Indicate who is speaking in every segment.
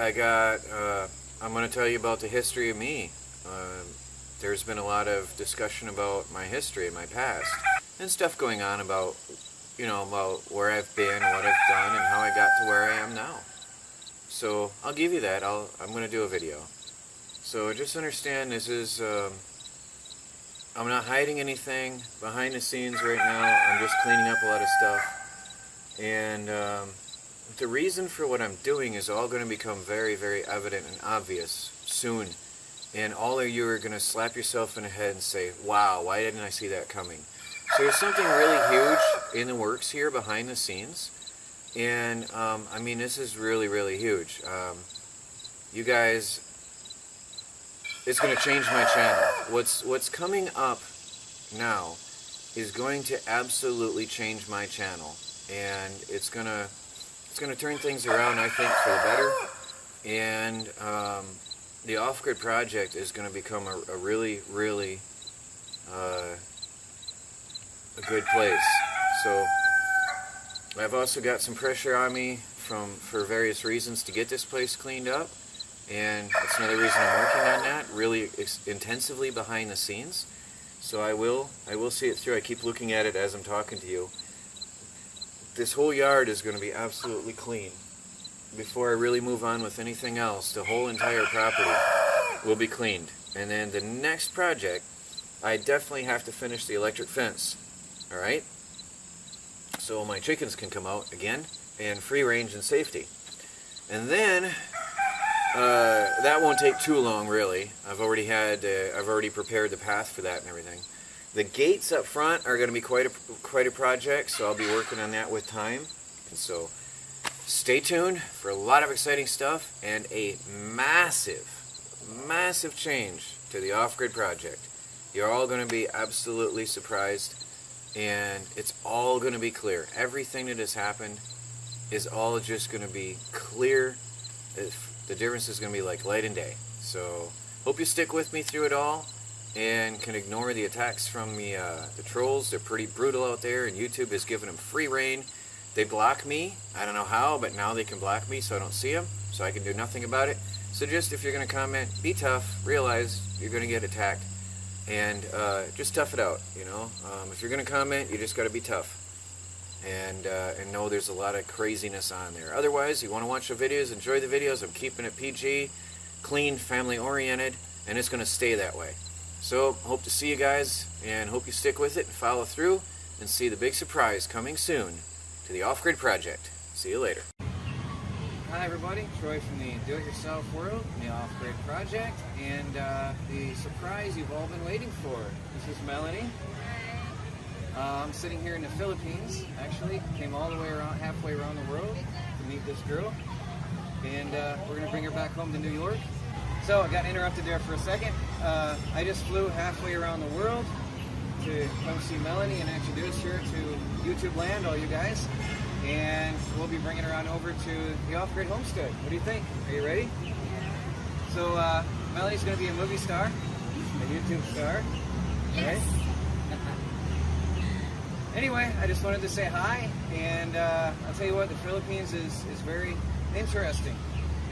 Speaker 1: I'm going to tell you about the history of me. There's been a lot of discussion about my history, my past, and stuff going on about, about where I've been, what I've done, and how I got to where I am now. So I'll give you that. I'm going to do a video. So just understand this is, I'm not hiding anything behind the scenes right now. I'm just cleaning up a lot of stuff. And the reason for what I'm doing is all going to become very, very evident and obvious soon. And all of you are going to slap yourself in the head and say, wow, why didn't I see that coming? So there's something really huge in the works here behind the scenes. And, I mean, this is really, really huge. You guys, it's going to change my channel. What's coming up now is going to absolutely change my channel. And it's going to turn things around, I think, for the better. And the Off-Grid project is going to become a really, really a good place. So I've also got some pressure on me for various reasons to get this place cleaned up. And that's another reason I'm working on that, really intensively behind the scenes. So I will see it through. I keep looking at it as I'm talking to you. This whole yard is going to be absolutely clean. Before I really move on with anything else, the whole entire property will be cleaned. And then the next project, I definitely have to finish the electric fence. Alright? So my chickens can come out again, and free range and safety. And then, that won't take too long, really. I've already prepared the path for that and everything. The gates up front are going to be quite a project, so I'll be working on that with time. And so, stay tuned for a lot of exciting stuff and a massive, massive change to the Off-Grid project. You're all going to be absolutely surprised, and it's all going to be clear. Everything that has happened is all just going to be clear. The difference is going to be like light and day. So, hope you stick with me through it all and can ignore the attacks from the trolls. They're pretty brutal out there, and YouTube is giving them free reign. They block me. I don't know how, but now they can block me so I don't see them, so I can do nothing about it. So just, if you're going to comment, be tough. Realize you're going to get attacked. And just tough it out, If you're going to comment, you just got to be tough. And know there's a lot of craziness on there. Otherwise, you want to watch the videos, enjoy the videos. I'm keeping it PG, clean, family-oriented, and it's going to stay that way. So, hope to see you guys, and hope you stick with it and follow through, and see the big surprise coming soon to the Off-Grid project. See you later. Hi everybody, Troy from the Do-It-Yourself World, the Off-Grid project, and the surprise you've all been waiting for. This is Melanie. I'm sitting here in the Philippines. Actually, came all the way around, halfway around the world to meet this girl, and we're going to bring her back home to New York. So I got interrupted there for a second. I just flew halfway around the world to come see Melanie and introduce her to YouTube land, all you guys. And we'll be bringing her on over to the Off-Grid homestead. What do you think? Are you ready? So Melanie's going to be a movie star, a YouTube star. Yes. Right? Anyway, I just wanted to say hi, and I'll tell you what, the Philippines is very interesting.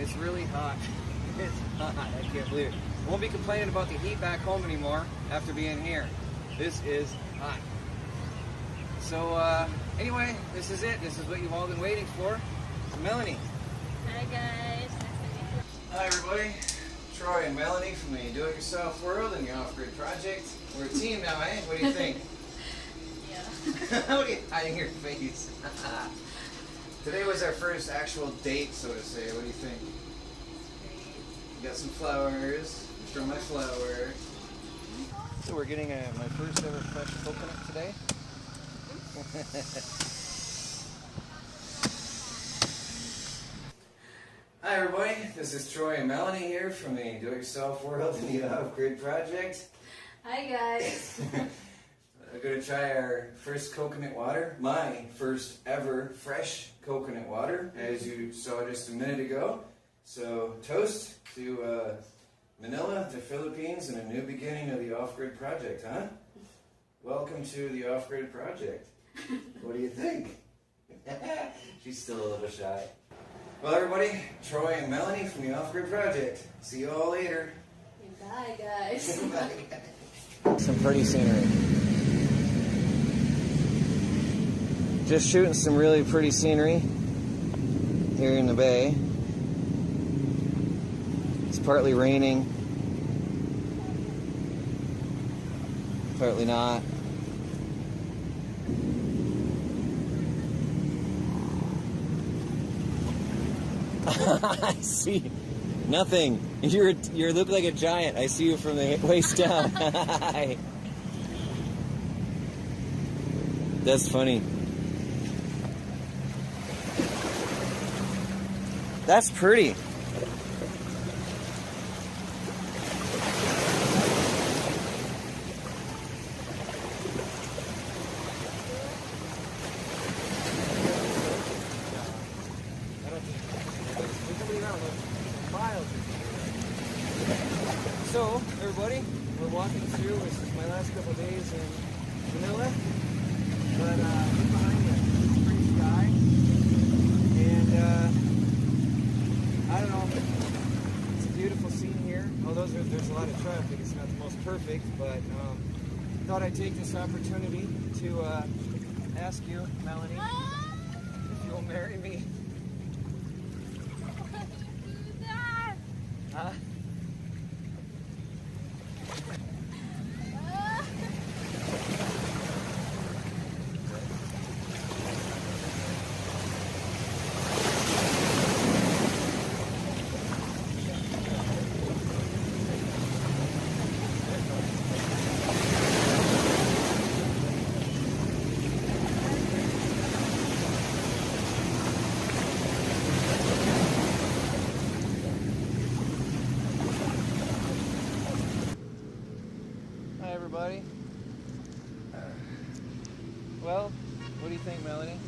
Speaker 1: It's really hot. It's hot, I can't believe it. Won't be complaining about the heat back home anymore after being here. This is hot. So anyway, this is it. This is what you've all been waiting for. So Melanie.
Speaker 2: Hi guys.
Speaker 1: Hi everybody. Troy and Melanie from the Do-It-Yourself World and the Off-Grid project. We're a team now, eh? What do you think? What are you hiding your face? Today was our first actual date, so to say. What do you think? You got some flowers. Show my flower. So we're getting my first ever fresh coconut today. Hi everybody, this is Troy and Melanie here from the Do-It-Yourself World and the Off-Grid project.
Speaker 2: Hi guys.
Speaker 1: We're going to try our first coconut water, my first ever fresh coconut water, as you saw just a minute ago. So, toast to Manila, the Philippines, and a new beginning of the Off-Grid project, huh? Welcome to the Off-Grid project. What do you think? She's still a little shy. Well, everybody, Troy and Melanie from the Off-Grid Project. See you all later.
Speaker 2: Bye, guys.
Speaker 1: Bye, guys. Some pretty scenery. Just shooting some really pretty scenery here in the bay. It's partly raining, partly not. I see nothing. You look like a giant. I see you from the waist down. That's funny. That's pretty. So, everybody, we're walking through. This is my last couple of days in Manila. But look behind you, it's pretty sky. And I don't know, it's a beautiful scene here. Although there's a lot of traffic, it's not the most perfect. But thought I'd take this opportunity to ask you, Melanie, if you'll marry me. Huh? Hi, everybody. Well, what do you think, Melanie?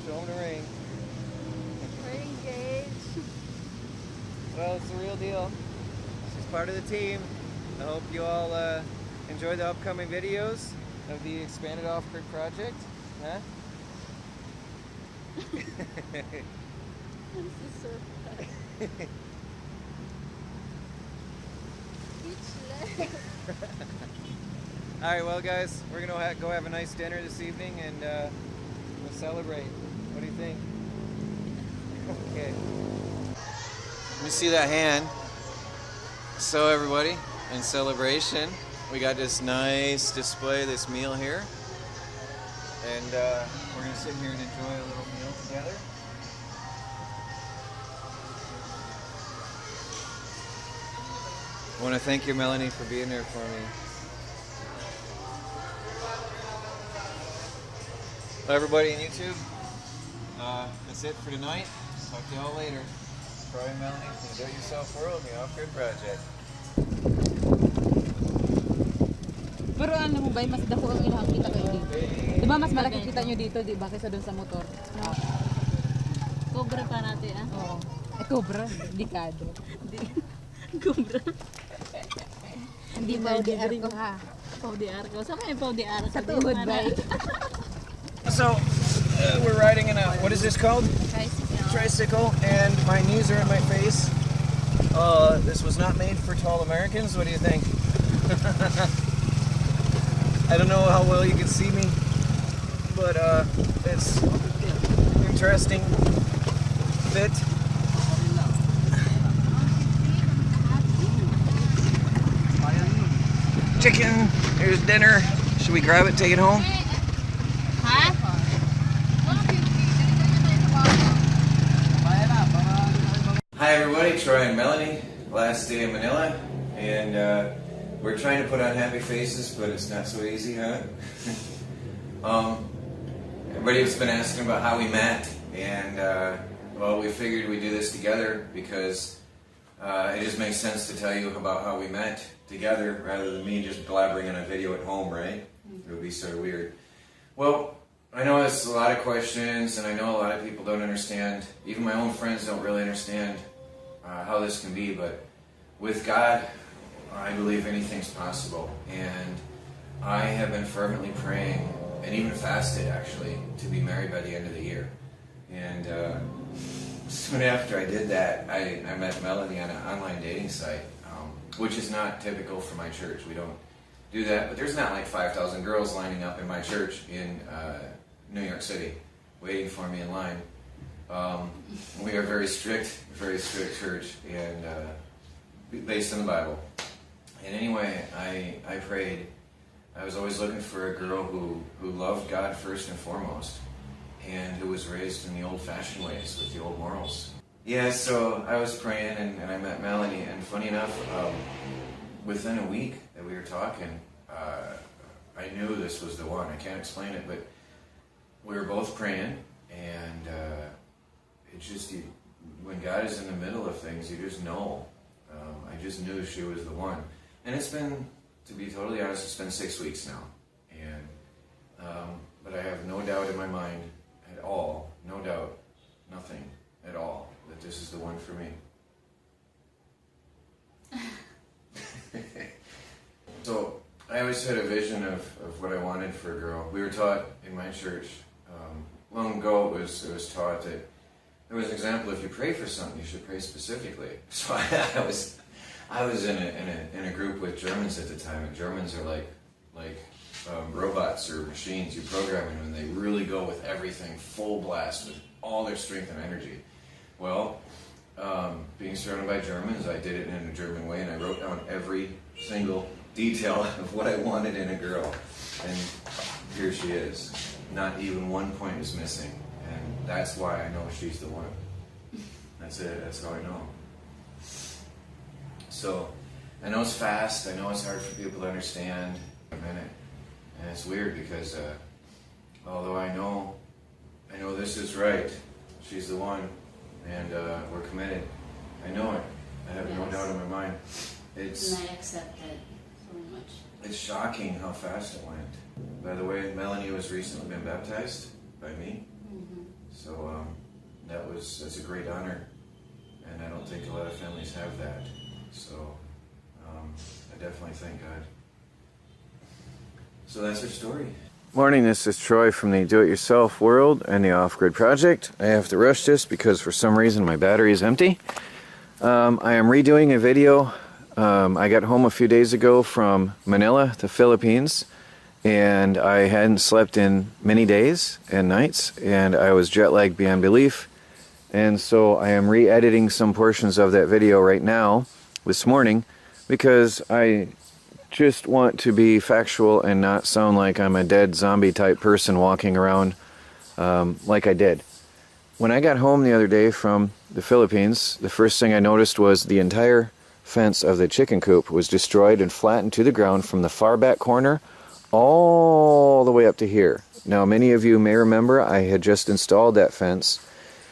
Speaker 1: Show them the ring.
Speaker 2: We're engaged.
Speaker 1: Well, it's the real deal. She's part of the team. I hope you all enjoy the upcoming videos of the expanded off-grid project. Huh?
Speaker 2: This is so fun. Speechless.
Speaker 1: Alright, well guys, we're going to go have a nice dinner this evening and we'll celebrate. What do you think? Okay. Let me see that hand. So everybody, in celebration, we got this nice display, this meal here. And we're going to sit here and enjoy a little meal together. I want to thank you, Melanie, for being there for me. Well, everybody in YouTube, that's it for tonight. Talk to y'all later. Troy and Melanie from the Do-It-Yourself World, the Off-Grid Project.
Speaker 3: Pero ano mo ba, mas dako ang inakita kayo dito. Diba mas malaki kita nyo dito, di ba, kaysa doon sa motor? No?
Speaker 2: Cobra pa natin, ah?
Speaker 3: Oo. Cobra, delikado.
Speaker 2: Cobra.
Speaker 3: Hindi ba ODR ko ha?
Speaker 2: Pau-DR ko. Saan kayo Pau-DR?
Speaker 3: Sa tuhod ba?
Speaker 1: So, we're riding in a, what is this called? Tricycle, and my knees are in my face. This was not made for tall Americans. What do you think? I don't know how well you can see me, but it's interesting fit. Chicken, here's dinner. Should we grab it, take it home?
Speaker 2: Ha?
Speaker 1: Hi everybody, Troy and Melanie. Last day in Manila, and we're trying to put on happy faces, but it's not so easy, huh? Everybody has been asking about how we met, and well, we figured we'd do this together because it just makes sense to tell you about how we met together rather than me just blabbering on a video at home, right? It would be sort of weird. Well, I know it's a lot of questions, and I know a lot of people don't understand. Even my own friends don't really understand how this can be, but with God, I believe anything's possible. And I have been fervently praying, and even fasted actually, to be married by the end of the year. And soon after I did that, I met Melanie on an online dating site, which is not typical for my church. We don't do that, but there's not like 5,000 girls lining up in my church in New York City waiting for me in line. We are very strict church, and based on the Bible. And anyway, I prayed. I was always looking for a girl who loved God first and foremost, and who was raised in the old-fashioned ways with the old morals. Yeah, so I was praying, and I met Melanie, and funny enough, within a week that we were talking, I knew this was the one. I can't explain it, but we were both praying, and it just, when God is in the middle of things, you just know. I just knew she was the one. And it's been, to be totally honest, it's been 6 weeks now. And but I have no doubt in my mind at all, no doubt, nothing at all, that this is the one for me. So I always had a vision of what I wanted for a girl. We were taught in my church, long ago it was taught that there was an example, if you pray for something, you should pray specifically. So I was in a group with Germans at the time, and Germans are like robots or machines. You program them and they really go with everything full blast with all their strength and energy. Well, being surrounded by Germans, I did it in a German way, and I wrote down every single detail of what I wanted in a girl. And here she is. Not even one point is missing. And that's why I know she's the one. That's it. That's how I know. So, I know it's fast. I know it's hard for people to understand in a minute. And it's weird because, although I know this is right, she's the one, and we're committed. I know it. I have no doubt in my mind.
Speaker 4: And I accept it so much.
Speaker 1: It's shocking how fast it went. By the way, Melanie was recently been baptized by me.
Speaker 4: Mm-hmm.
Speaker 1: So that's a great honor, and I don't think a lot of families have that. So I definitely thank God. So that's our story. Morning, this is Troy from the Do-It-Yourself World and the Off-Grid Project. I have to rush this because for some reason my battery is empty. I am redoing a video. I got home a few days ago from Manila, the Philippines, and I hadn't slept in many days and nights, and I was jet lagged beyond belief. And so I am re-editing some portions of that video right now, this morning, because I just want to be factual and not sound like I'm a dead zombie type person walking around like I did. When I got home the other day from the Philippines, the first thing I noticed was the entire fence of the chicken coop was destroyed and flattened to the ground from the far back corner all the way up to here. Now, many of you may remember I had just installed that fence,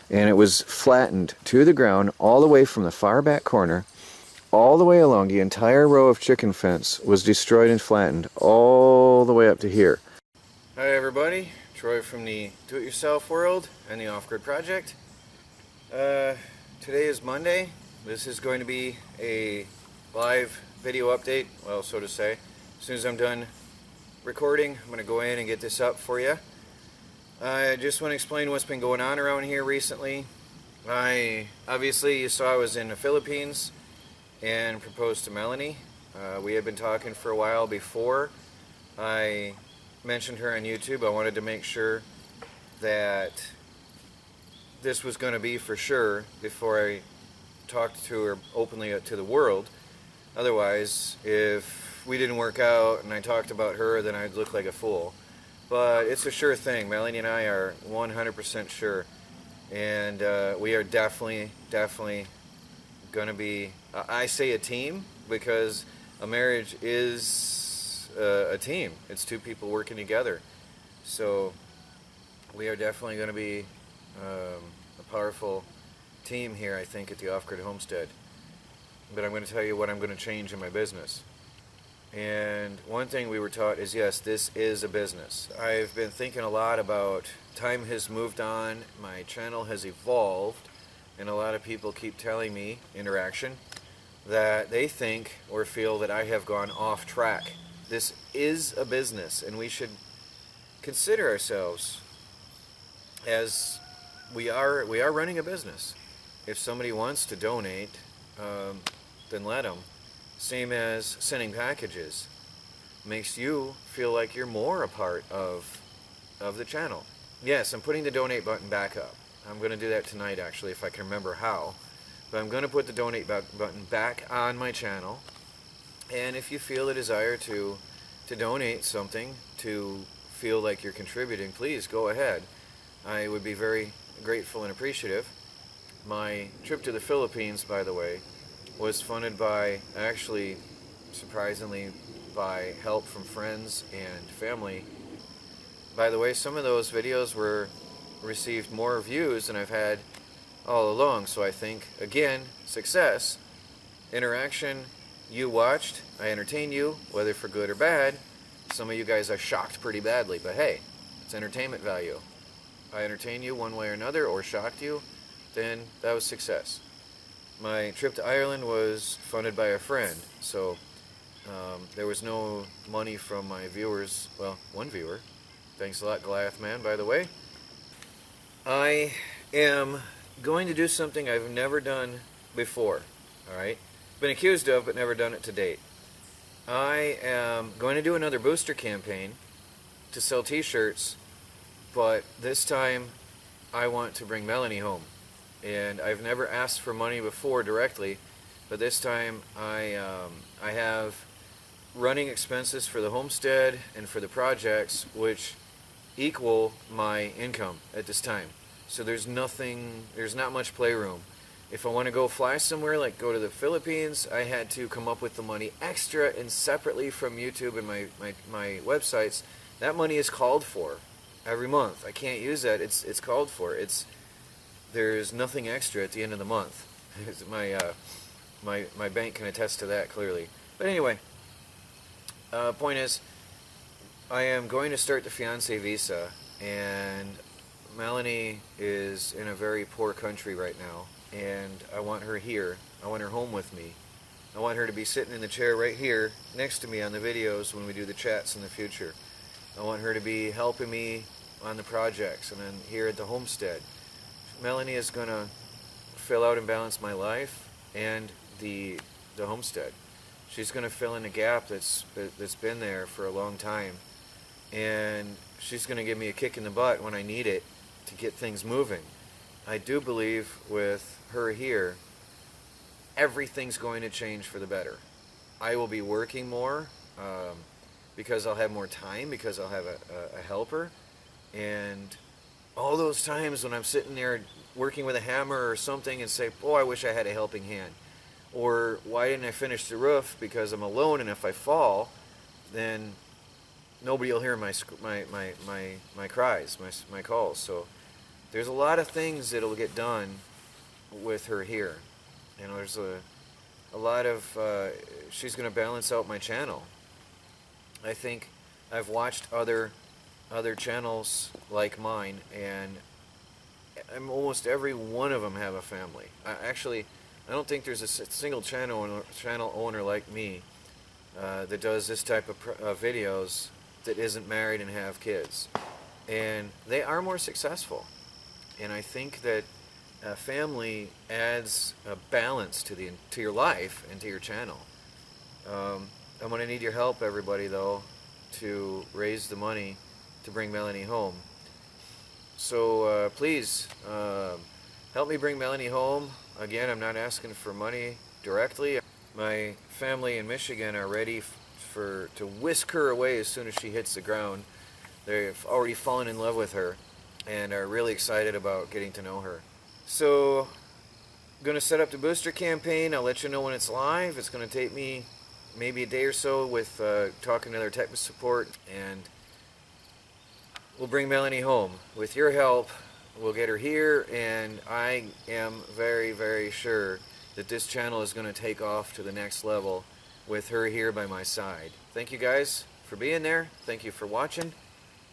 Speaker 1: and it was flattened to the ground all the way from the far back corner all the way along. The entire row of chicken fence was destroyed and flattened all the way up to here. Hi everybody, Troy from the Do-It-Yourself World and the Off-Grid Project. Today is Monday. This is going to be a live video update, well, so to say. As soon as I'm done recording, I'm going to go in and get this up for you. I just want to explain what's been going on around here recently. Obviously, you saw I was in the Philippines and proposed to Melanie. We had been talking for a while before I mentioned her on YouTube. I wanted to make sure that this was going to be for sure before I talked to her openly to the world. Otherwise, if we didn't work out and I talked about her, then I'd look like a fool. But it's a sure thing. Melanie and I are 100% sure. And we are definitely going to be, I say a team because a marriage is a team. It's two people working together. So we are definitely going to be a powerful team here, I think, at the Off-Grid Homestead. But I'm going to tell you what I'm going to change in my business. And one thing we were taught is, yes, this is a business. I've been thinking a lot about time has moved on, my channel has evolved, and a lot of people keep telling me, interaction, that they think or feel that I have gone off track. This is a business, and we should consider ourselves as we are running a business. If somebody wants to donate, then let them. Same as sending packages. Makes you feel like you're more a part of the channel. Yes, I'm putting the donate button back up. I'm going to do that tonight, actually, if I can remember how. But I'm going to put the donate button back on my channel. And if you feel the desire to donate something, to feel like you're contributing, please go ahead. I would be very grateful and appreciative. My trip to the Philippines, by the way, was funded by, actually, surprisingly, by help from friends and family. By the way, some of those videos received more views than I've had all along, so I think, again, success, interaction, you watched, I entertained you, whether for good or bad. Some of you guys are shocked pretty badly, but hey, it's entertainment value. I entertained you one way or another, or shocked you, then that was success. My trip to Ireland was funded by a friend, so there was no money from my viewers. Well, one viewer. Thanks a lot, Goliath Man, by the way. I am going to do something I've never done before, alright? Been accused of, but never done it to date. I am going to do another booster campaign to sell t-shirts, but this time I want to bring Melanie home. And I've never asked for money before directly, but this time I have running expenses for the homestead and for the projects which equal my income at this time. So there's not much playroom. If I want to go fly somewhere, like go to the Philippines, I had to come up with the money extra and separately from YouTube and my websites. That money is called for every month. I can't use that. It's called for. There's nothing extra at the end of the month. My bank can attest to that clearly. But anyway, point is, I am going to start the fiancé visa, and Melanie is in a very poor country right now, and I want her here. I want her home with me. I want her to be sitting in the chair right here next to me on the videos when we do the chats in the future. I want her to be helping me on the projects and then here at the homestead. Melanie is going to fill out and balance my life and the homestead. She's going to fill in a gap that's been there for a long time, and she's going to give me a kick in the butt when I need it to get things moving. I do believe with her here, everything's going to change for the better. I will be working more because I'll have more time, because I'll have a helper, and all those times when I'm sitting there working with a hammer or something and say, boy, I wish I had a helping hand. Or why didn't I finish the roof? Because I'm alone, and if I fall, then nobody will hear my cries, my calls. So there's a lot of things that'll get done with her here. You know, there's a lot of, she's going to balance out my channel. I think I've watched other channels like mine, and almost every one of them have a family. I don't think there's a single channel owner like me that does this type of videos that isn't married and have kids. And they are more successful. And I think that family adds a balance to your life and to your channel. I'm going to need your help, everybody, though, to raise the money to bring Melanie home. So please help me bring Melanie home. Again, I'm not asking for money directly. My family in Michigan are ready to whisk her away as soon as she hits the ground. They've already fallen in love with her and are really excited about getting to know her. So I'm going to set up the booster campaign. I'll let you know when it's live. It's going to take me maybe a day or so with talking to their technical support, and we'll bring Melanie home. With your help, we'll get her here, and I am very, very sure that this channel is going to take off to the next level with her here by my side. Thank you guys for being there. Thank you for watching.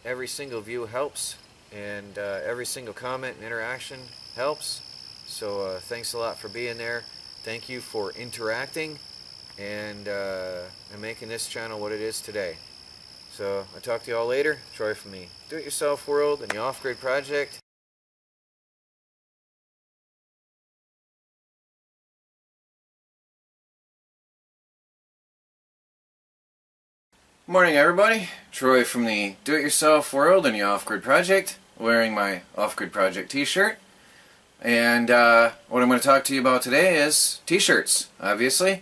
Speaker 1: Every single view helps, and every single comment and interaction helps. So thanks a lot for being there. Thank you for interacting and making this channel what it is today. So I'll talk to you all later. Troy from the Do-It-Yourself World and the Off-Grid Project. Morning everybody, Troy from the Do-It-Yourself World and the Off-Grid Project, wearing my Off-Grid Project t-shirt. And what I'm going to talk to you about today is t-shirts, obviously.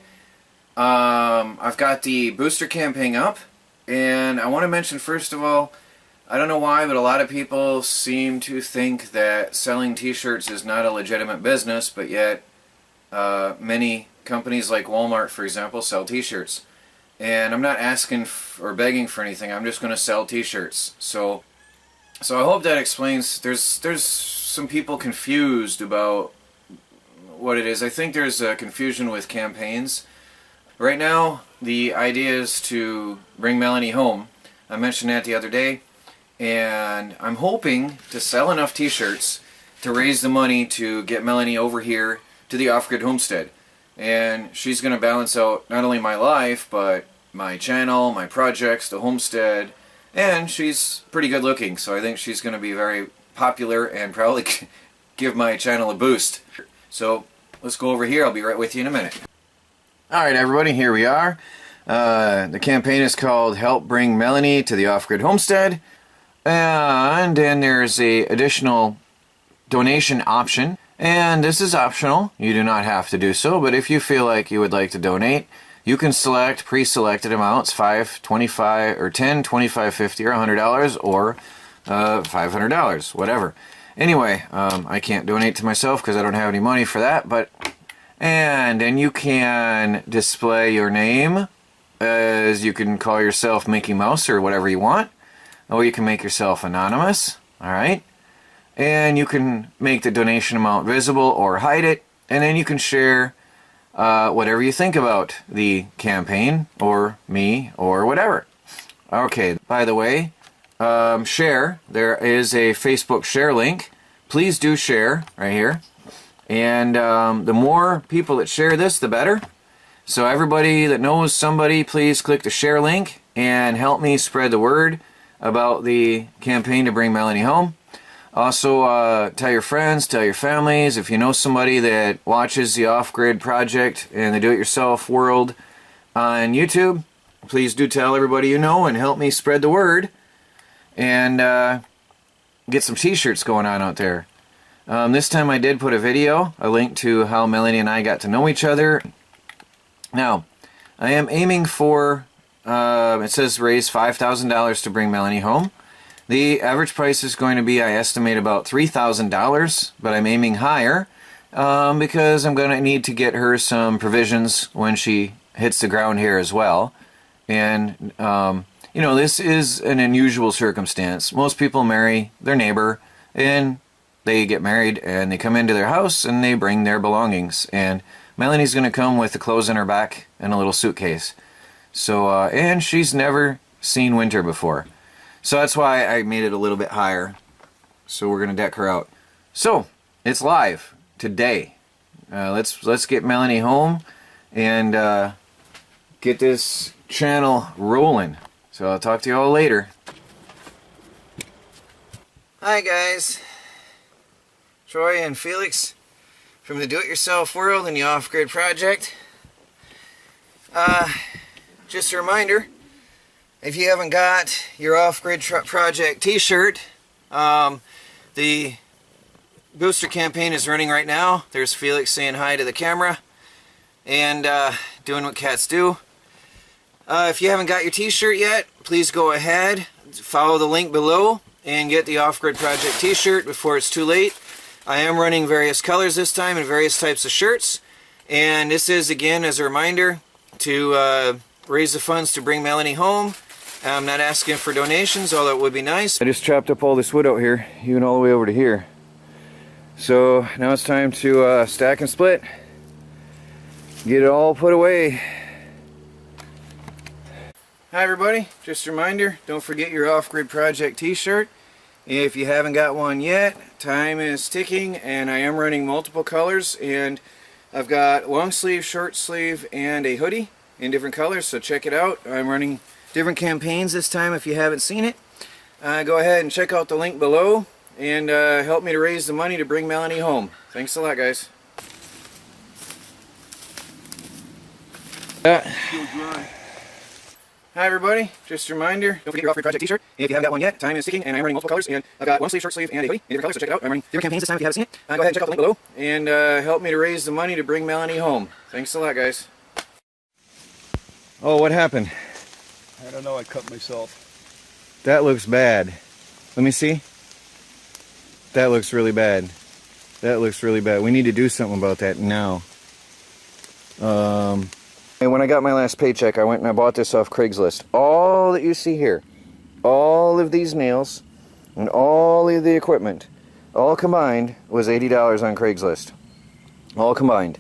Speaker 1: I've got the booster campaign up, and I want to mention first of all, I don't know why, but a lot of people seem to think that selling t-shirts is not a legitimate business, but yet many companies like Walmart, for example, sell t-shirts. And I'm not asking or begging for anything, I'm just going to sell t-shirts. So I hope that explains, there's some people confused about what it is. I think there's a confusion with campaigns. Right now, the idea is to bring Melanie home. I mentioned that the other day. And I'm hoping to sell enough t-shirts to raise the money to get Melanie over here to the Off-Grid homestead. And she's going to balance out not only my life, but my channel, my projects, the homestead, and she's pretty good looking, so I think she's going to be very popular and probably give my channel a boost. So let's go over here, I'll be right with you in a minute. Alright everybody, here we are. The campaign is called Help Bring Melanie to the Off-Grid homestead. And then there's a additional donation option. And this is optional, you do not have to do so, but if you feel like you would like to donate, you can select pre-selected amounts, $5, $25, or $10, $25, $50, or $100, or $500, whatever. Anyway, I can't donate to myself because I don't have any money for that, and then you can display your name, as you can call yourself Mickey Mouse or whatever you want, or you can make yourself anonymous, alright? And you can make the donation amount visible or hide it, and then you can share whatever you think about the campaign, or me, or whatever. Okay, by the way, share. There is a Facebook share link. Please do share, right here. And the more people that share this, the better. So everybody that knows somebody, please click the share link and help me spread the word about the campaign to bring Melanie home. Also, tell your friends, tell your families. If you know somebody that watches the Off-Grid Project and the Do-It-Yourself World on YouTube, please do tell everybody you know and help me spread the word and get some t-shirts going on out there. This time I did put a video, a link to how Melanie and I got to know each other. Now, I am aiming for, it says raise $5,000 to bring Melanie home. The average price is going to be, I estimate, about $3,000, but I'm aiming higher because I'm going to need to get her some provisions when she hits the ground here as well. And, you know, this is an unusual circumstance. Most people marry their neighbor and they get married and they come into their house and they bring their belongings. And Melanie's going to come with the clothes on her back and a little suitcase. So, and she's never seen winter before. So that's why I made it a little bit higher. So we're going to deck her out. So, it's live today. Let's get Melanie home and get this channel rolling. So I'll talk to you all later. Hi guys. Troy and Felix from the Do-It-Yourself World and the Off-Grid Project. Just a reminder, if you haven't got your Off-Grid Project t-shirt, the booster campaign is running right now. There's Felix saying hi to the camera and doing what cats do. If you haven't got your t-shirt yet, please go ahead, follow the link below and get the Off-Grid Project t-shirt before it's too late. I am running various colors this time and various types of shirts, and this is again as a reminder to raise the funds to bring Melanie home. I'm not asking for donations, although it would be nice. I just chopped up all this wood out here, even all the way over to here. So now it's time to stack and split. Get it all put away. Hi everybody, just a reminder, don't forget your Off-Grid Project t-shirt. If you haven't got one yet, time is ticking and I am running multiple colors, and I've got long sleeve, short sleeve, and a hoodie in different colors, so check it out. I'm running different campaigns this time if you haven't seen it. Go ahead and check out the link below and help me to raise the money to bring Melanie home. Thanks a lot, guys. Hi everybody, just a reminder, don't forget your off-grid project t-shirt. If you haven't got one yet, time is ticking and I'm running multiple colors, and I've got one sleeve, short sleeve, and a hoodie in different colors, so check it out. I'm running different campaigns this time if you haven't seen it. Go ahead and check out the link below and help me to raise the money to bring Melanie home. Thanks a lot, guys. Oh, what happened?
Speaker 5: I don't know, I cut myself.
Speaker 1: That looks bad. Let me see. That looks really bad. That looks really bad. We need to do something about that now. And when I got my last paycheck, I went and I bought this off Craigslist. All that you see here, all of these nails and all of the equipment, all combined was $80 on Craigslist. All combined.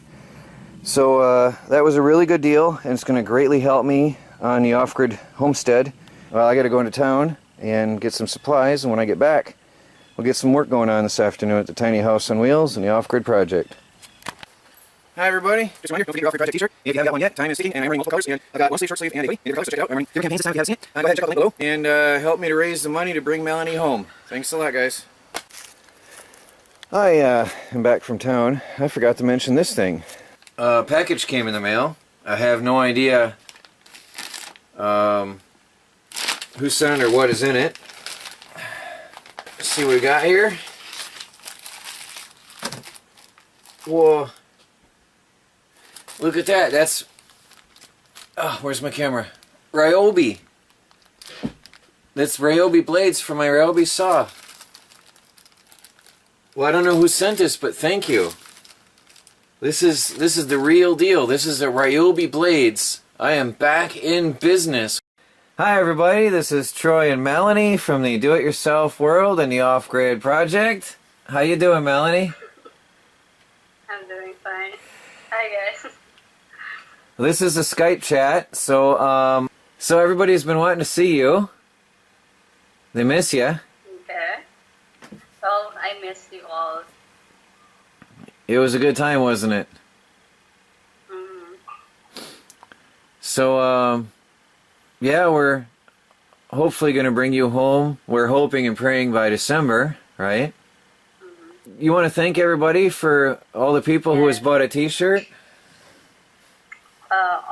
Speaker 1: So that was a really good deal, and it's going to greatly help me on the off-grid homestead. Well, I got to go into town and get some supplies, and when I get back, we'll get some work going on this afternoon at the tiny house on wheels and the off-grid project. Hi everybody, just a reminder, don't forget your off-grid project t-shirt. If you haven't got one yet, time is ticking and I'm running multiple colors, and I've got one sleeve, short sleeve, and a hoodie in different colors, so check it out. I'm running different campaigns this time if you haven't seen it. Go ahead and check out the link below and help me to raise the money to bring Melanie home. Thanks a lot, guys. I am back from town. I forgot to mention this thing. A package came in the mail. I have no idea who sent it or what is in it. Let's see what we got here. Whoa. Look at that. That's... Oh, where's my camera? Ryobi. That's Ryobi blades for my Ryobi saw. Well, I don't know who sent this, but thank you. This is the real deal. This is the Ryobi blades. I am back in business. Hi everybody, this is Troy and Melanie from the Do-It-Yourself World and the Off-Grid Project. How you doing, Melanie?
Speaker 4: I'm doing fine. Hi guys.
Speaker 1: This is a Skype chat, so everybody's been wanting to see you. They miss you.
Speaker 4: Okay. Well, I miss you all.
Speaker 1: It was a good time, wasn't it?
Speaker 4: Mm-hmm.
Speaker 1: So, yeah, we're hopefully going to bring you home. We're hoping and praying by December, right?
Speaker 4: Mm-hmm.
Speaker 1: You want to thank everybody for all the people who has bought a t-shirt?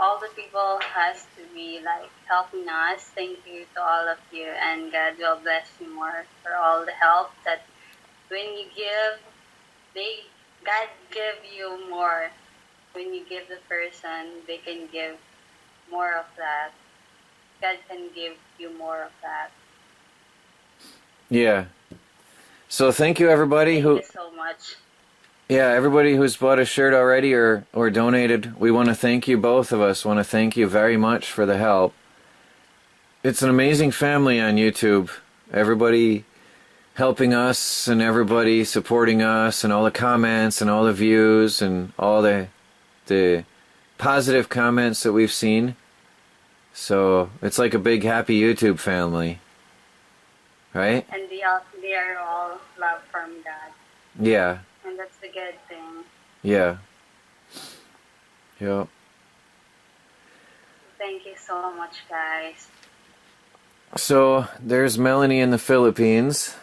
Speaker 4: All the people has to be like helping us. Thank you to all of you, and God will bless you more for all the help that when you give, God give you more. When you give the person, they can give more of that. God can give you more of that.
Speaker 1: Yeah. So thank you everybody
Speaker 4: Thank you so much.
Speaker 1: Yeah, everybody who's bought a shirt already or donated, we want to thank you, both of us want to thank you very much for the help. It's an amazing family on YouTube. Everybody helping us and everybody supporting us and all the comments and all the views and all the positive comments that we've seen. So it's like a big happy YouTube family. Right?
Speaker 4: And they are all love from God.
Speaker 1: Yeah.
Speaker 4: And that's the good thing.
Speaker 1: Yeah. Yep.
Speaker 4: Thank you so much, guys.
Speaker 1: So there's Melanie in the Philippines,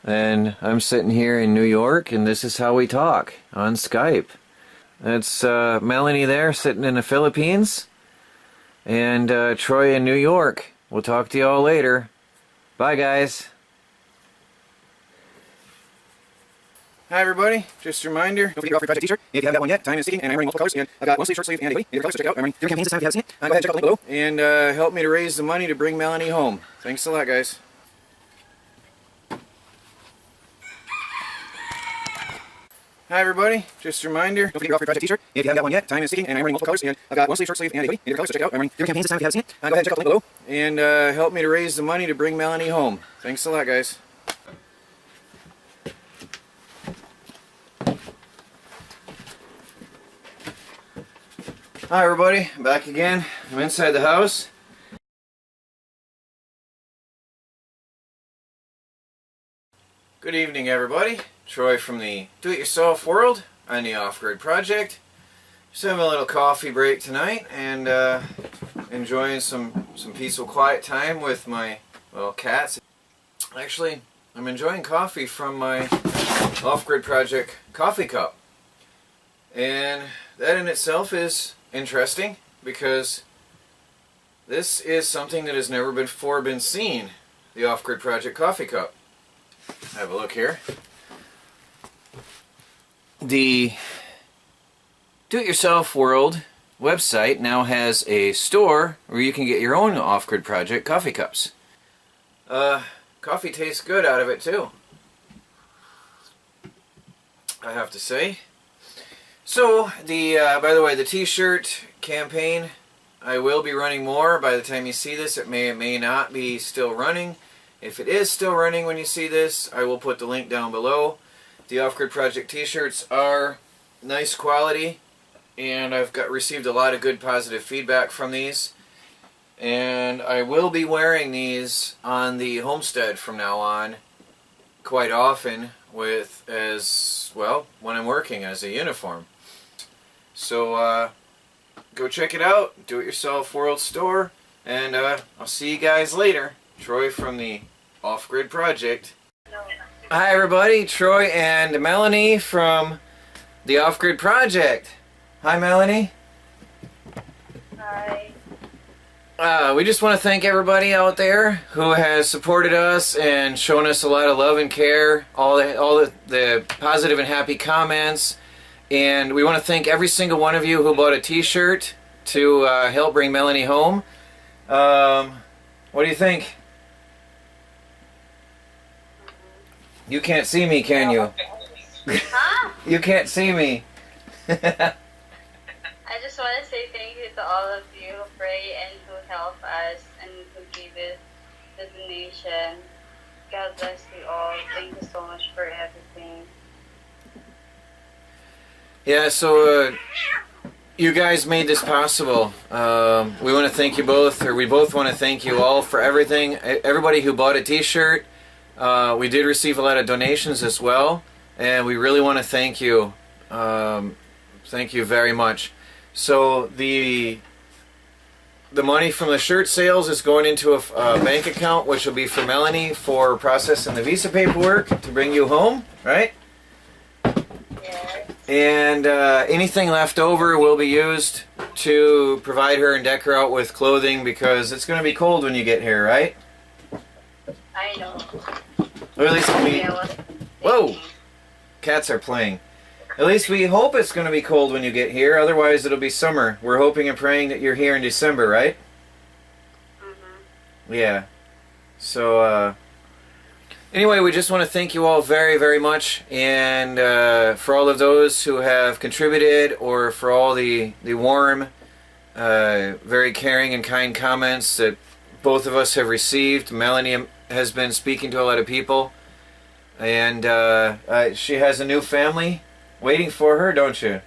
Speaker 1: and I'm sitting here in New York, and this is how we talk on Skype. That's Melanie there sitting in the Philippines, and Troy in New York. We'll talk to you all later. Bye, guys. Hi everybody, just a reminder, don't forget your off-grid project t-shirt. If you haven't got one yet, time is ticking and I'm running multiple colors, and I've got one sleeve, short sleeve, and a hoodie in different colors, so check it out. I'm running different campaigns this time if you haven't seen it. Go ahead and check out the link below and help me to raise the money to bring Melanie home. Thanks a lot, guys. Hi everybody, just a reminder, don't forget your off-grid project t-shirt. If you haven't got one yet, time is ticking and I'm running multiple colors, and I've got one sleeve, short sleeve, and a hoodie in different colors, so check it out. I'm running different campaigns this time if you haven't seen it. Go ahead and check out the link below and help me to raise the money to bring Melanie home. Thanks a lot, guys. Hi everybody, I'm back again. I'm inside the house. Good evening everybody. Troy from the Do-It-Yourself World on the Off-Grid Project. Just having a little coffee break tonight and enjoying some peaceful quiet time with my little cats. Actually, I'm enjoying coffee from my Off-Grid Project coffee cup. And that in itself is interesting because This is something that has never before been seen. The Off-Grid Project coffee cup. Have a look here. The Do-It-Yourself World website now has a store where you can get your own Off-Grid Project coffee cups. Coffee tastes good out of it too, I have to say. So, by the way, the t-shirt campaign, I will be running more. By the time you see this, it may not be still running. If it is still running when you see this, I will put the link down below. The Off-Grid Project t-shirts are nice quality, and I've received a lot of good positive feedback from these. And I will be wearing these on the homestead from now on quite often when I'm working as a uniform. So go check it out, Do-It-Yourself World Store, and I'll see you guys later. Troy from the Off-Grid Project. Hi everybody, Troy and Melanie from the Off-Grid Project. Hi Melanie.
Speaker 4: Hi.
Speaker 1: We just want to thank everybody out there who has supported us and shown us a lot of love and care, all the positive and happy comments, and we want to thank every single one of you who bought a t-shirt to help bring Melanie home. What do you think? You can't see me, can you?
Speaker 4: Huh?
Speaker 1: You can't see me.
Speaker 4: I just want to say thank you to all of you who pray and who help us and who give us the donation. God bless you all. Thank you so much for everything.
Speaker 1: Yeah, so you guys made this possible. We want to thank you both, or we both want to thank you all for everything. Everybody who bought a t-shirt. We did receive a lot of donations as well, and we really want to thank you. Thank you very much. So the money from the shirt sales is going into a bank account, which will be for Melanie for processing the visa paperwork to bring you home, right?
Speaker 4: Yes.
Speaker 1: And anything left over will be used to provide her and deck her out with clothing, because it's going to be cold when you get here, right?
Speaker 4: I know.
Speaker 1: Or at least we...
Speaker 4: Yeah,
Speaker 1: Whoa! Cats are playing. At least we hope it's going to be cold when you get here, otherwise it'll be summer. We're hoping and praying that you're here in December, right?
Speaker 4: Mm-hmm.
Speaker 1: Yeah. So, anyway, we just want to thank you all very, very much, and for all of those who have contributed, or for all the warm, very caring and kind comments that both of us have received. Melanie has been speaking to a lot of people, and she has a new family waiting for her, don't you?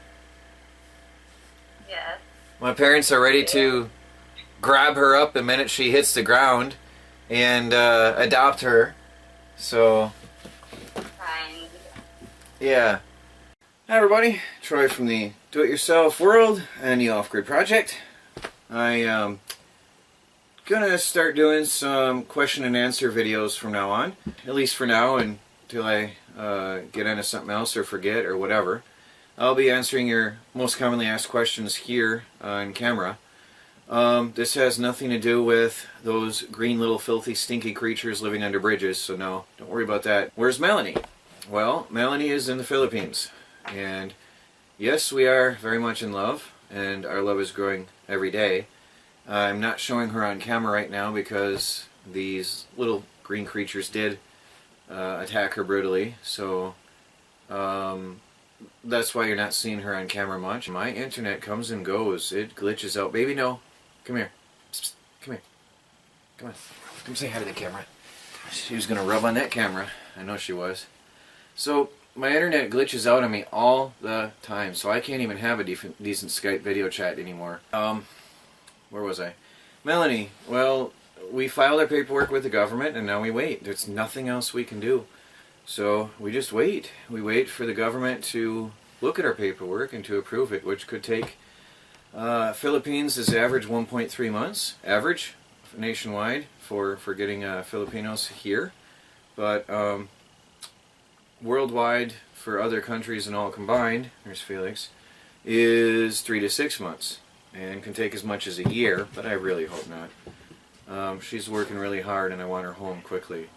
Speaker 4: Yes.
Speaker 1: My parents are ready to grab her up the minute she hits the ground and adopt her. So,
Speaker 4: Kind.
Speaker 1: yeah. Hi everybody, Troy from the Do-It-Yourself World and the Off-Grid Project. I gonna start doing some question and answer videos from now on, at least for now, until I get into something else or forget or whatever. I'll be answering your most commonly asked questions here on camera. This has nothing to do with those green little filthy stinky creatures living under bridges, so no, don't worry about that. Where's Melanie? Well, Melanie is in the Philippines, and yes, we are very much in love, and our love is growing every day. I'm not showing her on camera right now because these little green creatures did attack her brutally, so that's why you're not seeing her on camera much. My internet comes and goes. It glitches out. Baby, no. Come here. Psst, psst. Come here. Come on. Come say hi to the camera. She was going to rub on that camera. I know she was. So, my internet glitches out on me all the time, so I can't even have a decent Skype video chat anymore. Where was I? Melanie, well, we filed our paperwork with the government, and now we wait. There's nothing else we can do. So we just wait. We wait for the government to look at our paperwork and to approve it, which could take, Philippines is average 1.3 months, average, nationwide, for getting Filipinos here. But worldwide, for other countries and all combined, there's Felix, is 3 to 6 months. and can take as much as a year, but I really hope not. She's working really hard and I want her home quickly.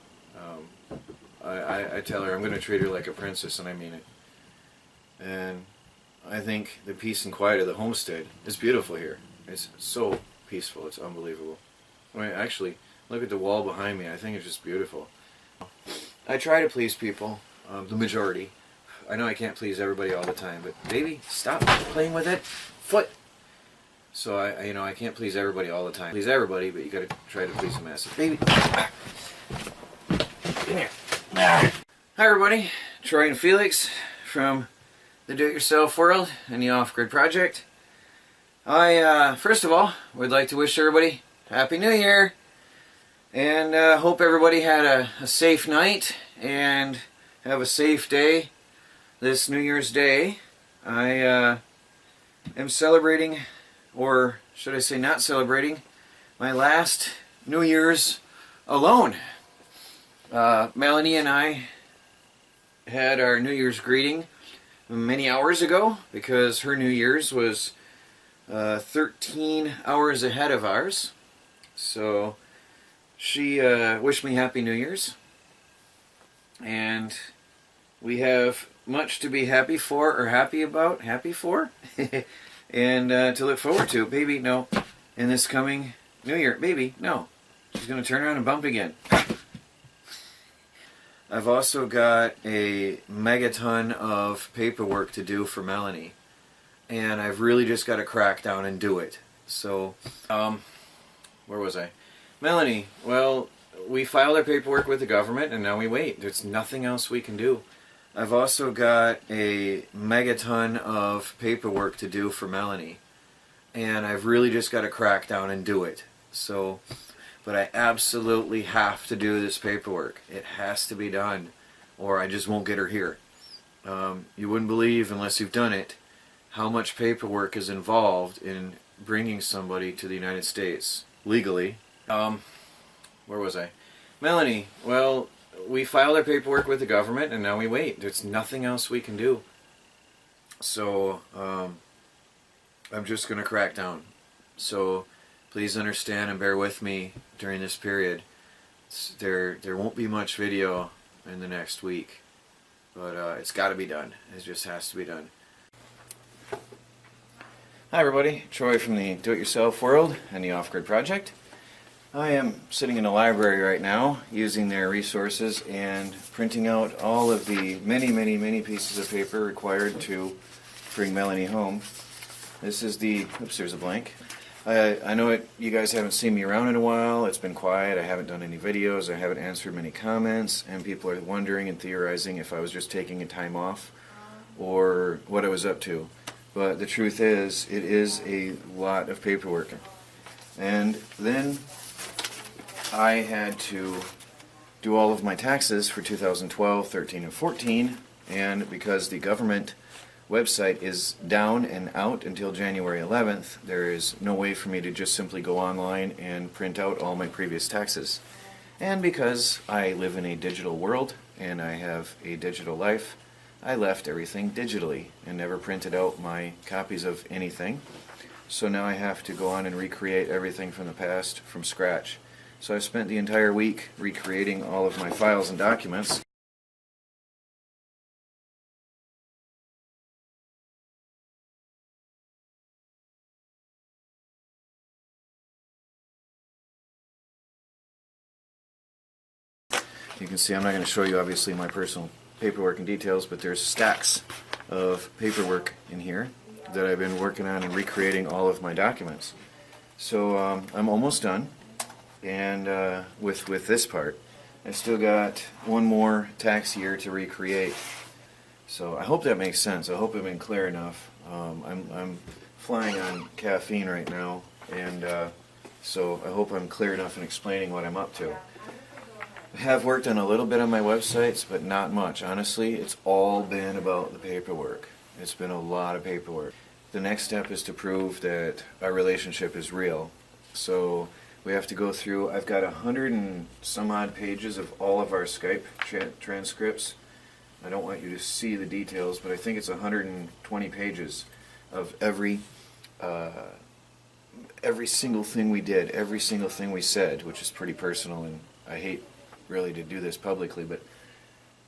Speaker 1: I tell her I'm going to treat her like a princess, and I mean it. And I think the peace and quiet of the homestead is beautiful here. It's so peaceful, it's unbelievable. I mean, actually, look at the wall behind me, I think it's just beautiful. I try to please people, the majority. I know I can't please everybody all the time, but baby, stop playing with that foot. So I can't please everybody all the time. Please everybody, but you gotta try to please the masses. Baby, come here. Hi everybody, Troy and Felix from the Do-It-Yourself World and the Off-Grid Project. I, first of all, would like to wish everybody Happy New Year, and hope everybody had a safe night and have a safe day this New Year's Day. I am celebrating, or should I say not celebrating, my last New Year's alone. Melanie and I had our New Year's greeting many hours ago because her New Year's was 13 hours ahead of ours. So she wished me Happy New Year's, and we have much to be happy for, or happy for, and to look forward to. Baby, no, in this coming New Year, baby, no. She's going to turn around and bump again. I've also got a megaton of paperwork to do for Melanie, and I've really just got to crack down and do it. So, where was I? Melanie, well, we filed our paperwork with the government and now we wait. There's nothing else we can do. I've also got a megaton of paperwork to do for Melanie, and I've really just got to crack down and do it. So, but I absolutely have to do this paperwork. It has to be done, or I just won't get her here. You wouldn't believe, unless you've done it, how much paperwork is involved in bringing somebody to the United States legally. Where was I? Melanie, well, we filed our paperwork with the government and now we wait. There's nothing else we can do. So, I'm just going to crack down. So, please understand and bear with me during this period. There won't be much video in the next week, but it's got to be done. It just has to be done. Hi everybody, Troy from the Do-It-Yourself World and the Off-Grid Project. I am sitting in a library right now using their resources and printing out all of the many pieces of paper required to bring Melanie home. This is the, oops, there's a blank. I know you guys haven't seen me around in a while. It's been quiet. I haven't done any videos. I haven't answered many comments, and people are wondering and theorizing if I was just taking a time off or what I was up to. But the truth is, it is a lot of paperwork. And then I had to do all of my taxes for 2012, 13, and 14, and because the government website is down and out until January 11th, there is no way for me to just simply go online and print out all my previous taxes. And because I live in a digital world and I have a digital life, I left everything digitally and never printed out my copies of anything. So now I have to go on and recreate everything from the past from scratch. So I've spent the entire week recreating all of my files and documents. You can see I'm not going to show you obviously my personal paperwork and details, but there's stacks of paperwork in here that I've been working on and recreating all of my documents. So I'm almost done, and with this part, I still got one more tax year to recreate. So I hope that makes sense. I hope I've been clear enough. I'm flying on caffeine right now, and so I hope I'm clear enough in explaining what I'm up to. I have worked on a little bit on my websites, but not much. Honestly, it's all been about the paperwork. It's been a lot of paperwork. The next step is to prove that our relationship is real. So we have to go through, I've got 100 and some odd pages of all of our Skype transcripts. I don't want you to see the details, but I think it's 120 pages of every every single thing we did, every single thing we said, which is pretty personal, and I hate really to do this publicly, but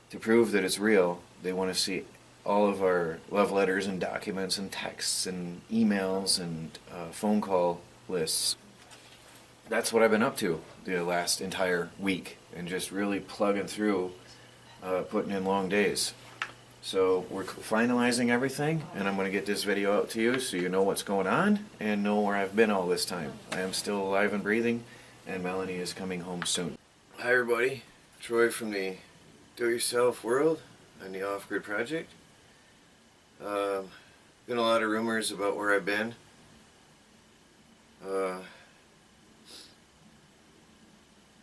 Speaker 1: to prove that it's real, they want to see all of our love letters and documents and texts and emails and phone call lists. That's what I've been up to the last entire week, and just really plugging through, putting in long days. So we're finalizing everything, and I'm going to get this video out to you so you know what's going on and know where I've been all this time. I am still alive and breathing, and Melanie is coming home soon. Hi everybody, Troy from the Do-It-Yourself World and the Off-Grid Project. Been a lot of rumors about where I've been. A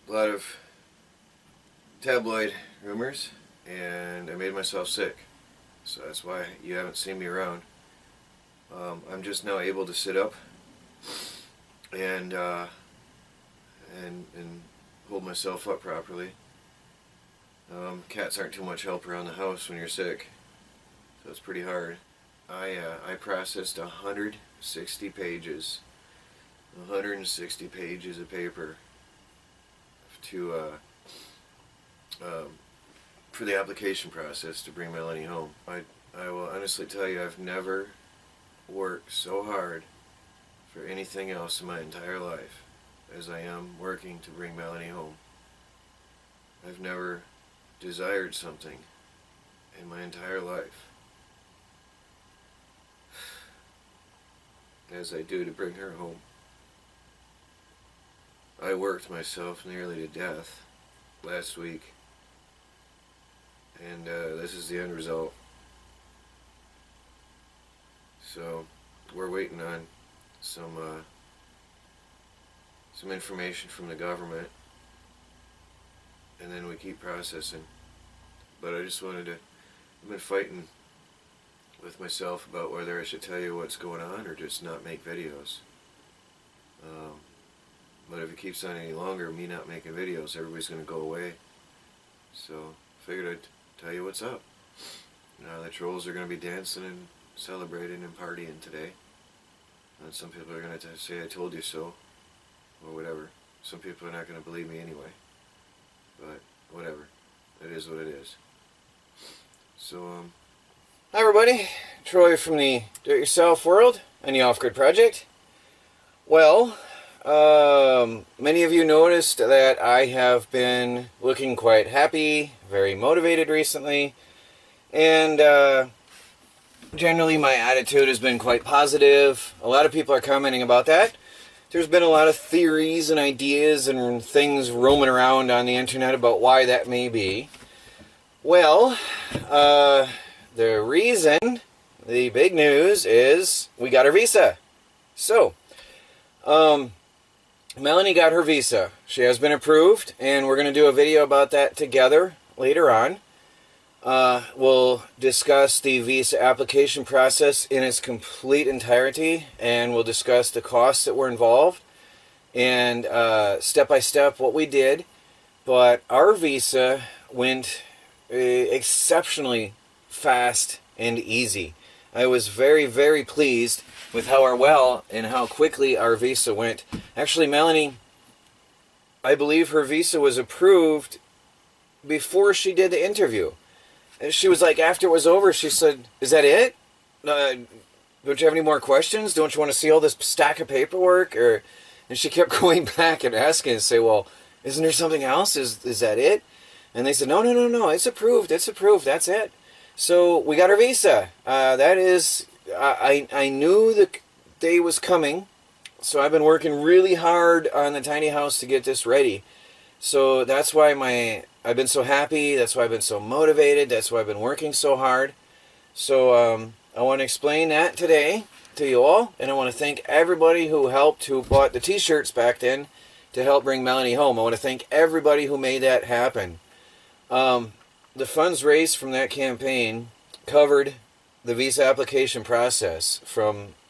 Speaker 1: lot of tabloid rumors, and I made myself sick. So that's why you haven't seen me around. I'm just now able to sit up and hold myself up properly. Cats aren't too much help around the house when you're sick, so it's pretty hard. I processed 160 pages of paper to for the application process to bring Melanie home. I will honestly tell you, I've never worked so hard for anything else in my entire life as I am working to bring Melanie home. I've never desired something in my entire life as I do to bring her home. I worked myself nearly to death last week, and this is the end result. So we're waiting on some information from the government, and then we keep processing. But I just wanted to, I've been fighting with myself about whether I should tell you what's going on or just not make videos. But if it keeps on any longer, me not making videos, everybody's going to go away. So I figured I'd tell you what's up. The trolls are going to be dancing and celebrating and partying today. And some people are going to say I told you so, or whatever. Some people are not going to believe me anyway. But whatever. It is what it is. So, hi everybody. Troy from the Do-It-Yourself World and the Off-Grid Project. Well, many of you noticed that I have been looking quite happy, very motivated recently, and generally my attitude has been quite positive. A lot of people are commenting about that. There's been a lot of theories and ideas and things roaming around on the internet about why that may be. Well, the reason, the big news is we got our visa. So, Melanie got her visa. She has been approved, and we're going to do a video about that together later on. We'll discuss the visa application process in its complete entirety, and we'll discuss the costs that were involved, and step by step what we did. But our visa went exceptionally fast and easy. I was very, very pleased with how well and how quickly our visa went. Actually, Melanie, I believe her visa was approved before she did the interview. And she was like, after it was over, she said, "Is that it? Don't you have any more questions? Don't you want to see all this stack of paperwork?" And she kept going back and asking and say, "Well, isn't there something else? Is that it?" And they said, no, it's approved, that's it. So we got our visa. That is, I knew the day was coming, so I've been working really hard on the tiny house to get this ready. So that's why I've been so happy, that's why I've been so motivated, that's why I've been working so hard. So I want to explain that today to you all, and I want to thank everybody who helped, who bought the t-shirts back then to help bring Melanie home. I want to thank everybody who made that happen. The funds raised from that campaign covered the visa application process.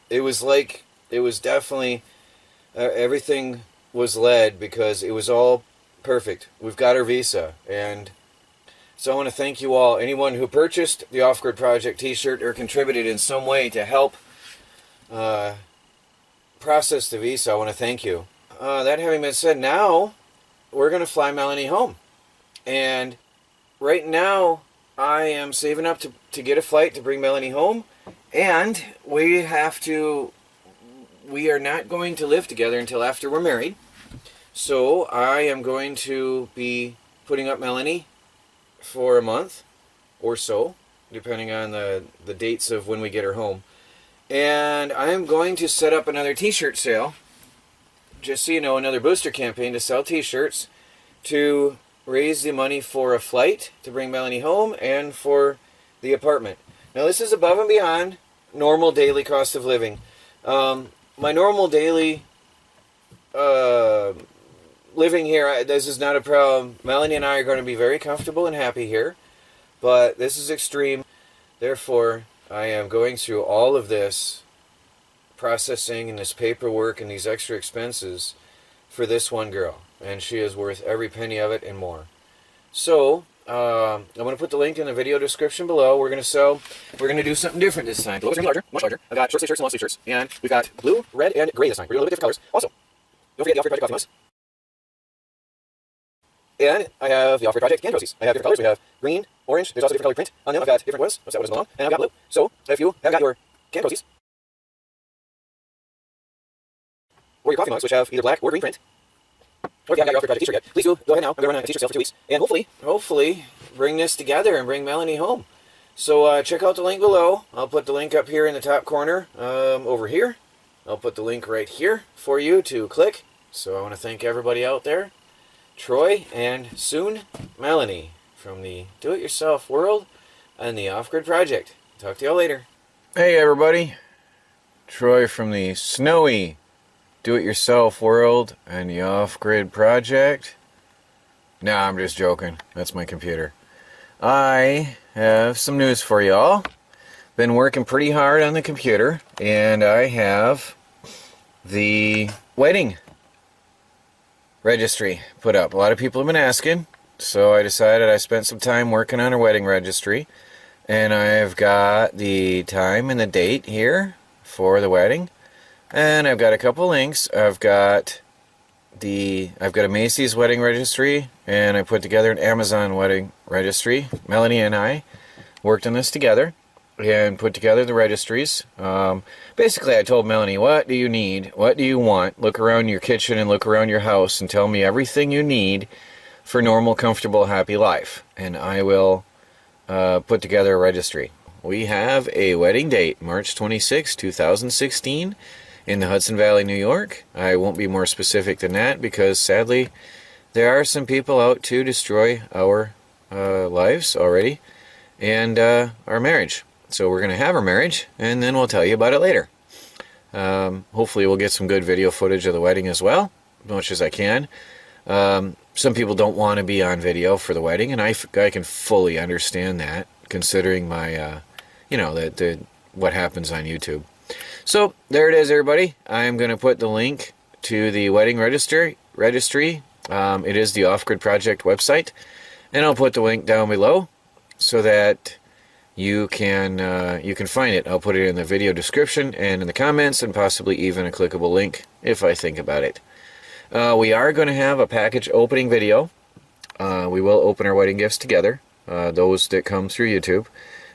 Speaker 1: It was definitely, everything was led because it was all perfect. We've got our visa, and so I want to thank you all. Anyone who purchased the Off-Grid Project t-shirt or contributed in some way to help processed the visa. I want to thank you. That having been said, now we're going to fly Melanie home. And right now, I am saving up to get a flight to bring Melanie home. And we are not going to live together until after we're married. So I am going to be putting up Melanie for a month or so, depending on the dates of when we get her home. And I'm going to set up another t-shirt sale, just so you know, another booster campaign to sell t-shirts to raise the money for a flight to bring Melanie home and for the apartment. Now this is above and beyond normal daily cost of living. My normal daily living here, this is not a problem. Melanie and I are going to be very comfortable and happy here, but this is extreme. Therefore, I am going through all of this processing and this paperwork and these extra expenses for this one girl, and she is worth every penny of it and more. So, I'm going to put the link in the video description below. We're going to do something different this time. The logos are larger, much larger. I've got short sleeve shirts and long sleeve shirts, and we've got blue, red, and gray this time. We're doing a little bit different colors. Also, don't forget the Off-Grid Project coffee mugs. And I have the Off-Grid Project can cozies. I have different colors. We have green, orange. There's also different color print on them. I've got different ones. What's that one as well? And I've got blue. So if you have got your can cozies or your coffee mugs, which have either black or green print, or if you haven't got your Off-Grid Project t-shirt yet, please do go ahead now. I'm going to run a t-shirt sale for 2 weeks, and hopefully bring this together and bring Melanie home. So check out the link below. I'll put the link up here in the top corner over here. I'll put the link right here for you to click. So I want to thank everybody out there. Troy, and soon Melanie from the Do-It-Yourself World and the Off-Grid Project. Talk to y'all later. Hey everybody, Troy from the snowy Do-It-Yourself World and the Off-Grid Project. Nah, I'm just joking. That's my computer. I have some news for y'all. Been working pretty hard on the computer, and I have the wedding registry put up. A lot of people have been asking, so I decided I spent some time working on a wedding registry, and I've got the time and the date here for the wedding, and I've got a couple links. I've got a Macy's wedding registry, and I put together an Amazon wedding registry. Melanie and I worked on this together and put together the registries. Basically, I told Melanie, what do you need? What do you want? Look around your kitchen and look around your house and tell me everything you need for normal, comfortable, happy life. And I will put together a registry. We have a wedding date, March 26, 2016, in the Hudson Valley, New York. I won't be more specific than that because, sadly, there are some people out to destroy our lives already and our marriage. So we're going to have our marriage, and then we'll tell you about it later. Hopefully we'll get some good video footage of the wedding as well, as much as I can. Some people don't want to be on video for the wedding, and I can fully understand that, considering my, what happens on YouTube. So there it is, everybody. I'm going to put the link to the wedding registry. It is the Off-Grid Project website, and I'll put the link down below so that you can find it. I'll put it in the video description and in the comments, and possibly even a clickable link if I think about it. We are going to have a package opening video. We will open our wedding gifts together, those that come through YouTube,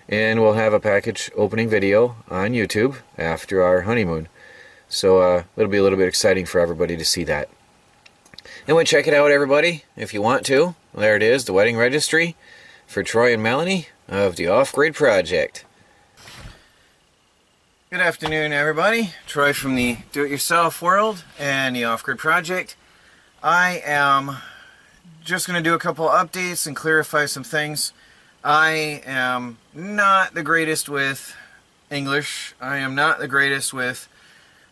Speaker 1: and we'll have a package opening video on YouTube after our honeymoon. So it'll be a little bit exciting for everybody to see that. Anyway, check it out, everybody, if you want to. There it is, the wedding registry for Troy and Melanie of the Off-Grid Project. Good afternoon, everybody. Troy from the Do-It-Yourself World and the Off-Grid Project. I am just going to do a couple updates and clarify some things. I am not the greatest with English. I am not the greatest with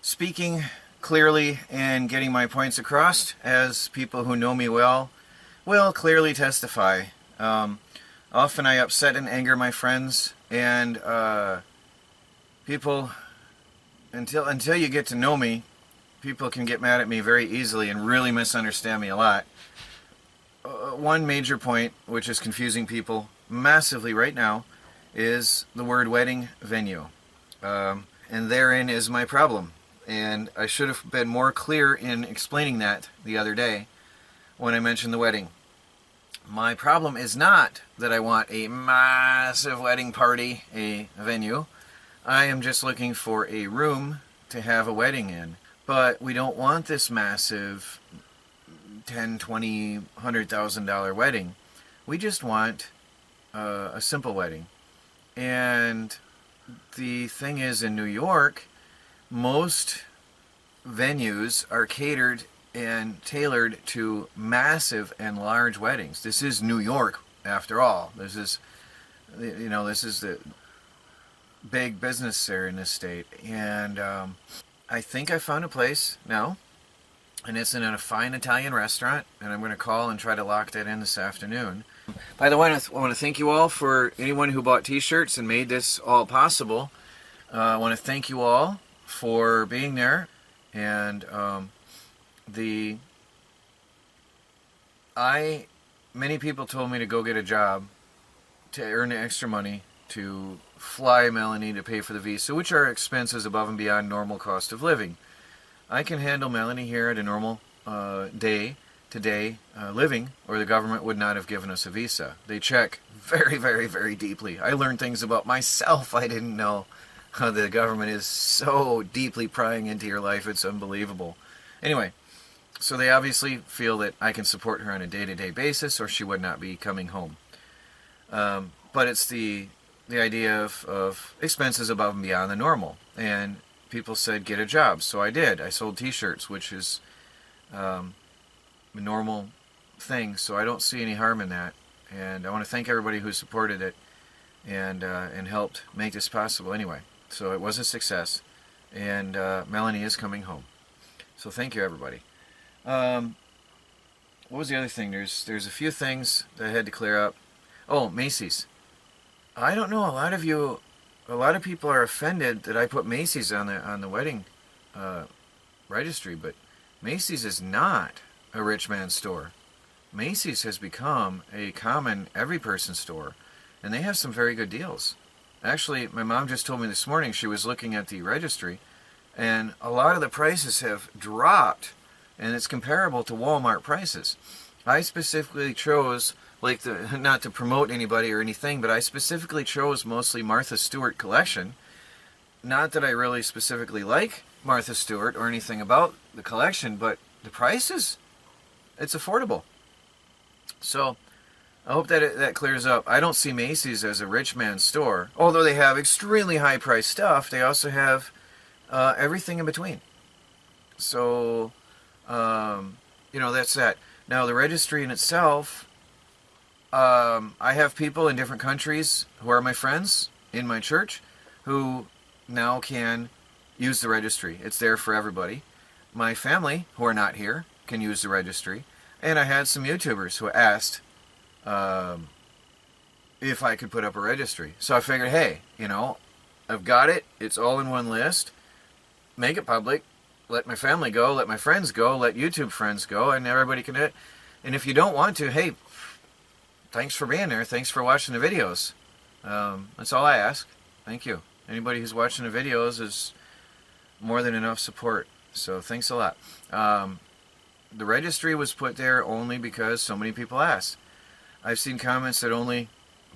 Speaker 1: speaking clearly and getting my points across, as people who know me well will clearly testify. Often I upset and anger my friends, and people, until you get to know me, people can get mad at me very easily and really misunderstand me a lot. One major point, which is confusing people massively right now, is the word wedding venue. And therein is my problem. And I should have been more clear in explaining that the other day when I mentioned the wedding. My problem is not that I want a massive wedding party, a venue. I am just looking for a room to have a wedding in. But we don't want this massive $10, $20, $100,000 wedding. We just want a simple wedding. And the thing is, in New York, most venues are catered and tailored to massive and large weddings. This is New York, after all. This is the big business there in this state. And I think I found a place now, and it's in a fine Italian restaurant, and I'm going to call and try to lock that in this afternoon. By the way, I want to thank you all for anyone who bought t-shirts and made this all possible. I want to thank you all for being there, and many people told me to go get a job to earn the extra money to fly Melanie to pay for the visa, which are expenses above and beyond normal cost of living. I can handle Melanie here at a normal day-to-day living, or the government would not have given us a visa. They check very, very, very deeply. I learned things about myself I didn't know. The government is so deeply prying into your life, it's unbelievable. Anyway, so they obviously feel that I can support her on a day-to-day basis, or she would not be coming home. But it's the idea of expenses above and beyond the normal. And people said, get a job. So I did. I sold t-shirts, which is a normal thing. So I don't see any harm in that. And I want to thank everybody who supported it and helped make this possible anyway. So it was a success. And Melanie is coming home. So thank you, everybody. What was the other thing? There's a few things that I had to clear up. Oh, Macy's. I don't know. A lot of people are offended that I put Macy's on the wedding registry, but Macy's is not a rich man's store. Macy's has become a common every person store, and they have some very good deals. Actually, my mom just told me this morning she was looking at the registry, and a lot of the prices have dropped, and it's comparable to Walmart prices. I specifically chose, not to promote anybody or anything, but I specifically chose mostly Martha Stewart collection. Not that I really specifically like Martha Stewart or anything about the collection, but the prices, it's affordable. So I hope that clears up. I don't see Macy's as a rich man's store. Although they have extremely high priced stuff, they also have everything in between. So, that's that. Now, the registry in itself, I have people in different countries who are my friends in my church who now can use the registry. It's there for everybody. My family, who are not here, can use the registry. And I had some YouTubers who asked if I could put up a registry. So I figured, hey, I've got it. It's all in one list. Make it public. Let my family go. Let my friends go. Let YouTube friends go. And everybody can do it. And if you don't want to, hey, thanks for being there. Thanks for watching the videos. That's all I ask. Thank you. Anybody who's watching the videos is more than enough support. So thanks a lot. The registry was put there only because so many people asked. I've seen comments that only...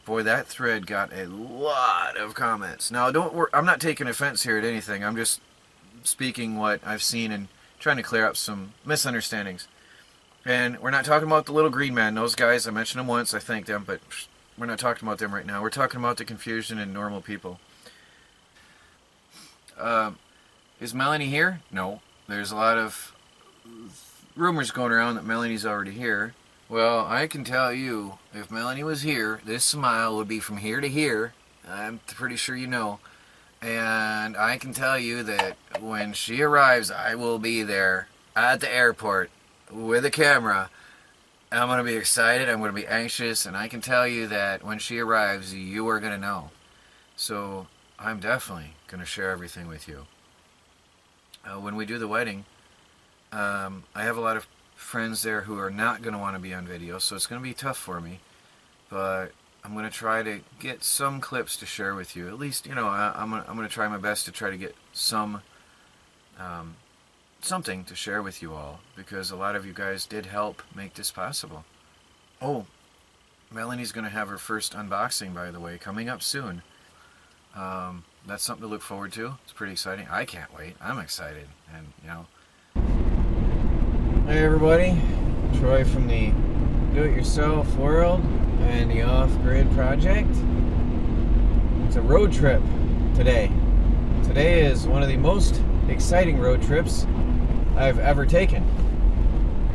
Speaker 1: Boy, that thread got a lot of comments. Now, don't worry. I'm not taking offense here at anything. I'm just speaking what I've seen and trying to clear up some misunderstandings. And we're not talking about the little green man. Those guys, I mentioned them once, I thanked them, but we're not talking about them right now. We're talking about the confusion in normal people. Is Melanie here? No. There's a lot of rumors going around that Melanie's already here. Well, I can tell you, if Melanie was here, this smile would be from here to here. I'm pretty sure you know. And I can tell you that when she arrives, I will be there at the airport with a camera. I'm going to be excited, I'm going to be anxious, and I can tell you that when she arrives, you are going to know. So I'm definitely going to share everything with you. When we do the wedding, I have a lot of friends there who are not going to want to be on video, so it's going to be tough for me. But I'm going to try to get some clips to share with you. At least, I'm going to try my best to try to get some something to share with you all, because a lot of you guys did help make this possible. Oh, Melanie's going to have her first unboxing, by the way, coming up soon. That's something to look forward to. It's pretty exciting. I can't wait. I'm excited. And, you know. Hey, everybody. Troy from the Do-It-Yourself World and the Off-Grid Project. It's a road trip today. Today is one of the most exciting road trips I've ever taken.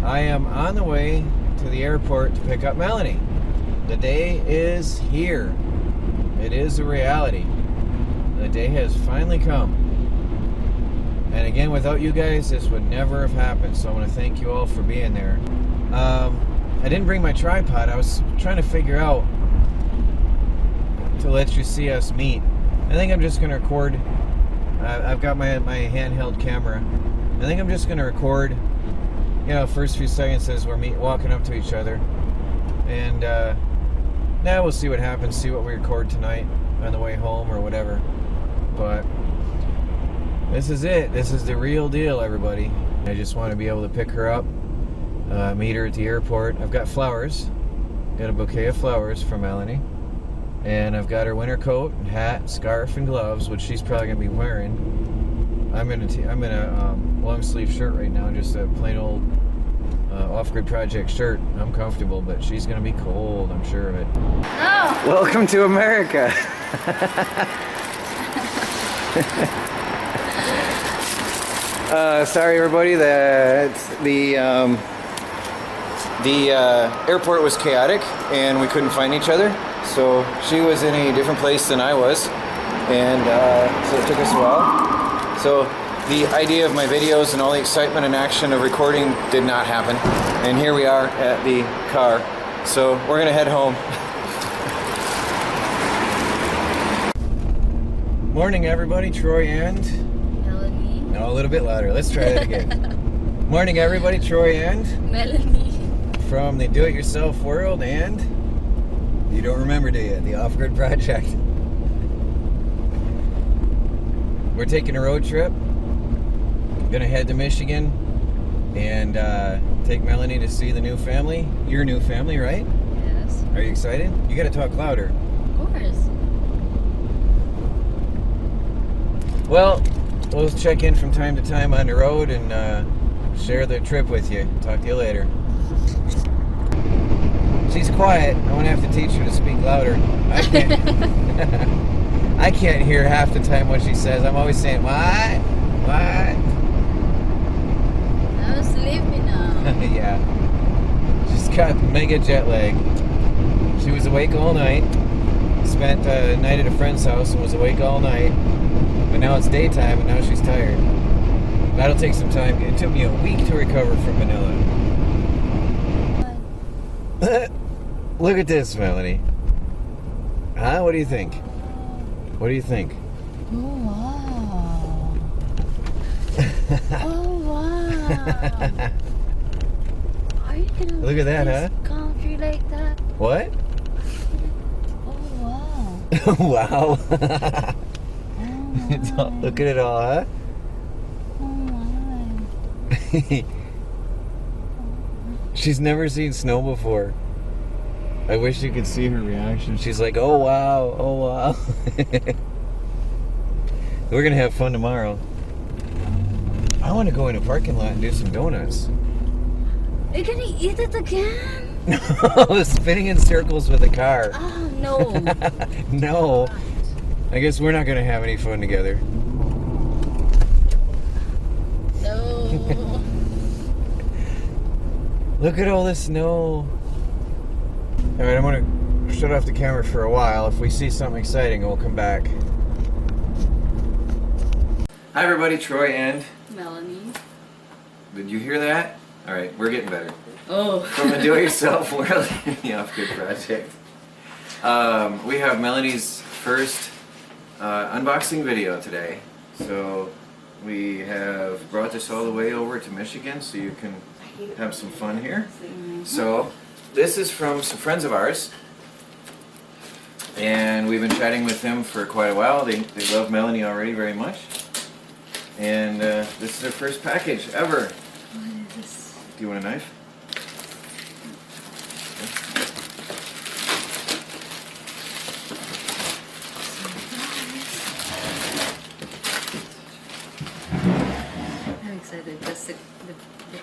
Speaker 1: I am on the way to the airport to pick up Melanie. The day is here. It is a reality. The day has finally come. And again, without you guys, this would never have happened. So I want to thank you all for being there. I didn't bring my tripod. I was trying to figure out to let you see us meet. I think I'm just going to record. I've got my handheld camera. I think I'm just going to record, you know, first few seconds as we're walking up to each other. And now we'll see what happens, see what we record tonight on the way home or whatever. But this is it. This is the real deal, everybody. I just want to be able to pick her up, meet her at the airport. I've got flowers. Got a bouquet of flowers for Melanie. And I've got her winter coat, and hat, scarf, and gloves, which she's probably going to be wearing. I'm in a long sleeve shirt right now, just a plain old Off-Grid Project shirt. I'm comfortable, but she's going to be cold, I'm sure of it.
Speaker 2: No!
Speaker 1: Welcome to America! Sorry everybody, the airport was chaotic and we couldn't find each other. So she was in a different place than I was, and so it took us a while. So the idea of my videos and all the excitement and action of recording did not happen. And here we are at the car. So we're gonna head home. Morning everybody, Troy and...
Speaker 2: Melanie.
Speaker 1: No, a little bit louder. Let's try that again. Morning everybody, Troy and...
Speaker 2: Melanie.
Speaker 1: From the Do-It-Yourself World and... You don't remember, do you? The Off-Grid Project. We're taking a road trip. I'm gonna head to Michigan and take Melanie to see the new family. Your new family, right?
Speaker 2: Yes.
Speaker 1: Are you excited? You gotta talk louder.
Speaker 2: Of course.
Speaker 1: Well, we'll check in from time to time on the road and share the trip with you. Talk to you later. She's quiet. I'm gonna have to teach her to speak louder. I can't. I can't hear half the time what she says. I'm always saying, "What? What?"
Speaker 2: I'm sleepy now.
Speaker 1: Yeah. She's got mega jet lag. She was awake all night. Spent a night at a friend's house and was awake all night. But now it's daytime and now she's tired. That'll take some time. It took me a week to recover from Manila. Look at this, Melanie. Huh? What do you think? What do you think?
Speaker 2: Oh, wow. Oh, wow. Are you gonna
Speaker 1: Look at that,
Speaker 2: this country like that?
Speaker 1: What?
Speaker 2: Oh, wow.
Speaker 1: Wow.
Speaker 2: Oh,
Speaker 1: Look at it all, huh?
Speaker 2: oh, my.
Speaker 1: She's never seen snow before. I wish you could see her reaction. She's like, oh wow, oh wow. We're gonna have fun tomorrow. I want to go in a parking lot and do some donuts.
Speaker 2: Are you gonna eat it again?
Speaker 1: No, spinning in circles with a car.
Speaker 2: Oh, no.
Speaker 1: No. I guess we're not gonna have any fun together.
Speaker 2: No.
Speaker 1: Look at all this snow. Alright, I'm gonna shut off the camera for a while. If we see something exciting, we'll come back. Hi everybody, Troy and...
Speaker 2: Melanie.
Speaker 1: Did you hear that? Alright, we're getting better.
Speaker 2: Oh.
Speaker 1: From the Do-It-Yourself World and the Off-Grid Project. We have Melanie's first unboxing video today. So we have brought this all the way over to Michigan so you can have some fun here. So this is from some friends of ours. And we've been chatting with them for quite a while. They love Melanie already very much. And this is our first package ever.
Speaker 2: What is this?
Speaker 1: Do you want a knife?
Speaker 2: I'm excited. Just the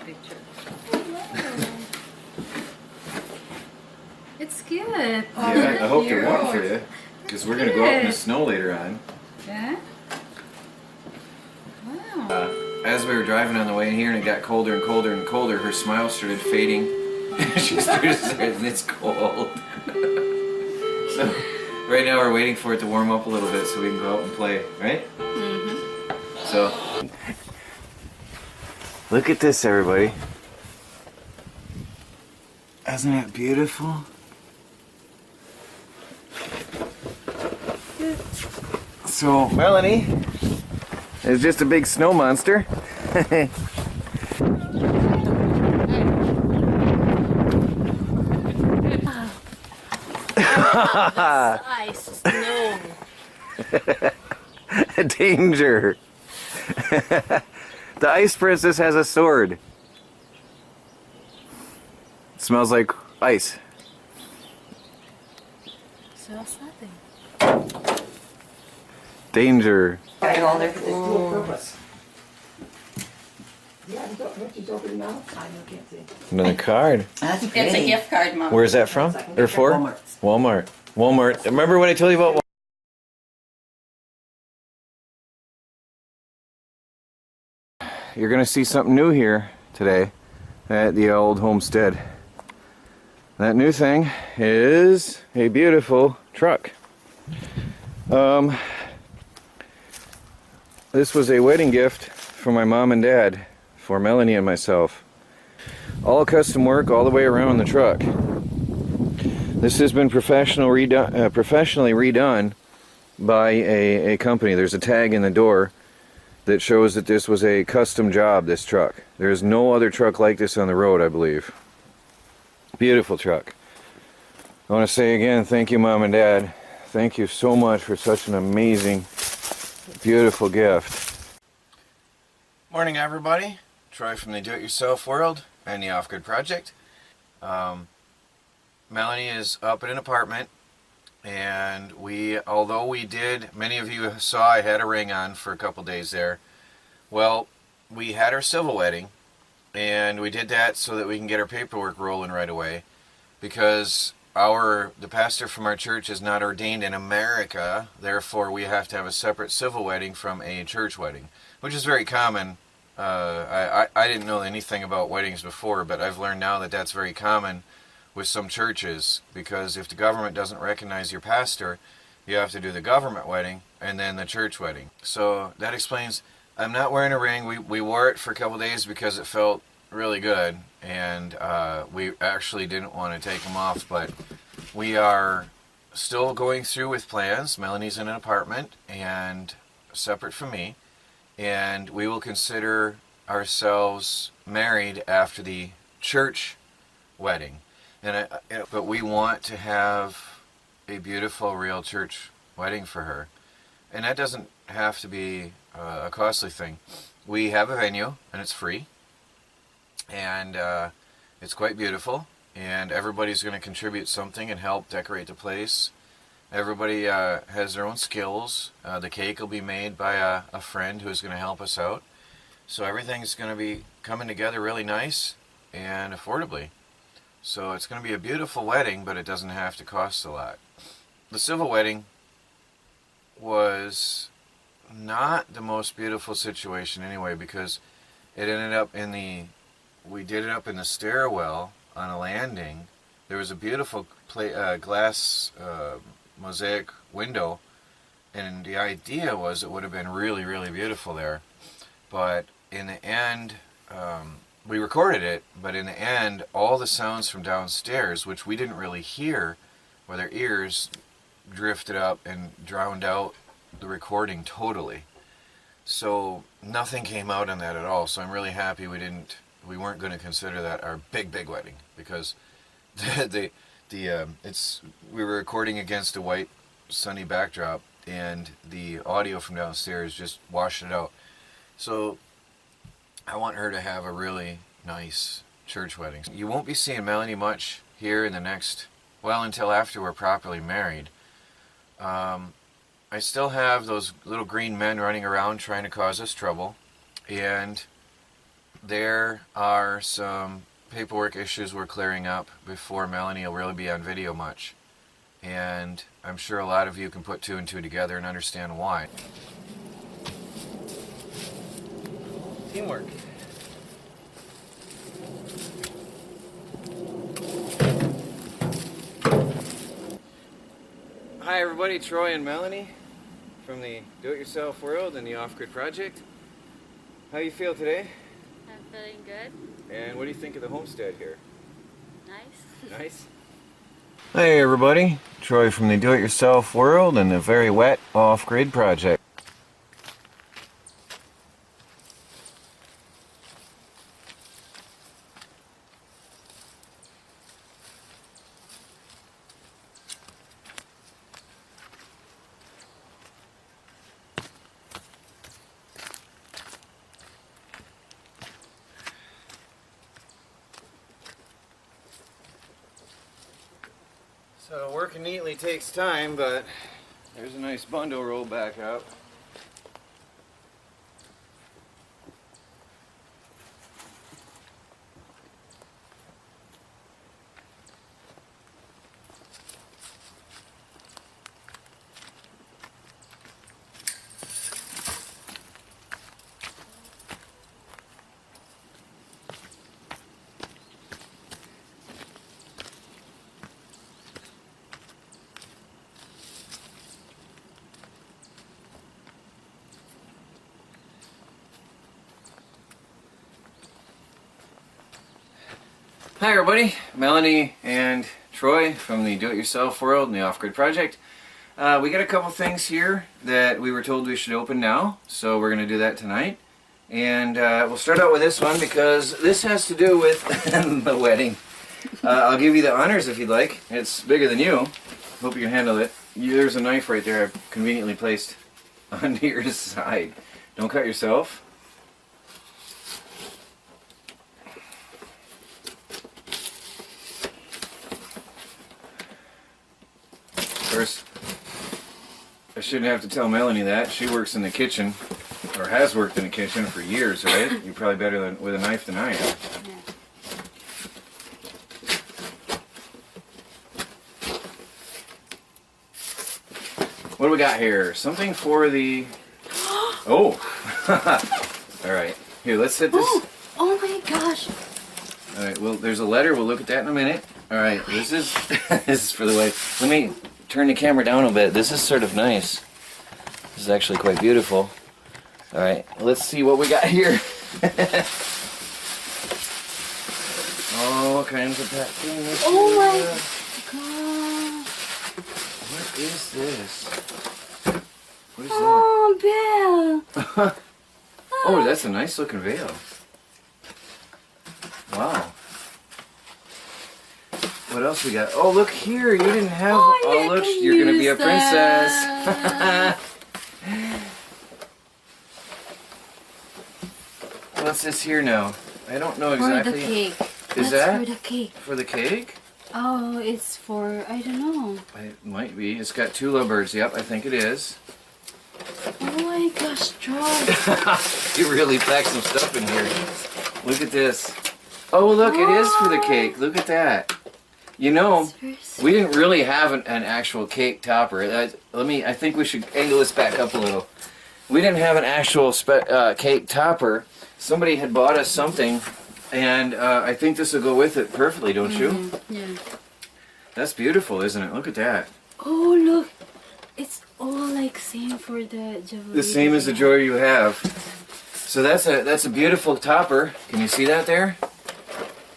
Speaker 2: picture. It's cute.
Speaker 1: Yeah, I hope they're warm for you. Because we're going to go out in the snow later on.
Speaker 2: Yeah? Wow.
Speaker 1: As we were driving on the way in here and it got colder and colder and colder, her smile started fading. She started saying, it's cold. So right now we're waiting for it to warm up a little bit so we can go out and play, right? Mm-hmm. So, look at this, everybody. Isn't that beautiful? So, Melanie is just a big snow monster.
Speaker 2: Ice, snow.
Speaker 1: Danger. The ice princess has a sword. It smells like ice.
Speaker 2: Smells nothing.
Speaker 1: Danger. Another card.
Speaker 6: That's pretty. It's a gift card, Mom.
Speaker 1: Where's that from? Or for? Walmart. Walmart. Remember when I told you about Walmart? You're going to see something new here today at the old homestead. That new thing is a beautiful truck. This was a wedding gift for my mom and dad, for Melanie and myself. All custom work all the way around the truck. This has been professionally redone by a company. There's a tag in the door that shows that this was a custom job, this truck. There's no other truck like this on the road, I believe. Beautiful truck. I want to say again, thank you, Mom and Dad. Thank you so much for such an amazing, beautiful gift. Morning, everybody. Troy from the Do-It-Yourself World and the Off-Grid Project. Melanie is up in an apartment, and although we did, many of you saw I had a ring on for a couple days there. Well, we had our civil wedding, and we did that so that we can get our paperwork rolling right away, because the pastor from our church is not ordained in America. Therefore, we have to have a separate civil wedding from a church wedding, which is very common. I didn't know anything about weddings before, but I've learned now that that's very common with some churches, because if the government doesn't recognize your pastor, you have to do the government wedding and then the church wedding. So that explains. I'm not wearing a ring. We wore it for a couple days because it felt really good, and we actually didn't want to take them off, but we are still going through with plans. Melanie's in an apartment and separate from me, and we will consider ourselves married after the church wedding. But we want to have a beautiful, real church wedding for her, and that doesn't have to be a costly thing. We have a venue, and it's free, and it's quite beautiful, and everybody's going to contribute something and help decorate the place. Everybody has their own skills. The cake will be made by a friend who's going to help us out. So everything's going to be coming together really nice and affordably. So it's going to be a beautiful wedding, but it doesn't have to cost a lot. The civil wedding was not the most beautiful situation anyway, because it ended up we did it up in the stairwell on a landing. There was a beautiful glass mosaic window, and the idea was it would have been really, really beautiful there. But in the end, we recorded it, but in the end, all the sounds from downstairs, which we didn't really hear with our ears, drifted up and drowned out the recording totally. So nothing came out on that at all. So I'm really happy we weren't going to consider that our big wedding, because we were recording against a white sunny backdrop, and the audio from downstairs just washed it out. So I want her to have a really nice church wedding. You won't be seeing Melanie much here in the next, well, until after we're properly married. I still have those little green men running around trying to cause us trouble, and there are some paperwork issues we're clearing up before Melanie will really be on video much. And I'm sure a lot of you can put two and two together and understand why. Teamwork. Hi everybody, Troy and Melanie from the Do-It-Yourself World and the Off-Grid Project. How you feel today?
Speaker 2: I'm feeling good.
Speaker 1: And what do you think of the homestead here?
Speaker 2: Nice.
Speaker 1: Nice. Hey everybody, Troy from the Do-It-Yourself World and the very wet Off-Grid Project. So working neatly takes time, but there's a nice bundle rolled back up. Hi everybody, Melanie and Troy from the Do-It-Yourself World and the Off-Grid Project. We got a couple things here that we were told we should open now, so we're going to do that tonight. And we'll start out with this one because this has to do with the wedding. I'll give you the honors if you'd like. It's bigger than you. Hope you can handle it. There's a knife right there I've conveniently placed on your side. Don't cut yourself. Of course, I shouldn't have to tell Melanie that. She works in the kitchen, or has worked in the kitchen for years, right? You're probably better than, with a knife than I am. What do we got here? Something for the... Oh! Alright, here, let's set this...
Speaker 2: Oh my gosh!
Speaker 1: Alright, well, there's a letter. We'll look at that in a minute. Alright, this is this is for the way... Let me turn the camera down a bit. This is sort of nice. This is actually quite beautiful. Alright, let's see what we got here. All kinds of packing.
Speaker 2: Oh my god!
Speaker 1: What is this? What is that?
Speaker 2: Oh, Bill!
Speaker 1: Oh, that's a nice looking veil. Wow. What else we got? Oh, look here. You didn't have... Oh, look. You're going to be a princess. What's this here now? I don't know exactly.
Speaker 2: For the cake.
Speaker 1: Is
Speaker 2: That's
Speaker 1: that?
Speaker 2: for the cake.
Speaker 1: For the cake?
Speaker 2: Oh, it's for... I don't know.
Speaker 1: It might be. It's got two lovebirds. Yep, I think it is.
Speaker 2: Oh my gosh, Troy.
Speaker 1: You really packed some stuff in here. Look at this. Oh, look. It is for the cake. Look at that. You know, we didn't really have an actual cake topper. I think we should angle this back up a little. We didn't have an actual cake topper. Somebody had bought us something, and I think this will go with it perfectly, don't you?
Speaker 2: Yeah.
Speaker 1: That's beautiful, isn't it? Look at that.
Speaker 2: Oh, look. It's all like same for the jewelry.
Speaker 1: The same as the jewelry you have. So that's a beautiful topper. Can you see that there?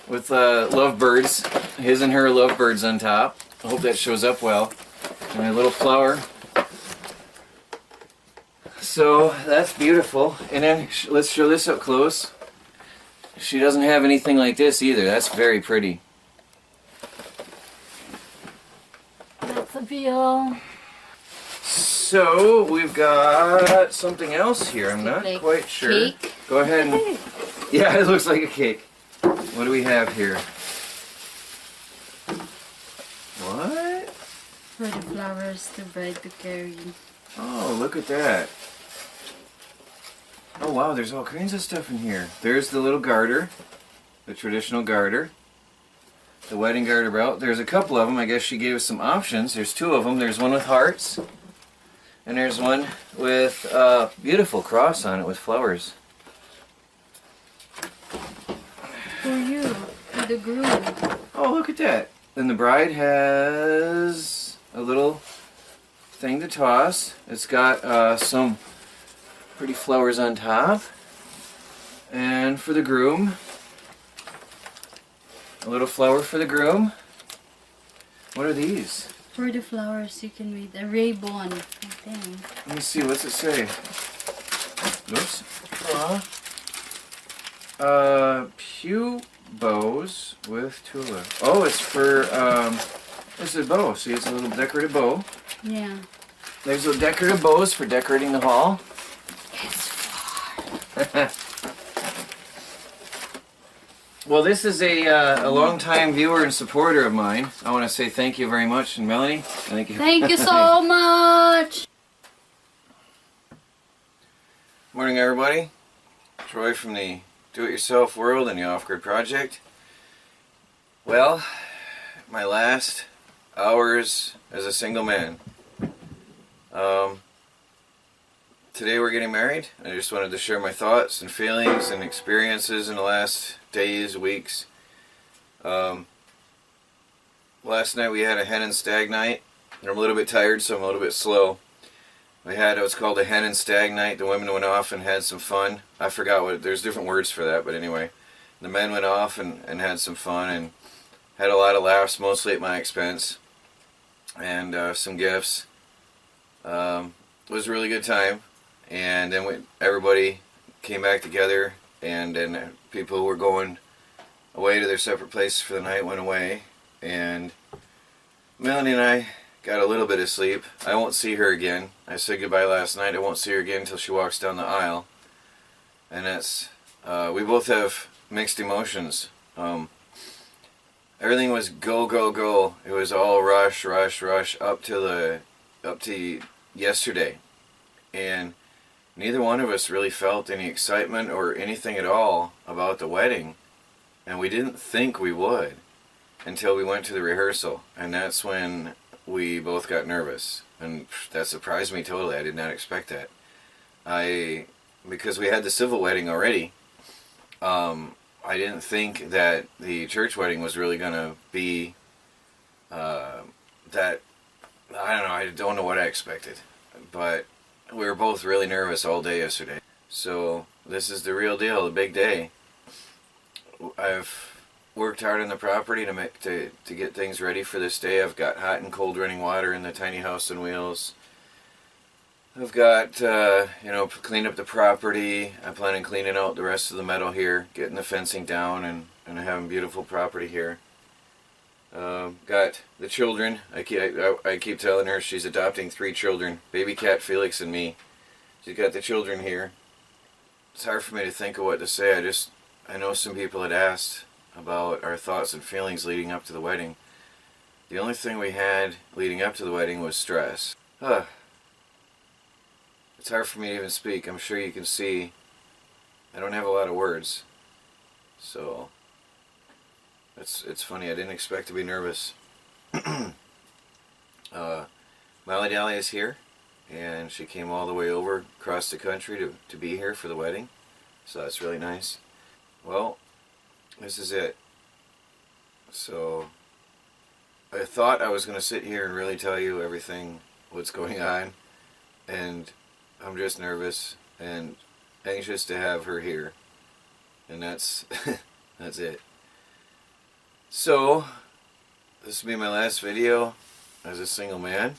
Speaker 1: With lovebirds, his and her lovebirds on top. I hope that shows up well. And a little flower. So that's beautiful. And then let's show this up close. She doesn't have anything like this either. That's very pretty.
Speaker 2: That's a bill.
Speaker 1: So we've got something else here. I'm not
Speaker 2: Like
Speaker 1: quite sure.
Speaker 2: cake?
Speaker 1: Go ahead and. Yeah, it looks like a cake. What do we have here? What?
Speaker 2: For the flowers the bride to carry.
Speaker 1: Oh, look at that. Oh wow, there's all kinds of stuff in here. There's the little garter, the traditional garter. The wedding garter belt. There's a couple of them. I guess she gave us some options. There's two of them. There's one with hearts. And there's one with a beautiful cross on it with flowers.
Speaker 2: For you, for the groom.
Speaker 1: Oh, look at that. Then the bride has a little thing to toss. It's got some pretty flowers on top. And for the groom, a little flower for the groom. What are these?
Speaker 2: For the flowers you can read a ribbon, I think.
Speaker 1: Let me see, what's it say? Oops. Pew bows with tulip. Oh, it's for, it's a bow. See, it's a little decorative bow.
Speaker 2: Yeah.
Speaker 1: There's little decorative bows for decorating the hall.
Speaker 2: It's far.
Speaker 1: Well, this is a long-time viewer and supporter of mine. I want to say thank you very much. And Melanie, thank you.
Speaker 2: Thank you so much!
Speaker 1: Morning, everybody. Troy from the Do-It-Yourself World and the Off-Grid Project. Well, my last hours as a single man. Today we're getting married. I just wanted to share my thoughts and feelings and experiences in the last days, weeks. Last night we had a hen and stag night. I'm a little bit tired, so I'm a little bit slow. We had what's called a hen and stag night. The women went off and had some fun. I forgot what, there's different words for that, but anyway. The men went off and had some fun and had a lot of laughs, mostly at my expense. And some gifts. It was a really good time. And then everybody came back together, and then people who were going away to their separate places for the night went away. And Melanie and I got a little bit of sleep. I won't see her again. I said goodbye last night. I won't see her again until she walks down the aisle. And that's, we both have mixed emotions. Everything was go, go, go. It was all rush, rush, rush up to yesterday. And neither one of us really felt any excitement or anything at all about the wedding. And we didn't think we would until we went to the rehearsal. And that's when we both got nervous. And that surprised me totally. I did not expect that. Because we had the civil wedding already, I didn't think that the church wedding was really going to be that, I don't know what I expected. But we were both really nervous all day yesterday. So this is the real deal, the big day. I've worked hard on the property to get things ready for this day. I've got hot and cold running water in the tiny house on wheels. I've got, cleaned up the property. I plan on cleaning out the rest of the metal here, getting the fencing down, and having beautiful property here. Got the children. I keep telling her she's adopting 3 children. Baby cat, Felix, and me. She's got the children here. It's hard for me to think of what to say. I know some people had asked about our thoughts and feelings leading up to the wedding. The only thing we had leading up to the wedding was stress. It's hard for me to even speak. I'm sure you can see I don't have a lot of words. So it's funny. I didn't expect to be nervous. Molly Dally is here, and she came all the way over across the country to be here for the wedding. So that's really nice. Well, this is it. So I thought I was going to sit here and really tell you everything, what's going on, and I'm just nervous and anxious to have her here. And that's that's it. So this will be my last video as a single man.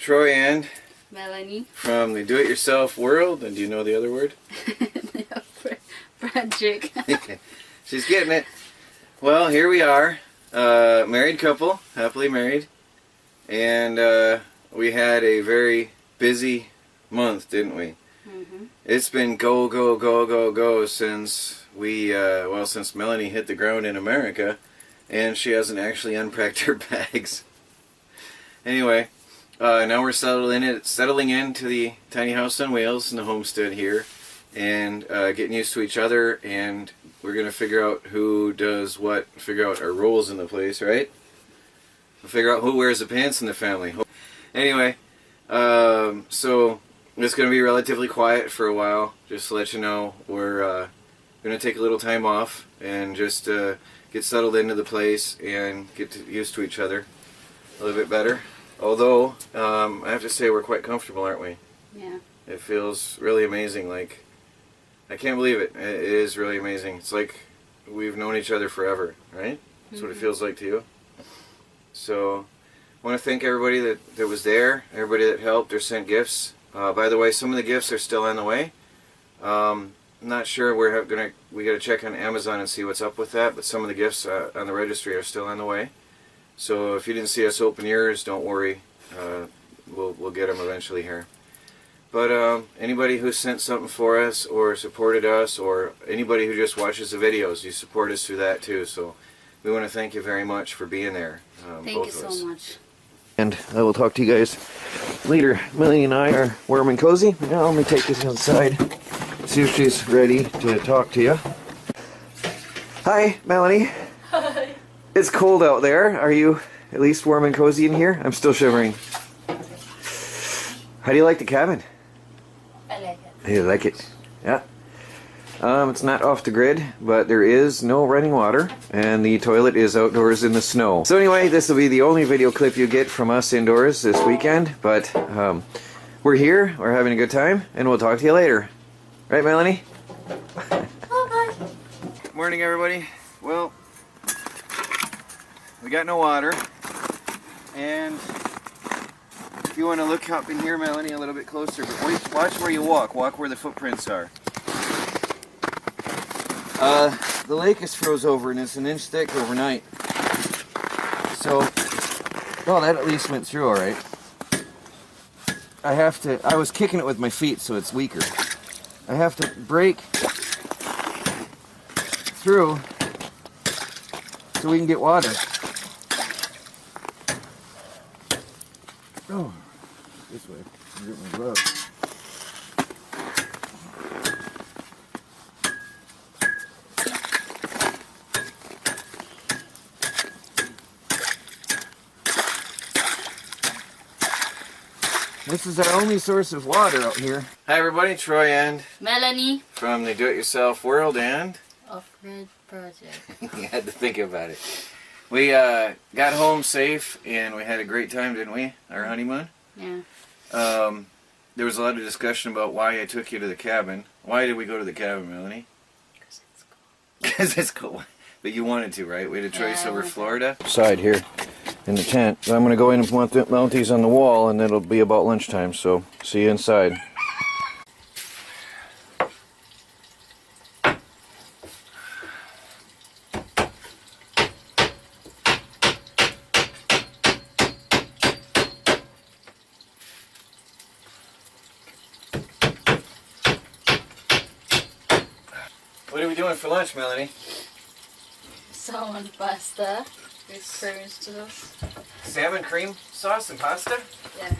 Speaker 1: Troy and
Speaker 2: Melanie.
Speaker 1: from the do-it-yourself world. And do you know the other word?
Speaker 2: Project.
Speaker 1: She's getting it. Well, here we are. Married couple, happily married. And we had a very busy month, didn't we? It's been go, go, go, go, go since we, since Melanie hit the ground in America, and she hasn't actually unpacked her bags. Anyway, now we're settling into the tiny house on wheels and the homestead here, and getting used to each other, and we're going to figure out who does what, figure out our roles in the place, right? We'll figure out who wears the pants in the family. Anyway, so it's going to be relatively quiet for a while, just to let you know. We're going to take a little time off and just get settled into the place and get used to each other a little bit better. Although, I have to say we're quite comfortable, aren't we?
Speaker 2: Yeah.
Speaker 1: It feels really amazing. Like, I can't believe it. It is really amazing. It's like we've known each other forever, right? That's what it feels like to you. So, I want to thank everybody that was there, everybody that helped or sent gifts. By the way, some of the gifts are still on the way. I'm not sure. We got to check on Amazon and see what's up with that. But some of the gifts on the registry are still on the way. So if you didn't see us open yours, don't worry. We'll get them eventually here. But anybody who sent something for us or supported us, or anybody who just watches the videos, you support us through that too. So we want to thank you very much for being there.
Speaker 2: Thank you so much.
Speaker 1: And I will talk to you guys later. Melanie and I are warm and cozy. Now let me take this outside, see if she's ready to talk to you. Hi, Melanie.
Speaker 2: Hi.
Speaker 1: It's cold out there. Are you at least warm and cozy in here? I'm still shivering. How do you like the cabin?
Speaker 2: I like it.
Speaker 1: You like it? Yeah. It's not off the grid, but there is no running water, and the toilet is outdoors in the snow. So anyway, this will be the only video clip you get from us indoors this weekend, but we're here, we're having a good time, and we'll talk to you later. Right, Melanie?
Speaker 2: Bye.
Speaker 1: Morning, everybody. Well, we got no water, and if you want to look up in here, Melanie, a little bit closer, but wait, watch where you walk where the footprints are. The lake is froze over and it's an inch thick overnight. So, well, that at least went through all right. I was kicking it with my feet so it's weaker. I have to break through so we can get water. Oh, this way. I'll get my gloves. This is our only source of water out here. Hi everybody, Troy and
Speaker 2: Melanie.
Speaker 1: from the do-it-yourself world and
Speaker 2: Off-grid project.
Speaker 1: you had to think about it. We got home safe and we had a great time, didn't we? Our honeymoon.
Speaker 2: Yeah.
Speaker 1: There was a lot of discussion about why I took you to the cabin. Why did we go to the cabin, Melanie?
Speaker 2: Because it's cold.
Speaker 1: Because it's cool. But you wanted to, right? We had a choice
Speaker 2: Yeah, I
Speaker 1: over
Speaker 2: wanted to.
Speaker 1: Florida. Side here in the tent. I'm going to go in and mount these on the wall, and it'll be about lunchtime, so see you inside. What are we doing for lunch, Melanie?
Speaker 2: Salmon pasta with cream sauce.
Speaker 1: Salmon cream sauce and pasta?
Speaker 2: Yeah.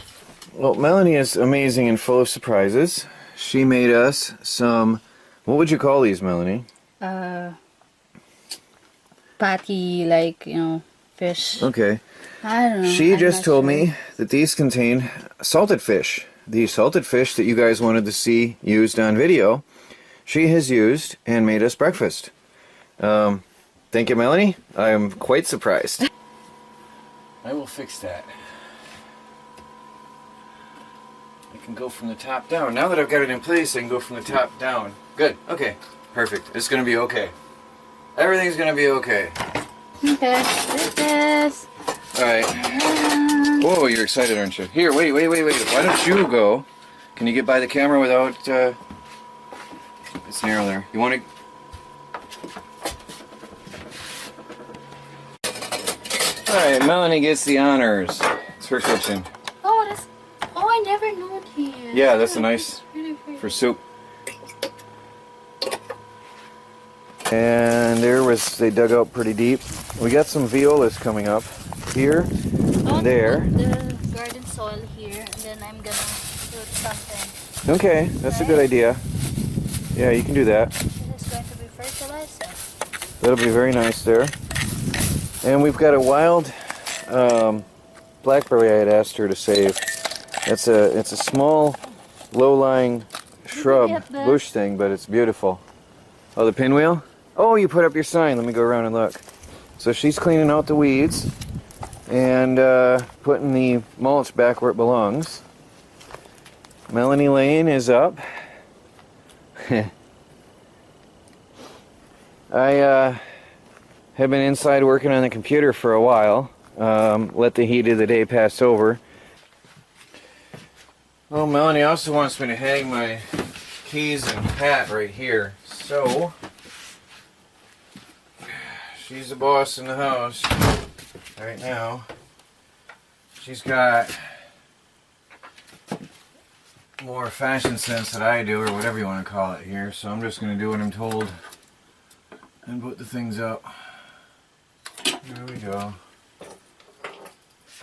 Speaker 1: Well, Melanie is amazing and full of surprises. She made us some, what would you call these, Melanie?
Speaker 2: Patty, like, fish.
Speaker 1: Okay.
Speaker 2: I don't know.
Speaker 1: She
Speaker 2: I'm
Speaker 1: just
Speaker 2: not
Speaker 1: told
Speaker 2: sure.
Speaker 1: me that these contain salted fish. The salted fish that you guys wanted to see used on video, she has used and made us breakfast. Thank you, Melanie. I am quite surprised. I will fix that. I can go from the top down. Now that I've got it in place, I can go from the top down. Good. Okay. Perfect. It's going to be okay. Everything's going to be okay.
Speaker 2: Okay. This is.
Speaker 1: All right. Oh, you're excited, aren't you? Here, wait. Why don't you go? Can you get by the camera without... It's narrow there. You want to... Alright, Melanie gets the honors. It's her kitchen.
Speaker 2: Oh, that's... Oh, I never noticed.
Speaker 1: Yeah, that's a nice... for soup. And they dug out pretty deep. We got some violas coming up here and there.
Speaker 2: The garden soil here, and then I'm gonna put something.
Speaker 1: Okay, that's a good idea. Yeah, you can do that.
Speaker 2: This is going to be fertilizer.
Speaker 1: That'll be very nice there. And we've got a wild blackberry I had asked her to save. It's a small, low-lying shrub bush thing, but it's beautiful. Oh, the pinwheel? Oh, you put up your sign. Let me go around and look. So she's cleaning out the weeds and putting the mulch back where it belongs. Melanie Lane is up. I have been inside working on the computer for a while. Let the heat of the day pass over. Well, Melanie also wants me to hang my keys and hat right here. So, she's the boss in the house right now. She's got more fashion sense than I do, or whatever you want to call it here. So I'm just going to do what I'm told and put the things up. There we go.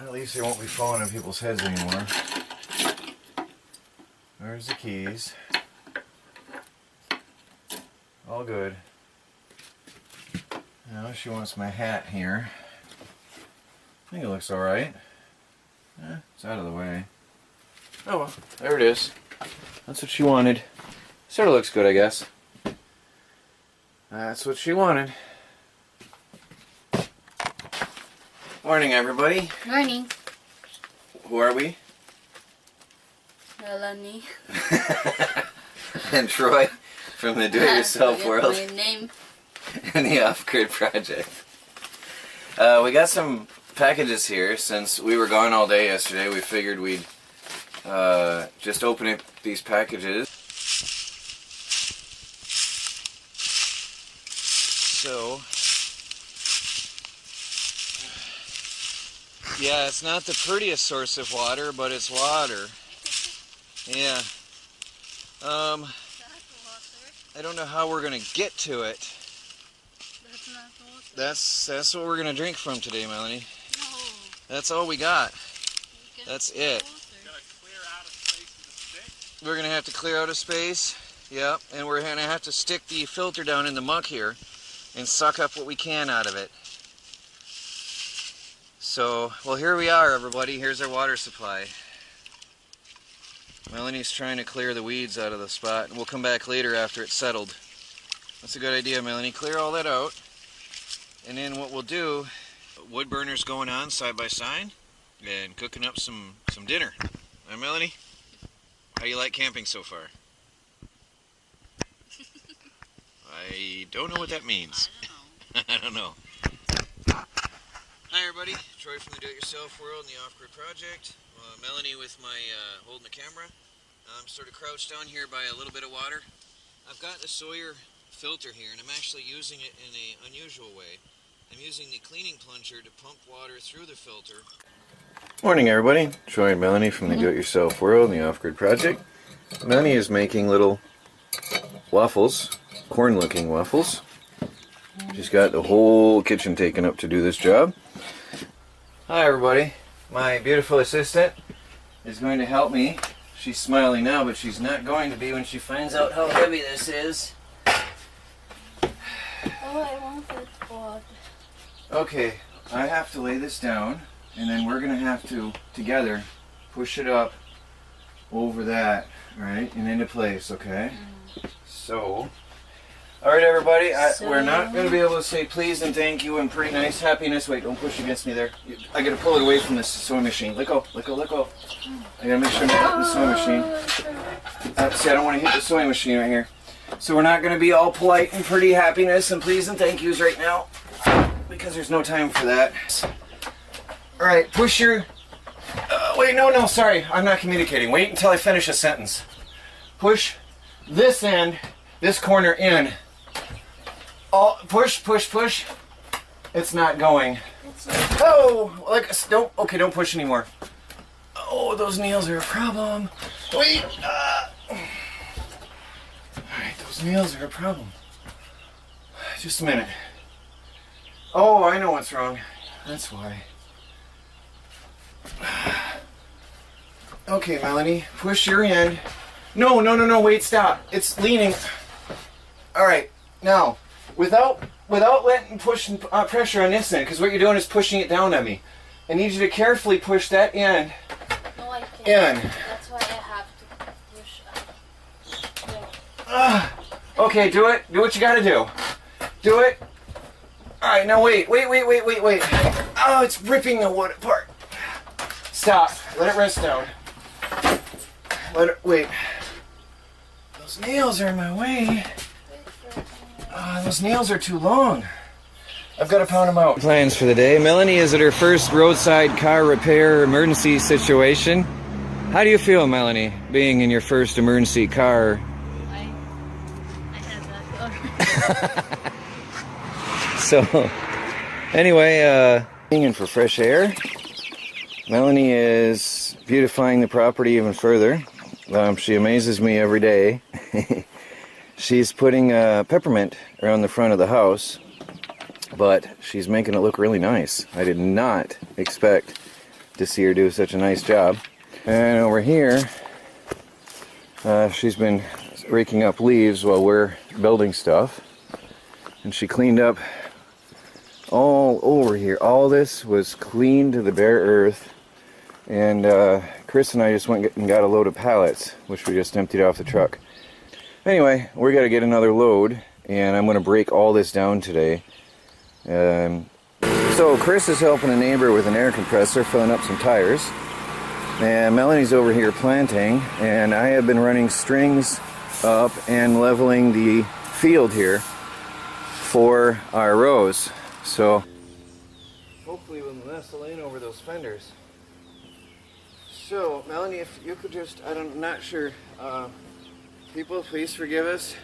Speaker 1: At least they won't be falling on people's heads anymore. There's the keys. All good. Now she wants my hat here. I think it looks alright. It's out of the way. Oh well, there it is. That's what she wanted. Sort of looks good, I guess. That's what she wanted. Morning, everybody.
Speaker 2: Morning.
Speaker 1: Who are we?
Speaker 2: Melanie.
Speaker 1: And Troy from the Do-It-Yourself World.
Speaker 2: My name.
Speaker 1: And the Off-Grid Project. We got some packages here. Since we were gone all day yesterday, we figured we'd just open up these packages. So, yeah, it's not the prettiest source of water, but it's water. Yeah. I don't know how we're gonna get to it.
Speaker 2: That's not water.
Speaker 1: That's what we're gonna drink from today, Melanie.
Speaker 2: No.
Speaker 1: That's all we got. That's it. We're gonna have to clear out a space. Yep, and we're gonna have to stick the filter down in the muck here and suck up what we can out of it. So, well, here we are, everybody. Here's our water supply. Melanie's trying to clear the weeds out of the spot, and we'll come back later after it's settled. That's a good idea, Melanie. Clear all that out, and then what we'll do, wood burners going on side by side, and cooking up some dinner. Right, Melanie? How do you like camping so far? I don't know what that means. I don't know. Hi everybody, Troy from the Do-It-Yourself World and the Off-Grid Project. Melanie with my holding the camera. I'm sort of crouched down here by a little bit of water. I've got the Sawyer filter here, and I'm actually using it in an unusual way. I'm using the cleaning plunger to pump water through the filter. Morning everybody, Troy and Melanie from the Do-It-Yourself World and the Off-Grid Project. Melanie is making little waffles, corn-looking waffles. She's got the whole kitchen taken up to do this job. Hi everybody, my beautiful assistant is going to help me. She's smiling now, but she's not going to be when she finds out how heavy this is.
Speaker 2: Oh, I want it hot.
Speaker 1: Okay, I have to lay this down, and then we're going to have to, together, push it up over that, right, and into place, okay? So, alright everybody, we're not going to be able to say please and thank you and pretty nice happiness. Wait, don't push against me there. I got to pull it away from this sewing machine. Let go, let go, let go. I got to make sure I'm not hitting the sewing machine. See, I don't want to hit the sewing machine right here. So we're not going to be all polite and pretty happiness and please and thank yous right now, because there's no time for that. Alright, push your Wait, no, sorry. I'm not communicating. Wait until I finish a sentence. Push this end, this corner in. Oh, push. It's not going. Oh, like, don't push anymore. Oh, those nails are a problem. Wait. Alright, those nails are a problem. Just a minute. Oh, I know what's wrong. That's why. Okay, Melanie, push your end. No, wait, stop. It's leaning. Alright, now, without letting pushing pressure on this end, because what you're doing is pushing it down on me. I need you to carefully push that end
Speaker 2: No, I can't.
Speaker 1: in.
Speaker 2: That's why I have to push up.
Speaker 1: Okay, do it. Do what you gotta do. Do it. Alright, now wait. Oh, it's ripping the wood apart. Stop. Let it rest down. Wait. Those nails are in my way. Those nails are too long. I've got to pound them out. Plans for the day. Melanie is at her first roadside car repair emergency situation. How do you feel, Melanie, being in your first emergency car?
Speaker 2: I had that already.
Speaker 1: So, anyway, in for fresh air. Melanie is beautifying the property even further. She amazes me every day. She's putting peppermint around the front of the house, but she's making it look really nice. I did not expect to see her do such a nice job. And over here, she's been raking up leaves while we're building stuff. And she cleaned up all over here. All this was clean to the bare earth. And Chris and I just went and got a load of pallets, which we just emptied off the truck. Anyway, we got to get another load, and I'm going to break all this down today. So Chris is helping a neighbor with an air compressor, filling up some tires. And Melanie's over here planting, and I have been running strings up and leveling the field here for our rows. So hopefully we'll nestle in over those fenders. So Melanie, if you could just, I'm not sure, people, please forgive us.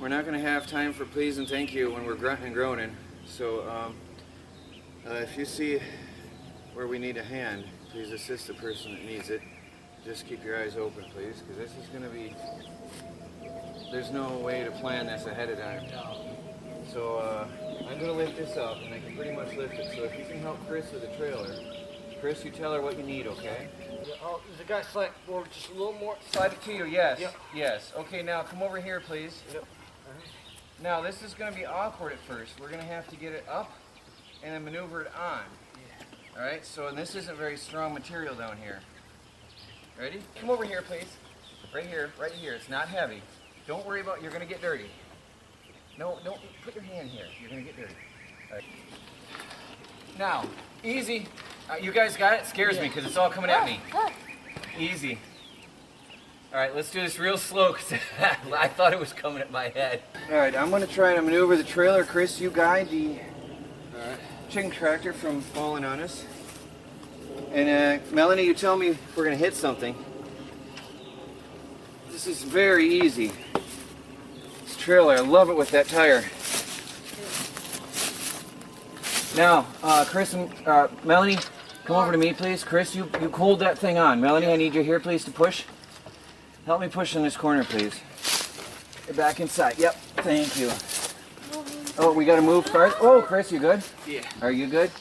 Speaker 1: We're not going to have time for please and thank you when we're grunting and groaning. So if you see where we need a hand, please assist the person that needs it. Just keep your eyes open, please, because this is going to be, there's no way to plan this ahead of time. So I'm going to lift this up, and I can pretty much lift it. So if you can help Chris with the trailer, Chris, you tell her what you need, okay?
Speaker 5: Yeah, the guy slant forward just a little more.
Speaker 1: Slide it to you, yes.
Speaker 5: Yep.
Speaker 1: Yes. Okay, now come over here, please.
Speaker 5: Yep.
Speaker 1: Now this is going to be awkward at first. We're going to have to get it up and then maneuver it on. Yeah. All right. So and this isn't very strong material down here. Ready? Come over here, please. Right here. Right here. It's not heavy. Don't worry about. You're going to get dirty. No, don't put your hand here. You're going to get dirty. All right. Now, easy. You guys got it? It scares me because it's all coming at me. Easy. All right, let's do this real slow because I thought it was coming at my head. All right, I'm going to try to maneuver the trailer. Chris, you guide the chicken tractor from falling on us. And Melanie, you tell me if we're going to hit something. This is very easy. This trailer, I love it with that tire. Now, Chris and Melanie, come over to me, please. Chris, you hold that thing on. Melanie, I need you here, please, to push. Help me push in this corner, please. Get back inside. Yep, thank you. Oh, we got to move first. Oh, Chris, you good?
Speaker 5: Yeah.
Speaker 1: Are you good?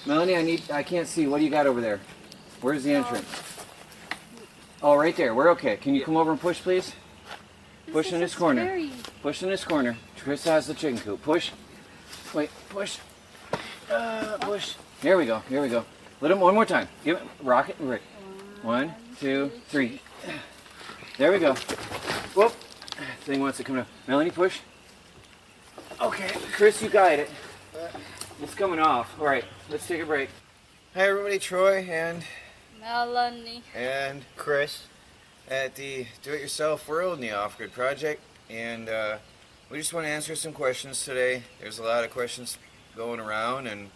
Speaker 1: Melanie, I can't see. What do you got over there? Where's the entrance? Oh, right there. We're okay. Can you come over and push, please? Push in this corner.
Speaker 2: Scary.
Speaker 1: Push in this corner. Chris has the chicken coop. Push. Wait, push. Push. Here we go. Here we go. Let him one more time. Give it. Rock it. Right. 1, 2, 3. There we go. Whoop. Thing wants to come down. Melanie, push. Okay. Chris, you guide it. It's coming off. All right. Let's take a break. Hi, everybody. Troy and
Speaker 2: Melanie.
Speaker 1: Chris at the Do-It-Yourself World in the Off-Grid Project. And we just want to answer some questions today. There's a lot of questions going around, and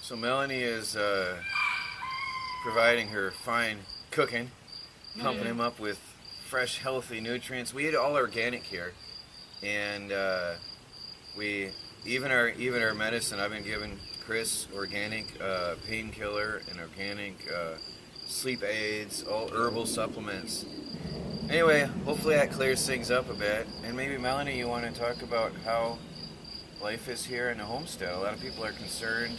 Speaker 1: so Melanie is providing her fine cooking, pumping him up with fresh, healthy nutrients. We eat all organic here, and we even our medicine. I've been giving Chris organic painkiller and organic sleep aids, all herbal supplements. Anyway, hopefully that clears things up a bit. And maybe Melanie, you want to talk about how life is here in the homestead. A lot of people are concerned.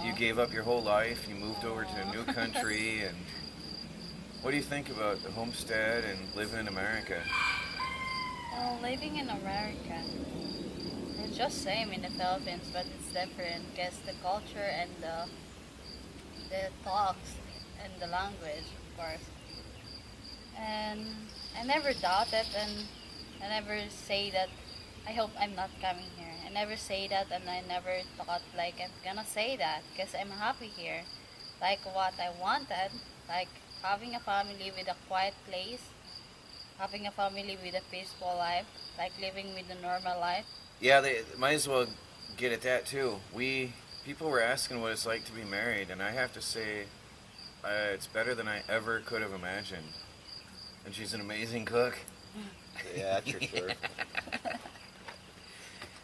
Speaker 1: You gave up your whole life, you moved over to a new country, and what do you think about the homestead and living in America?
Speaker 7: Well, living in America, it's just same in the Philippines, but it's different because the culture and the talks and the language, of course. And I never doubt it, and I never say that I hope I'm not coming here. I never say that, and I never thought like I'm gonna say that because I'm happy here. Like what I wanted, like having a family with a quiet place, having a family with a peaceful life, like living with a normal life.
Speaker 1: Yeah, they might as well get at that too. People were asking what it's like to be married, and I have to say, it's better than I ever could have imagined. And she's an amazing cook.
Speaker 8: Yeah, that's for sure.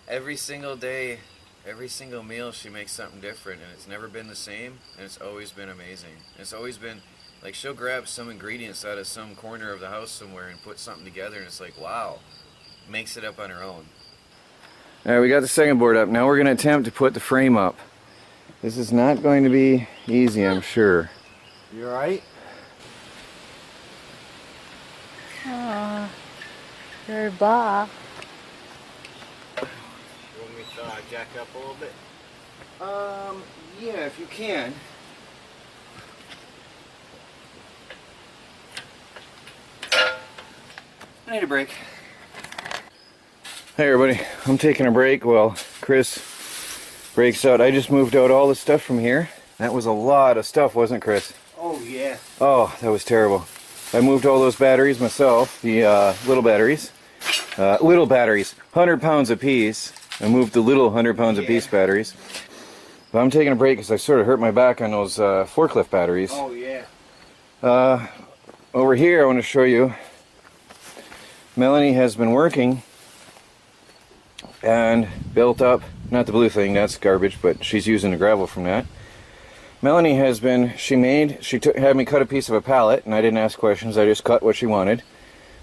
Speaker 1: Every single day, every single meal, she makes something different, and it's never been the same, and it's always been amazing. It's always been, like, she'll grab some ingredients out of some corner of the house somewhere and put something together, and it's like, wow, makes it up on her own. All right, we got the second board up. Now we're going to attempt to put the frame up. This is not going to be easy, I'm sure.
Speaker 8: You alright?
Speaker 7: You're back.
Speaker 8: You want me to jack up a little bit?
Speaker 1: Yeah, if you can. I need a break. Hey everybody, I'm taking a break while Chris breaks out. I just moved out all the stuff from here. That was a lot of stuff, wasn't it, Chris?
Speaker 8: Oh, yeah.
Speaker 1: Oh, that was terrible. I moved all those batteries myself, the little batteries. 100 pounds a piece. I moved the little 100 pounds a piece batteries. But I'm taking a break because I sort of hurt my back on those forklift batteries.
Speaker 8: Oh, yeah.
Speaker 1: Over here, I want to show you, Melanie has been working and built up, not the blue thing, that's garbage, but she's using the gravel from that. Melanie has been, had me cut a piece of a pallet, and I didn't ask questions, I just cut what she wanted.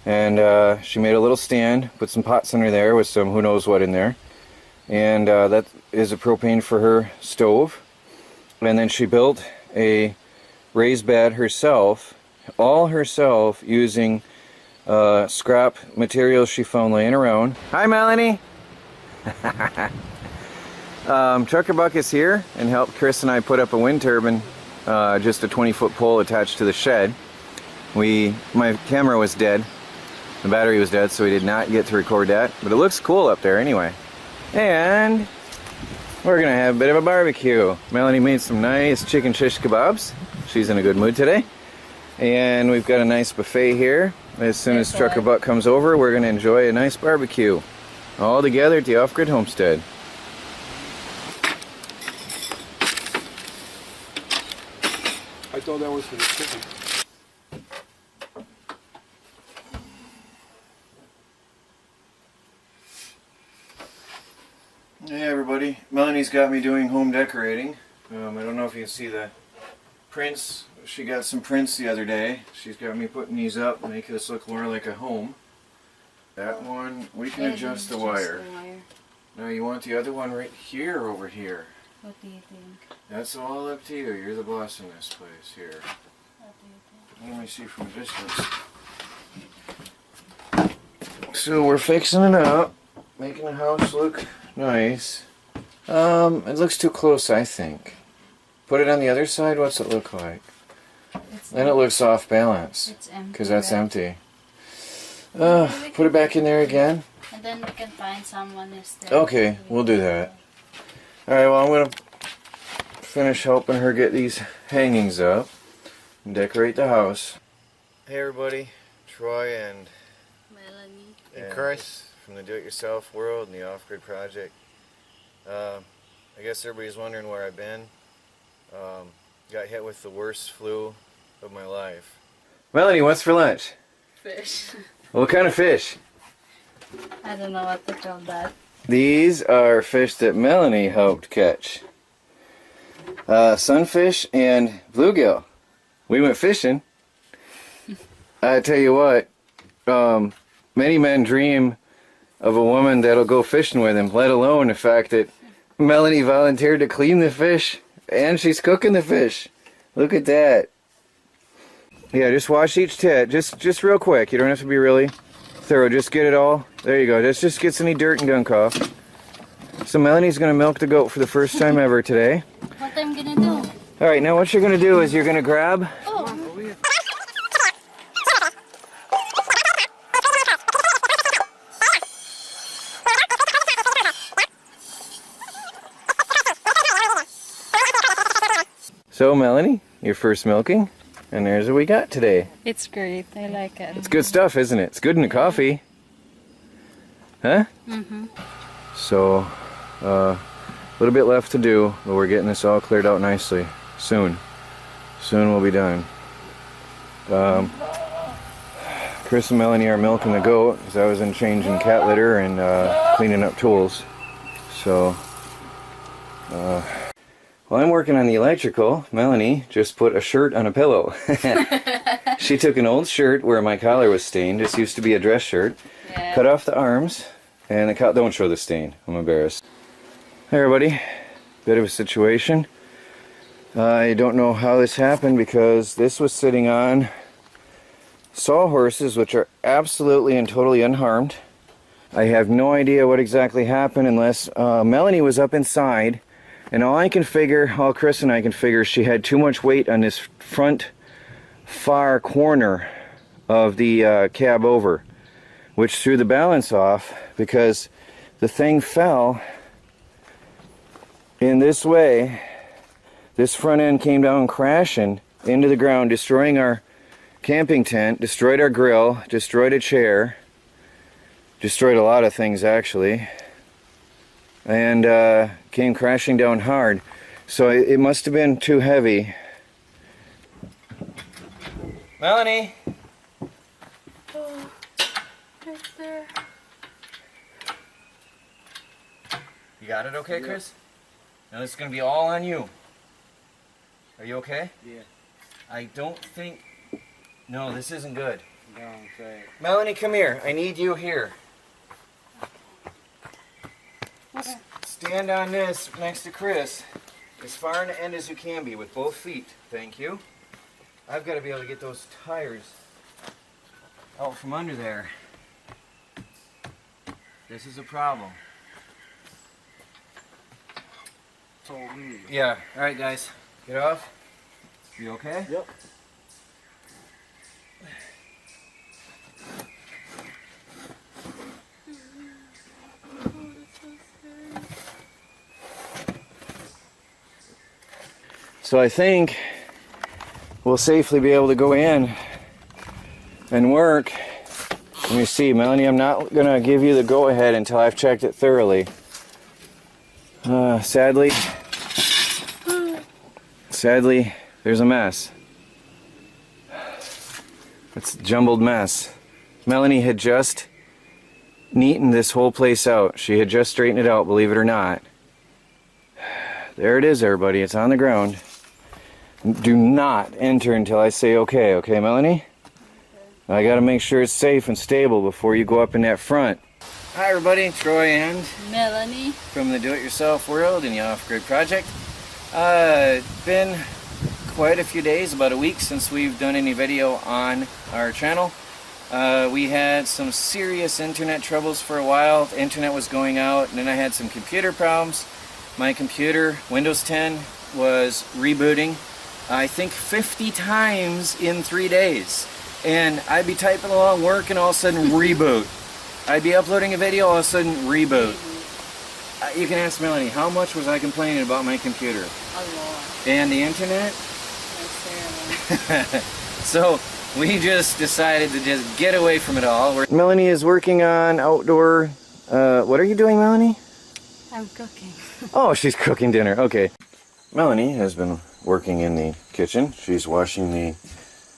Speaker 1: And she made a little stand, put some pots under there with some who knows what in there. And that is a propane for her stove. And then she built a raised bed herself, all herself, using scrap materials she found laying around. Hi, Melanie! Trucker Buck is here and helped Chris and I put up a wind turbine, just a 20-foot pole attached to the shed. My camera was dead, the battery was dead, so we did not get to record that, but it looks cool up there anyway. And we're gonna have a bit of a barbecue. Melanie made some nice chicken shish kebabs. She's in a good mood today. And we've got a nice buffet here. As soon as Trucker Buck comes over, we're gonna enjoy a nice barbecue. All together at the Off-Grid Homestead.
Speaker 8: I thought that was for the chicken.
Speaker 1: Hey everybody, Melanie's got me doing home decorating. I don't know if you can see the prints. She got some prints the other day. She's got me putting these up, make this look more like a home. That one, we can adjust the wire. Now you want the other one right here or over here?
Speaker 2: What do you think?
Speaker 1: That's all up to you. You're the boss in this place here.
Speaker 2: What do you think?
Speaker 1: Let me see from a distance. So we're fixing it up, making the house look nice. It looks too close, I think. Put it on the other side, what's it look like? Then it looks off balance.
Speaker 2: It's empty.
Speaker 1: Because that's empty. Put it back in there again.
Speaker 2: And then we can find someone who's there.
Speaker 1: Okay, we'll do that. Alright, well I'm going to finish helping her get these hangings up and decorate the house. Hey everybody, Troy and
Speaker 2: Melanie.
Speaker 1: and Chris from the Do-It-Yourself World and the Off-Grid Project. I guess everybody's wondering where I've been. got hit with the worst flu of my life. Melanie, what's for lunch?
Speaker 7: Fish.
Speaker 1: What kind of fish?
Speaker 7: I don't know what to call that.
Speaker 1: These are fish that Melanie helped catch. Sunfish and bluegill. We went fishing. I tell you what, many men dream of a woman that'll go fishing with him, let alone the fact that Melanie volunteered to clean the fish and she's cooking the fish. Look at that. Yeah, just wash each tit, just real quick. You don't have to be really thorough, just get it all. There you go, this just gets any dirt and gunk off. So Melanie's gonna milk the goat for the first time ever today.
Speaker 7: What I'm gonna do?
Speaker 1: Alright, now what you're gonna do is you're gonna grab... So Melanie, your first milking, and there's what we got today.
Speaker 7: It's great. I like it.
Speaker 1: It's good stuff, isn't it? It's good in the coffee. Huh?
Speaker 7: Mm-hmm.
Speaker 1: So, a little bit left to do, but we're getting this all cleared out nicely. Soon. Soon we'll be done. Chris and Melanie are milking the goat, because I was in changing cat litter and cleaning up tools. So, while I'm working on the electrical, Melanie just put a shirt on a pillow. She took an old shirt where my collar was stained. This used to be a dress shirt.
Speaker 7: Yeah.
Speaker 1: Cut off the arms, and the don't show the stain. I'm embarrassed. Hey everybody, bit of a situation. I don't know how this happened because this was sitting on sawhorses, which are absolutely and totally unharmed. I have no idea what exactly happened unless Melanie was up inside. And all Chris and I can figure, she had too much weight on this front far corner of the cab over, which threw the balance off because the thing fell in this way. This front end came down crashing into the ground, destroying our camping tent, destroyed our grill, destroyed a chair, destroyed a lot of things actually. And came crashing down hard. So it must have been too heavy. Melanie!
Speaker 7: Oh, right there.
Speaker 1: You got it okay, Chris? Now this is going to be all on you. Are you okay?
Speaker 8: Yeah.
Speaker 1: I don't think... No, this isn't good.
Speaker 8: Don't say it.
Speaker 1: Melanie, come here. I need you here. Stand on this next to Chris, as far in the end as you can be with both feet. Thank you. I've got to be able to get those tires out from under there. This is a problem.
Speaker 8: Told me.
Speaker 1: Yeah. All right, guys. Get off. You okay?
Speaker 8: Yep.
Speaker 1: So I think we'll safely be able to go in and work. Let me see, Melanie, I'm not going to give you the go-ahead until I've checked it thoroughly. Sadly, there's a mess. It's a jumbled mess. Melanie had just neatened this whole place out. She had just straightened it out, believe it or not. There it is, everybody. It's on the ground. Do not enter until I say okay. Okay, Melanie? I gotta make sure it's safe and stable before you go up in that front. Hi, everybody. Troy and
Speaker 7: Melanie.
Speaker 1: from the Do-It-Yourself World and the Off-Grid Project. It's been quite a few days, about a week, since we've done any video on our channel. We had some serious internet troubles for a while. The internet was going out, and then I had some computer problems. My computer, Windows 10, was rebooting, I think 50 times in 3 days. And I'd be typing along, work, and all of a sudden reboot. I'd be uploading a video, all of a sudden reboot. You can ask Melanie, how much was I complaining about my computer?
Speaker 7: A lot.
Speaker 1: And the internet?
Speaker 7: That's
Speaker 1: So we just decided to just get away from it all. Melanie is working on outdoor... what are you doing, Melanie?
Speaker 7: I'm cooking.
Speaker 1: Oh, she's cooking dinner. Okay. Melanie has been working in the kitchen. She's washing the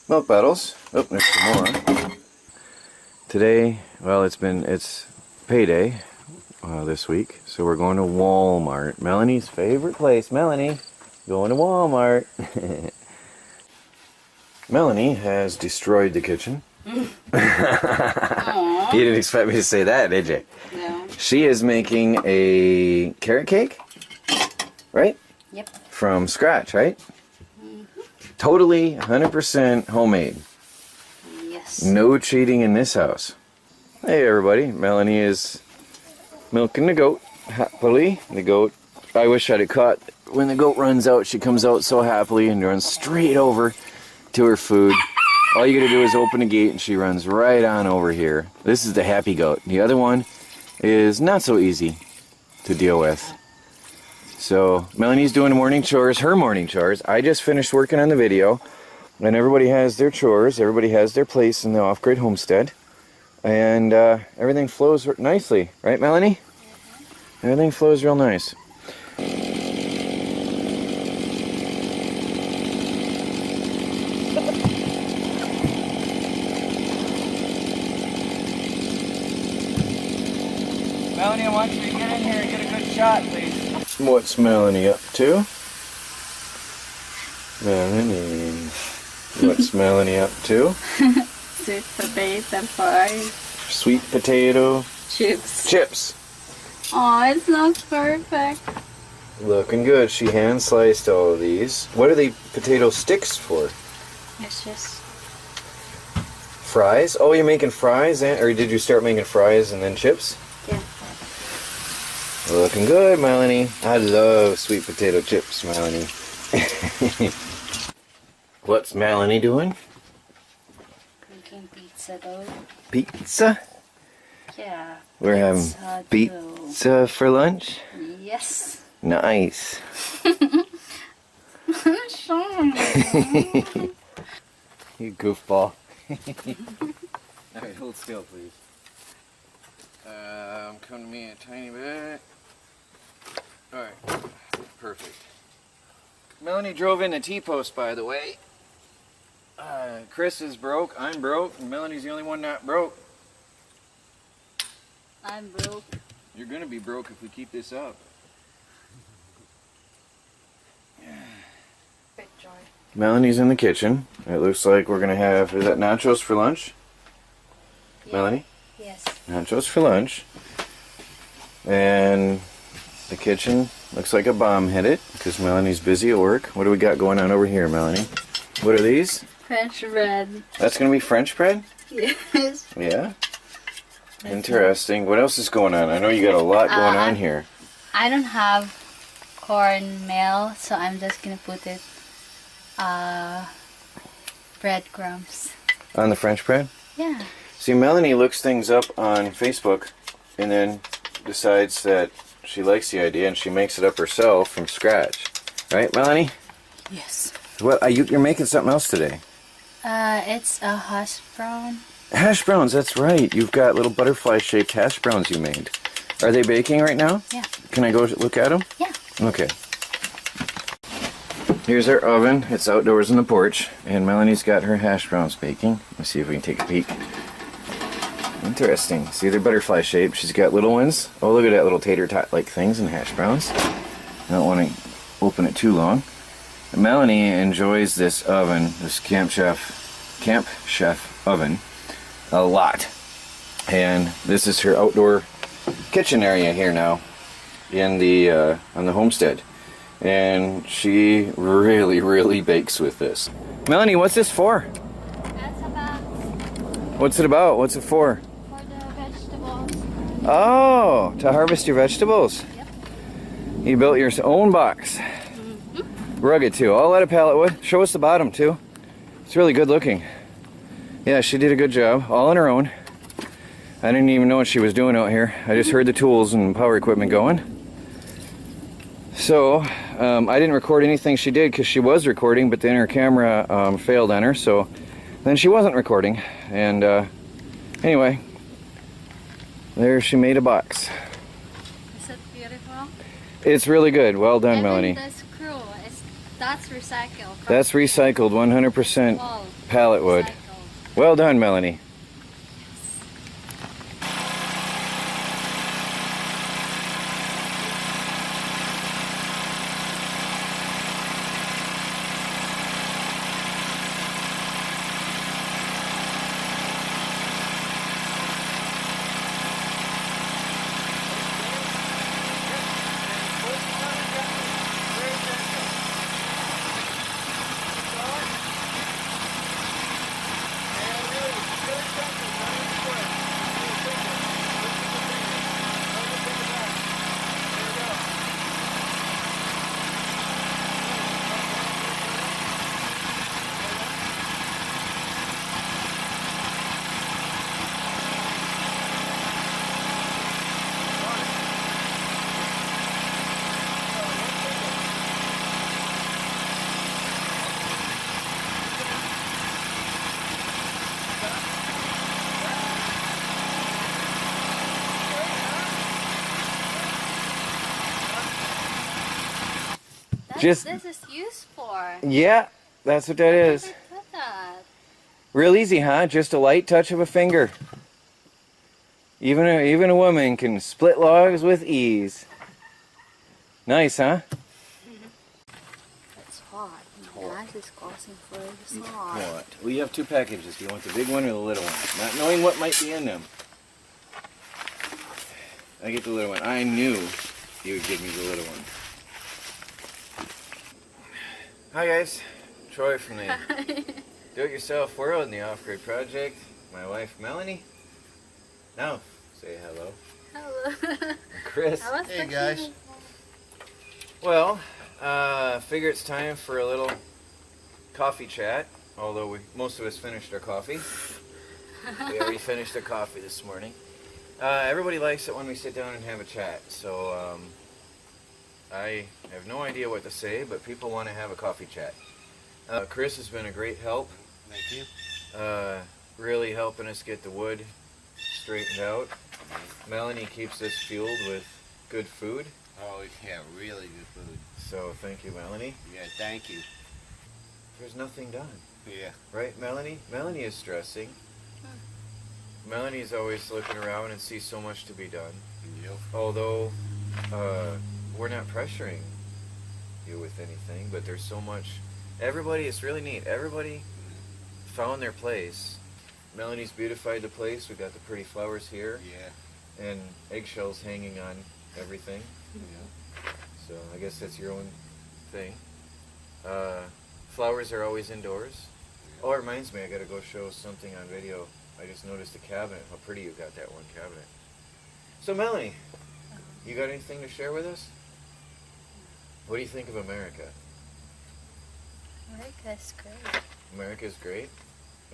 Speaker 1: milk bottles. Oh, there's some more. Today, well, it's payday this week, so we're going to Walmart. Melanie's favorite place. Melanie, going to Walmart. Melanie has destroyed the kitchen. You didn't expect me to say that, did you?
Speaker 7: No.
Speaker 1: She is making a carrot cake, right?
Speaker 7: Yep.
Speaker 1: From scratch, right? Totally 100% homemade.
Speaker 7: Yes.
Speaker 1: No cheating in this house. Hey everybody, Melanie is milking the goat happily. The goat, I wish I'd have caught, when the goat runs out, she comes out so happily and runs straight over to her food. All you gotta do is open the gate and she runs right on over here. This is the happy goat. The other one is not so easy to deal with. So Melanie's doing the morning chores, her morning chores. I just finished working on the video, and everybody has their chores. Everybody has their place in the off-grid homestead, and everything flows nicely, right, Melanie? Everything flows real nice. Melanie, I want you to get in here and get a good shot, please. What's Melanie up to? Melanie. What's Melanie up to?
Speaker 7: Sweet potato fries.
Speaker 1: Sweet potato
Speaker 7: Chips.
Speaker 1: chips.
Speaker 7: Oh, it looks perfect.
Speaker 1: Looking good. She hand sliced all of these. What are the potato sticks for?
Speaker 7: It's just
Speaker 1: Fries? Oh, you're making fries? Or did you start making fries and then chips?
Speaker 7: yeah.
Speaker 1: Looking good, Melanie. I love sweet potato chips, Melanie. What's Melanie doing?
Speaker 7: Making pizza though.
Speaker 1: Pizza?
Speaker 7: Yeah.
Speaker 1: We're having
Speaker 7: Pizza
Speaker 1: pizza for lunch?
Speaker 7: Yes.
Speaker 1: Nice. You goofball. Alright, hold still, please. Come to me a tiny bit. Alright, perfect. Melanie drove in the T-post, by the way. Chris is broke, I'm broke, and Melanie's the only one not broke.
Speaker 7: I'm broke.
Speaker 1: You're gonna be broke if we keep this up.
Speaker 7: Good joy.
Speaker 1: Melanie's in the kitchen. It looks like we're gonna have, is that nachos for lunch?
Speaker 7: Yeah.
Speaker 1: Melanie?
Speaker 7: Yes.
Speaker 1: Nachos for lunch. And the kitchen looks like a bomb hit it because Melanie's busy at work. What do we got going on over here, Melanie? What are these?
Speaker 7: French bread.
Speaker 1: That's gonna be French bread?
Speaker 7: Yes.
Speaker 1: Yeah. Interesting. What else is going on? I know you got a lot going on here.
Speaker 7: I don't have cornmeal, so I'm just gonna put it breadcrumbs.
Speaker 1: On the French bread?
Speaker 7: Yeah.
Speaker 1: See, Melanie looks things up on Facebook and then decides that she likes the idea and she makes it up herself from scratch. Right, Melanie?
Speaker 3: Yes.
Speaker 1: Well, you're making something else today.
Speaker 7: It's a hash brown.
Speaker 1: Hash browns, that's right. You've got little butterfly-shaped hash browns you made. Are they baking right now?
Speaker 7: Yeah.
Speaker 1: Can I go look at them?
Speaker 7: Yeah.
Speaker 1: Okay. Here's our oven. It's outdoors on the porch, and Melanie's got her hash browns baking. Let's see if we can take a peek. Interesting. See, they're butterfly shaped. She's got little ones. Oh, look at that little tater tot-like things in hash browns. I don't want to open it too long. Melanie enjoys this oven, this Camp Chef oven, a lot. And this is her outdoor kitchen area here now in the on the homestead. And she really bakes with this. Melanie, what's this for?
Speaker 7: That's about
Speaker 1: What's it about? What's it for?
Speaker 7: the vegetables.
Speaker 1: Oh, to harvest your vegetables.
Speaker 7: Yep.
Speaker 1: You built your own box. Rugged too. All out of pallet wood. Show us the bottom too. It's really good looking. Yeah, she did a good job. All on her own. I didn't even know what she was doing out here. I just heard the tools and power equipment going. So, I didn't record anything she did because she was recording, but then her camera failed on her, so then she wasn't recording. And anyway, there she made a box.
Speaker 7: Is it beautiful?
Speaker 1: It's really good. Well done,
Speaker 7: Even
Speaker 1: Melanie.
Speaker 7: the screw is That's recycled.
Speaker 1: That's recycled 100%
Speaker 7: All
Speaker 1: pallet wood.
Speaker 7: recycled.
Speaker 1: Well done, Melanie. Just-
Speaker 7: This is used for.
Speaker 1: Yeah, that's what that is.
Speaker 7: Look at that.
Speaker 1: Real easy, huh? Just a light touch of a finger. Even a woman can split logs with ease. Nice, huh?
Speaker 7: It's hot. My eyes is causing for the hot.
Speaker 1: What? We have two packages. Do you want the big one or the little one? Not knowing what might be in them. I get the little one. I knew you would give me the little one. Hi guys, Troy from the Do-It-Yourself World and the Off-Grid Project. My wife Melanie. Now, say hello.
Speaker 7: Hello.
Speaker 1: And Chris.
Speaker 7: I was
Speaker 5: Hey, guys.
Speaker 7: thinking-
Speaker 1: Well, figure it's time for a little coffee chat. Although most of us finished our coffee. We already finished our coffee this morning. Everybody likes it when we sit down and have a chat. So I have no idea what to say, but people want to have a coffee chat. Chris has been a great help.
Speaker 5: Thank you.
Speaker 1: Really helping us get the wood straightened out. Melanie keeps us fueled with good food.
Speaker 5: Oh, yeah, really good food.
Speaker 1: So thank you, Melanie.
Speaker 5: Yeah, thank you.
Speaker 1: There's nothing done.
Speaker 5: Yeah.
Speaker 1: Right, Melanie? Melanie is stressing. Melanie is always looking around and sees so much to be done.
Speaker 5: Yep.
Speaker 1: Although, we're not pressuring you with anything, but there's so much. Everybody, it's really neat. Everybody found their place. Melanie's beautified the place. We've got the pretty flowers here
Speaker 5: Yeah.
Speaker 1: and eggshells hanging on everything.
Speaker 5: Yeah.
Speaker 1: So I guess that's your own thing. Flowers are always indoors. Oh, it reminds me, I gotta go show something on video. I just noticed the cabinet, how pretty you got that one cabinet. So Melanie, you got anything to share with us? What do you think of America?
Speaker 7: America's great.
Speaker 1: America's great.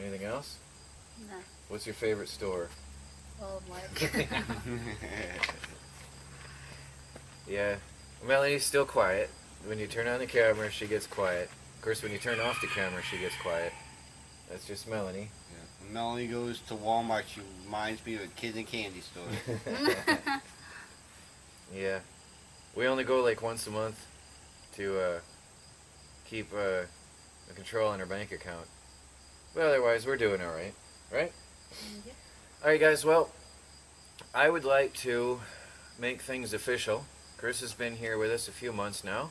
Speaker 1: Anything else?
Speaker 7: No.
Speaker 1: What's your favorite store?
Speaker 7: Walmart.
Speaker 1: Yeah, Melanie's still quiet. When you turn on the camera, she gets quiet. Of course, when you turn off the camera, she gets quiet. That's just Melanie.
Speaker 5: Yeah. When Melanie goes to Walmart, she reminds me of a kid in a candy store.
Speaker 1: Yeah, we only go like once a month to keep a control on our bank account. But otherwise, we're doing all right, right?
Speaker 7: Yeah.
Speaker 1: All right, guys. Well, I would like to make things official. Chris has been here with us a few months now,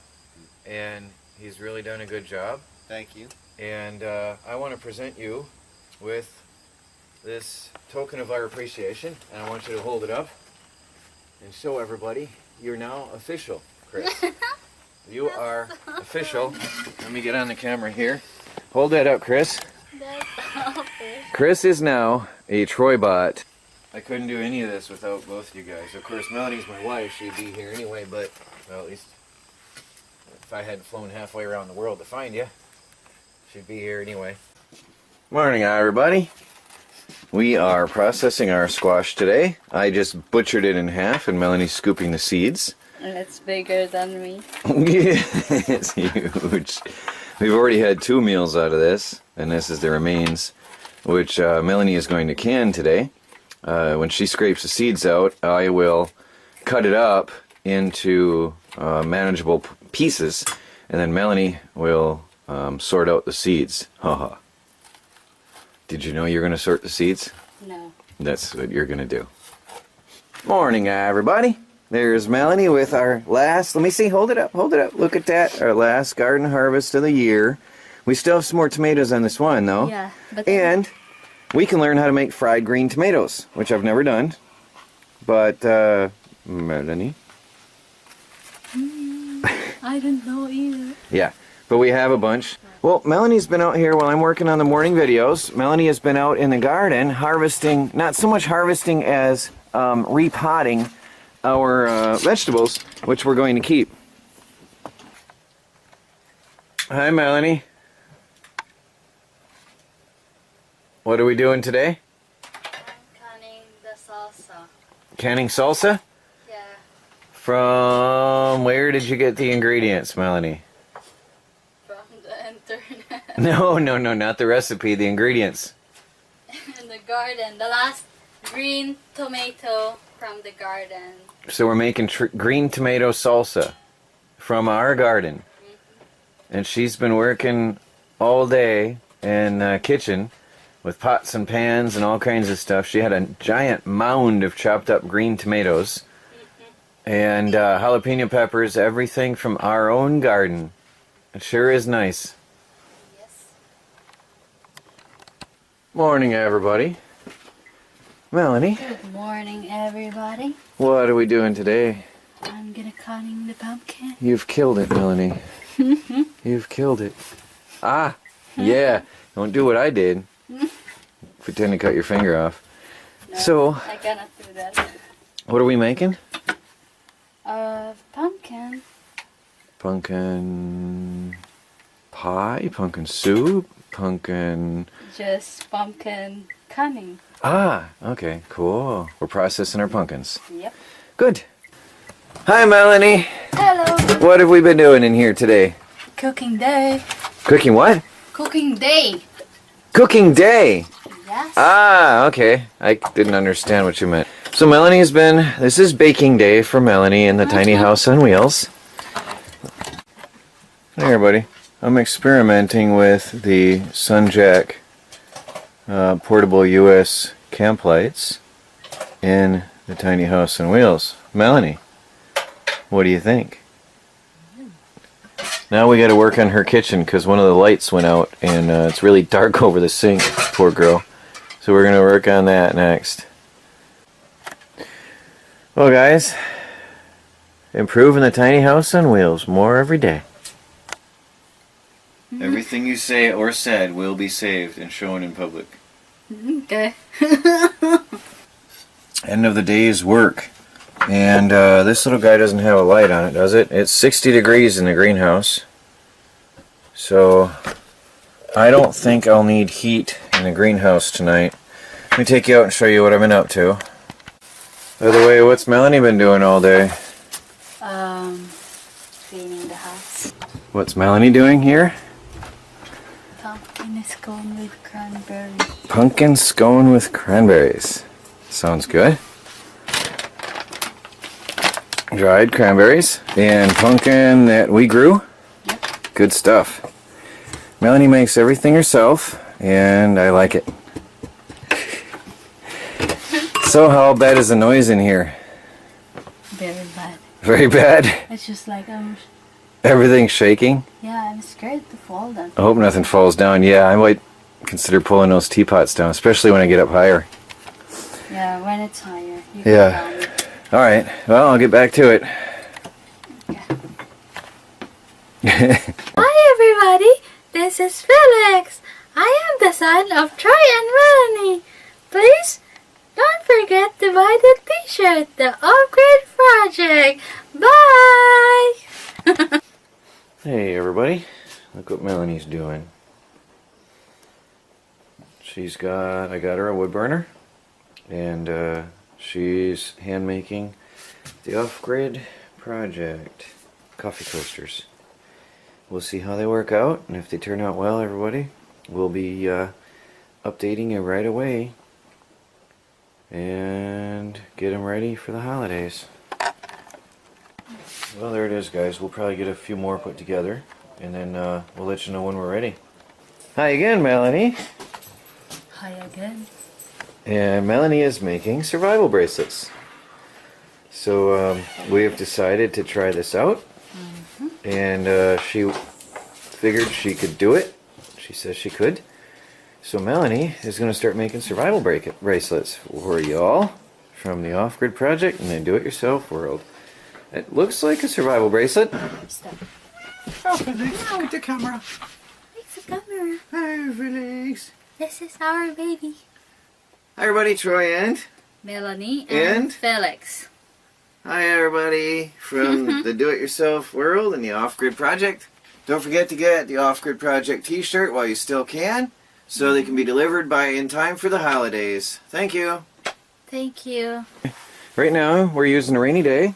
Speaker 1: and he's really done a good job.
Speaker 5: Thank you.
Speaker 1: And I want to present you with this token of our appreciation, and I want you to hold it up and show everybody you're now official, Chris. You are official. Let me get on the camera here. Hold that up, Chris.
Speaker 7: That's awful.
Speaker 1: Chris is now a TroysBride. I couldn't do any of this without both you guys. Of course, Melanie's my wife. She'd be here anyway, but, well, at least if I hadn't flown halfway around the world to find you, she'd be here anyway. Morning, everybody. We are processing our squash today. I just butchered it in half, and Melanie's scooping the seeds.
Speaker 7: And it's bigger than me.
Speaker 1: Yeah, it's huge. We've already had 2 meals out of this, and this is the remains, which Melanie is going to can today. When she scrapes the seeds out, I will cut it up into manageable pieces, and then Melanie will sort out the seeds. Haha. Did you know you're going to sort the seeds?
Speaker 7: No.
Speaker 1: That's what you're going to do. Morning, everybody. There's Melanie with our last, let me see, hold it up, look at that, our last garden harvest of the year. We still have some more tomatoes on this one, though.
Speaker 7: Yeah, but
Speaker 1: and we can learn how to make fried green tomatoes, which I've never done. But, Melanie?
Speaker 2: I don't know either.
Speaker 1: Yeah, but we have a bunch. Well, Melanie's been out here while I'm working on the morning videos. Melanie has been out in the garden harvesting, not so much harvesting as repotting our vegetables, which we're going to keep. Hi, Melanie. What are we doing today?
Speaker 7: canning the salsa.
Speaker 1: Canning salsa?
Speaker 7: Yeah.
Speaker 1: From where did you get the ingredients, Melanie?
Speaker 7: From the internet.
Speaker 1: No, not the recipe, the ingredients.
Speaker 7: In the garden. The last green tomato from the garden.
Speaker 1: So we're making green tomato salsa from our garden. And she's been working all day in the kitchen with pots and pans and all kinds of stuff. She had a giant mound of chopped up green tomatoes and jalapeno peppers, everything from our own garden. It sure is nice.
Speaker 7: Yes.
Speaker 1: Morning, everybody. Melanie,
Speaker 7: Good morning, everybody.
Speaker 1: what are we doing today?
Speaker 7: I'm gonna cutting the pumpkin.
Speaker 1: You've killed it, Melanie. You've killed it. Ah, yeah. Don't do what I did. Pretend to cut your finger off.
Speaker 7: No,
Speaker 1: So,
Speaker 7: I cannot do that.
Speaker 1: what are we making?
Speaker 7: Pumpkin.
Speaker 1: Pumpkin pie, pumpkin soup, pumpkin...
Speaker 7: Just pumpkin cutting.
Speaker 1: Ah, okay, cool. We're processing our pumpkins.
Speaker 7: Yep.
Speaker 1: Good. Hi, Melanie.
Speaker 7: Hello.
Speaker 1: What have we been doing in here today?
Speaker 7: Cooking day.
Speaker 1: Cooking what?
Speaker 7: Cooking day.
Speaker 1: Cooking day.
Speaker 7: Yes.
Speaker 1: Ah, okay. I didn't understand what you meant. So Melanie's been, this is baking day for Melanie in the tiny house on wheels. Hey everybody. I'm experimenting with the Sunjack portable US camp lights in the tiny house on wheels. Melanie, what do you think? Now we got to work on her kitchen because one of the lights went out and it's really dark over the sink. Poor girl. So we're going to work on that next. Well guys, improving the tiny house on wheels more every day. Everything you say or said will be saved and shown in public.
Speaker 7: Okay.
Speaker 1: End of the day's work. And this little guy doesn't have a light on it, does it? It's 60 degrees in the greenhouse. So I don't think I'll need heat in the greenhouse tonight. Let me take you out and show you what I've been up to. By the way, what's Melanie been doing all day?
Speaker 7: Cleaning the house.
Speaker 1: What's Melanie doing here?
Speaker 7: Pumpkin scone with cranberry.
Speaker 1: Pumpkin scone with cranberries. Sounds good. Dried cranberries and pumpkin that we grew.
Speaker 7: Yep.
Speaker 1: Good stuff. Melanie makes everything herself and I like it. So how bad is the noise in here?
Speaker 7: Very bad.
Speaker 1: Very bad?
Speaker 7: It's just like
Speaker 1: Everything's shaking?
Speaker 7: yeah, I'm scared to fall down.
Speaker 1: I hope nothing falls down. Yeah, I might consider pulling those teapots down, especially when I get up higher.
Speaker 7: Yeah, when it's higher. You
Speaker 1: Yeah.
Speaker 7: can
Speaker 1: Alright, well, I'll get back to it.
Speaker 2: Hi everybody, this is Felix. I am the son of Troy and Melanie. Please don't forget to buy the t-shirt, The Upgrade Project. Bye!
Speaker 1: Hey everybody, look what Melanie's doing. I got her a wood burner, and she's hand making the Off-Grid Project coffee coasters. We'll see how they work out, and if they turn out well, everybody, we'll be updating you right away and get them ready for the holidays. Well, there it is, guys. We'll probably get a few more put together, and then we'll let you know when we're ready. Hi again, Melanie.
Speaker 2: Hi again.
Speaker 1: And Melanie is making survival bracelets. So we have decided to try this out. And she figured she could do it. She says she could. So Melanie is going to start making survival bracelets for y'all from the Off-Grid Project and the Do-It-Yourself world. It looks like a survival bracelet.
Speaker 2: Stop.
Speaker 1: Oh, Felix, look at the camera.
Speaker 2: It's a camera.
Speaker 1: Hi, Felix.
Speaker 2: This is our baby.
Speaker 1: Hi, everybody. Troy and
Speaker 2: Melanie and Felix.
Speaker 1: Hi, everybody from the Do-It-Yourself world and the Off-Grid Project. Don't forget to get the Off-Grid Project t-shirt while you still can, so they can be delivered in time for the holidays. Thank you.
Speaker 2: Thank you.
Speaker 1: Right now, we're using a rainy day,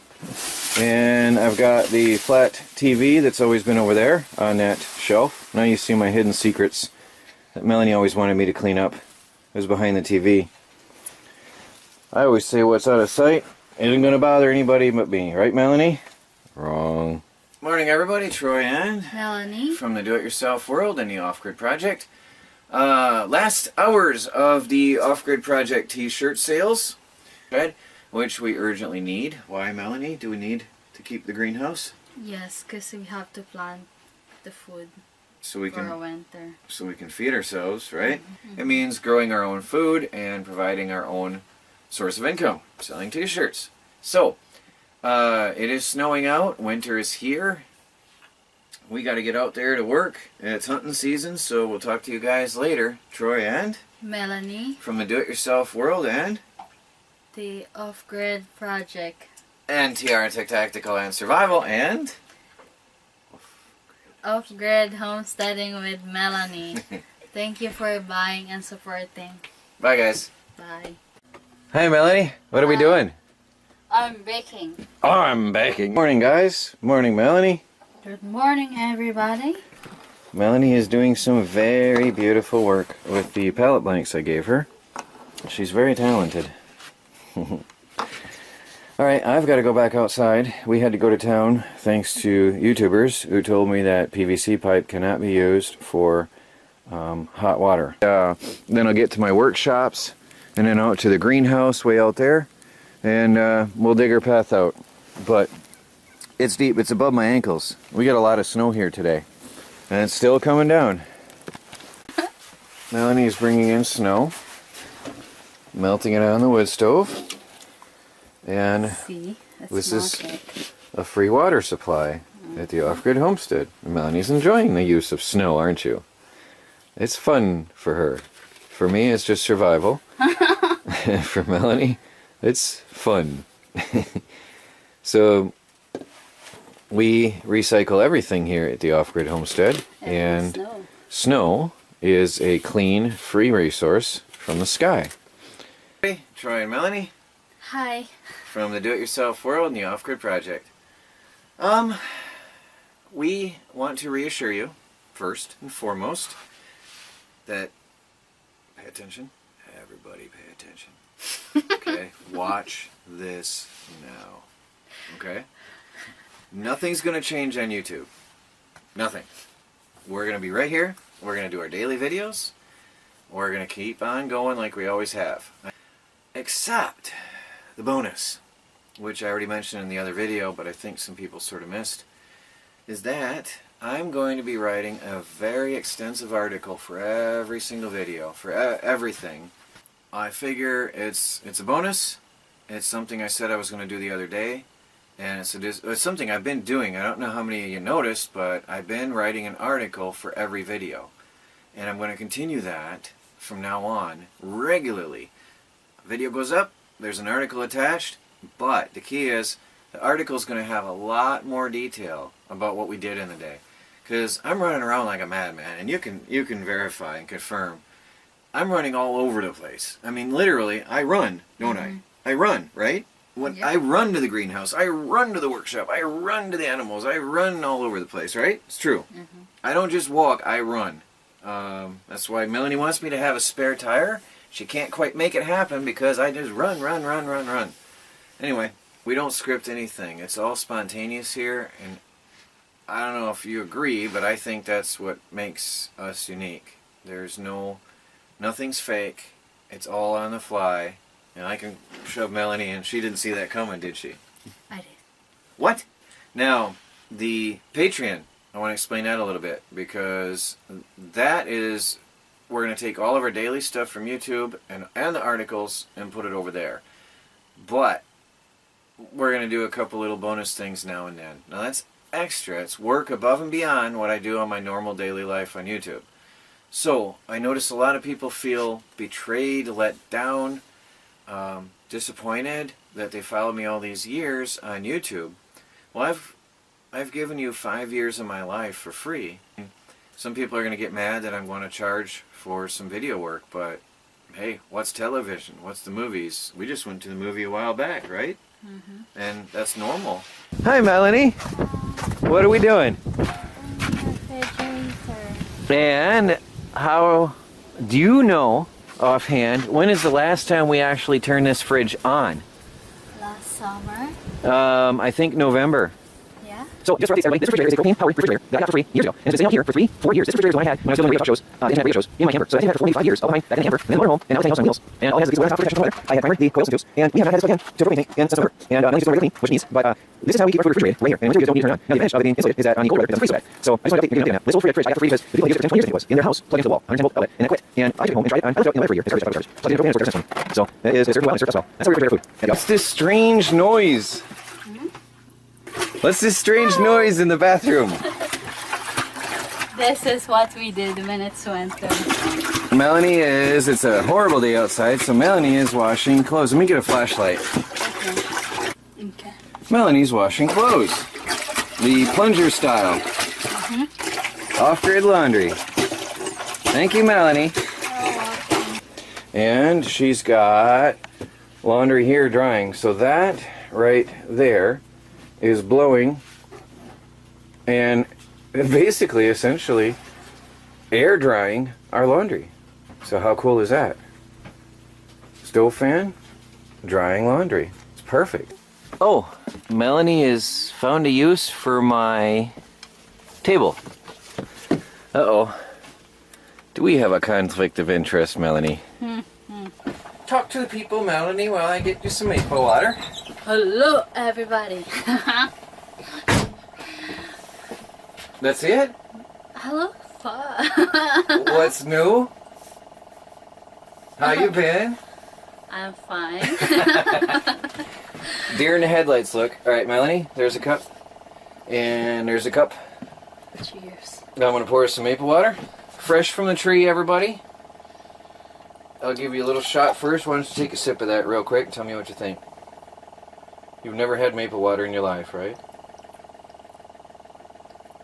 Speaker 1: and I've got the flat TV that's always been over there on that shelf. Now you see my hidden secrets that Melanie always wanted me to clean up. It was behind the TV. I always say what's out of sight isn't going to bother anybody but me. Right, Melanie? Wrong. Morning, everybody. Troy and
Speaker 2: Melanie
Speaker 1: from the Do-It-Yourself world and the Off-Grid Project. Last hours of the Off-Grid Project t-shirt sales, which we urgently need. Why, Melanie? Do we need to keep the greenhouse?
Speaker 2: Yes, because we have to plant the food
Speaker 1: So we
Speaker 2: for
Speaker 1: can
Speaker 2: winter.
Speaker 1: so we can feed ourselves, right? It means growing our own food and providing our own source of income, selling t-shirts. So, it is snowing out, winter is here. We got to get out there to work. It's hunting season, so we'll talk to you guys later. Troy and
Speaker 2: Melanie,
Speaker 1: from the Do-It-Yourself world and
Speaker 2: the Off-Grid Project.
Speaker 1: and TR Tech Tactical and Survival and
Speaker 2: Off-Grid Homesteading with Melanie. Thank you for buying and supporting.
Speaker 1: bye, guys.
Speaker 2: Bye.
Speaker 1: Hi, Melanie. What are we doing?
Speaker 2: I'm baking.
Speaker 1: I'm baking. Morning, guys. Morning, Melanie.
Speaker 2: Good morning, everybody.
Speaker 1: Melanie is doing some very beautiful work with the palette blanks I gave her. She's very talented. Alright, I've got to go back outside. We had to go to town thanks to YouTubers who told me that PVC pipe cannot be used for hot water. Then I'll get to my workshops and then out to the greenhouse way out there, and we'll dig our path out. But it's deep, it's above my ankles. We got a lot of snow here today, and it's still coming down. Melanie's bringing in snow, melting it on the wood stove, and
Speaker 2: See,
Speaker 1: this is a free water supply at the Off-Grid Homestead. Melanie's enjoying the use of snow, aren't you? It's fun for her. For me, it's just survival. For Melanie, it's fun. So, we recycle everything here at the Off-Grid Homestead, and snow is a clean, free resource from the sky. Hey, Troy and Melanie.
Speaker 2: Hi.
Speaker 1: From the Do-It-Yourself world and the Off-Grid Project. We want to reassure you, first and foremost, that pay attention. Everybody pay attention. Okay? Watch this now. Okay? Nothing's going to change on YouTube. Nothing. We're going to be right here. We're going to do our daily videos. We're going to keep on going like we always have. Except the bonus, which I already mentioned in the other video, but I think some people sort of missed, is that I'm going to be writing a very extensive article for every single video, for everything. I figure it's a bonus. It's something I said I was going to do the other day, and it's something I've been doing. I don't know how many of you noticed, but I've been writing an article for every video, and I'm going to continue that from now on regularly. A video goes up, there's an article attached, but the key is the article is going to have a lot more detail about what we did in the day, because I'm running around like a madman, and you can verify and confirm. I'm running all over the place. I mean, literally, I run, don't I? I run, right? When I run to the greenhouse, I run to the workshop, I run to the animals, I run all over the place, right? It's true. I don't just walk, I run. That's why Melanie wants me to have a spare tire. She can't quite make it happen because I just run. Anyway, we don't script anything. It's all spontaneous here, and I don't know if you agree, but I think that's what makes us unique. There's nothing's fake. It's all on the fly. And I can shove Melanie in. She didn't see that coming, did she?
Speaker 2: I did.
Speaker 1: What? Now, the Patreon, I want to explain that a little bit, because that is, we're going to take all of our daily stuff from YouTube and the articles and put it over there. But we're going to do a couple little bonus things now and then. Now that's extra. It's work above and beyond what I do on my normal daily life on YouTube. So I notice a lot of people feel betrayed, let down, disappointed that they followed me all these years on YouTube. Well, I've given you 5 years of my life for free. Some people are going to get mad that I'm going to charge for some video work, but hey, what's television? What's the movies? We just went to the movie a while back, right? Mm-hmm. And that's normal. Hi, Melanie. What are we doing? And how do you know offhand when is the last time we actually turned this fridge on?
Speaker 7: Last summer.
Speaker 1: I think November.
Speaker 7: Yeah.
Speaker 1: So just for updates, everybody, this refrigerator is a propane-powered refrigerator that I got for free years ago, and it's been sitting out here for 4 years. This refrigerator is the one I had when I was doing radio talk shows, internet radio shows, in my camper. So I think I had it for 5 years, all behind back in the camper, and then motor home, and now it's hanging on wheels. And all it has is a piece of top protection from weather. I had primer, the coils and tubes, and we have not had this again to overpaint and since November. And Melody's doing regular clean, which needs, but this is how we keep our food refrigerated right here. And winter you don't need to turn it on. Now the advantage of it being insulated is that on the cold weather it doesn't freeze so bad. So I just want to update you on that. This old fridge I got for free because the people used it for 10, 20 years I think it was in their house, plugged into the wall, 110 volt outlet, and I quit. And I took it home and tried it on. I left it out in the for a year. It started to charge. Plugged in propane and it's worked. So it is served well and served us well. That's how we refrigerate our food. What's this strange noise? What's this strange noise in the bathroom?
Speaker 7: This is what we did when it's winter.
Speaker 1: Melanie it's a horrible day outside, so Melanie is washing clothes. Let me get a flashlight.
Speaker 7: Okay.
Speaker 1: Melanie's washing clothes. The plunger style. Off-grid laundry. Thank you, Melanie. And she's got laundry here drying. So that right there is blowing and basically, essentially, air drying our laundry. So how cool is that? Stove fan, drying laundry. It's perfect. Oh, Melanie has found a use for my table. Uh-oh. Do we have a conflict of interest, Melanie? Talk to the people, Melanie, while I get you some maple water.
Speaker 7: Hello, everybody.
Speaker 1: That's it?
Speaker 7: Hello.
Speaker 1: What's new? How you been?
Speaker 7: I'm fine.
Speaker 1: Deer in the headlights, look. Alright, Melanie, there's a cup. And there's a cup.
Speaker 7: Cheers.
Speaker 1: Now I'm going to pour some maple water. Fresh from the tree, everybody. I'll give you a little shot first. Why don't you take a sip of that real quick and tell me what you think. You've never had maple water in your life, right?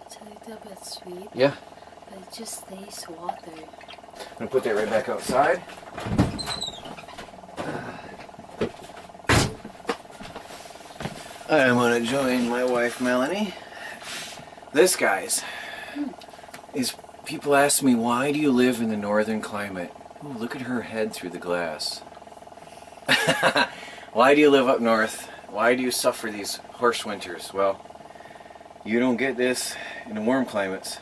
Speaker 7: It's a little bit sweet.
Speaker 1: Yeah.
Speaker 7: But it just tastes water.
Speaker 1: I'm going to put that right back outside. I'm going to join my wife, Melanie. This, guys, is people ask me, why do you live in the northern climate? Ooh, look at her head through the glass. Why do you live up north? Why do you suffer these harsh winters? Well, you don't get this in the warm climates.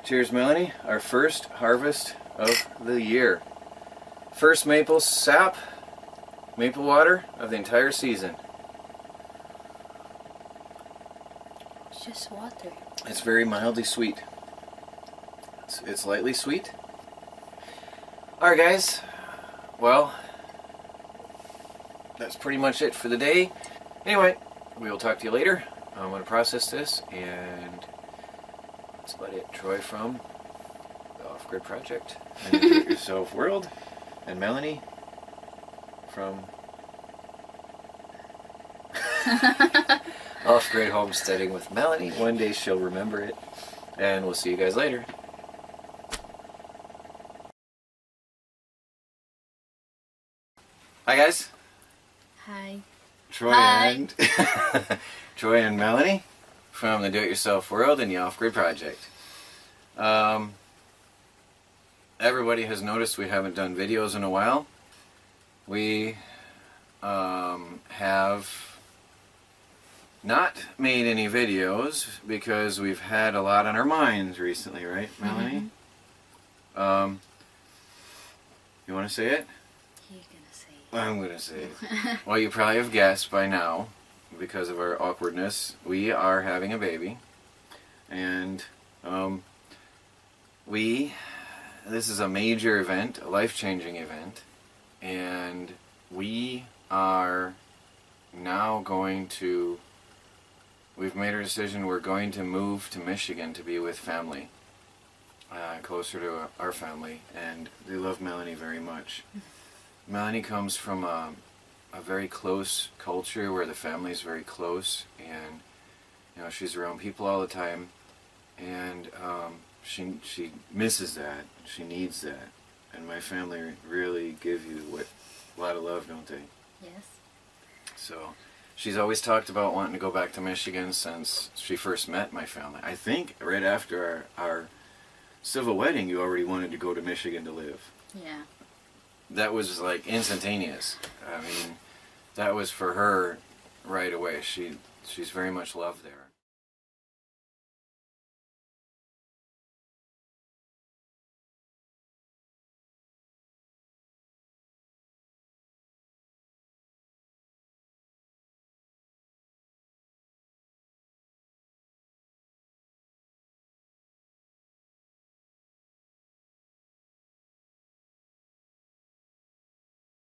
Speaker 1: Cheers, Melanie. Our first harvest of the year. First maple sap, maple water of the entire season.
Speaker 7: It's just water.
Speaker 1: It's very mildly sweet. It's lightly sweet. Alright, guys. Well, that's pretty much it for the day. Anyway, we will talk to you later. I'm going to process this, and that's about it. Troy from the Off-Grid Project and the Do-It-Yourself World, and Melanie from Off-Grid Homesteading with Melanie. One day she'll remember it, and we'll see you guys later. Hi, guys.
Speaker 7: Hi.
Speaker 1: Troy
Speaker 7: Hi.
Speaker 1: and Troy and Melanie from the Do-It-Yourself World and the Off-Grid Project. Everybody has noticed we haven't done videos in a while. We have not made any videos because we've had a lot on our minds recently, right, Melanie? You want to say it?
Speaker 7: You're gonna say it.
Speaker 1: I'm going to say it. Well, you probably have guessed by now, because of our awkwardness, we are having a baby. And this is a major event, a life-changing event. And we are now we've made our decision, we're going to move to Michigan to be with family. Closer to our family, and they love Melanie very much. Melanie comes from a very close culture where the family is very close, and she's around people all the time, and she misses that. She needs that, and my family really give you a lot of love, don't they?
Speaker 7: Yes.
Speaker 1: So she's always talked about wanting to go back to Michigan since she first met my family. I think right after our civil wedding, you already wanted to go to Michigan to live.
Speaker 7: Yeah.
Speaker 1: That was like instantaneous. I mean, that was for her right away. She's very much loved there.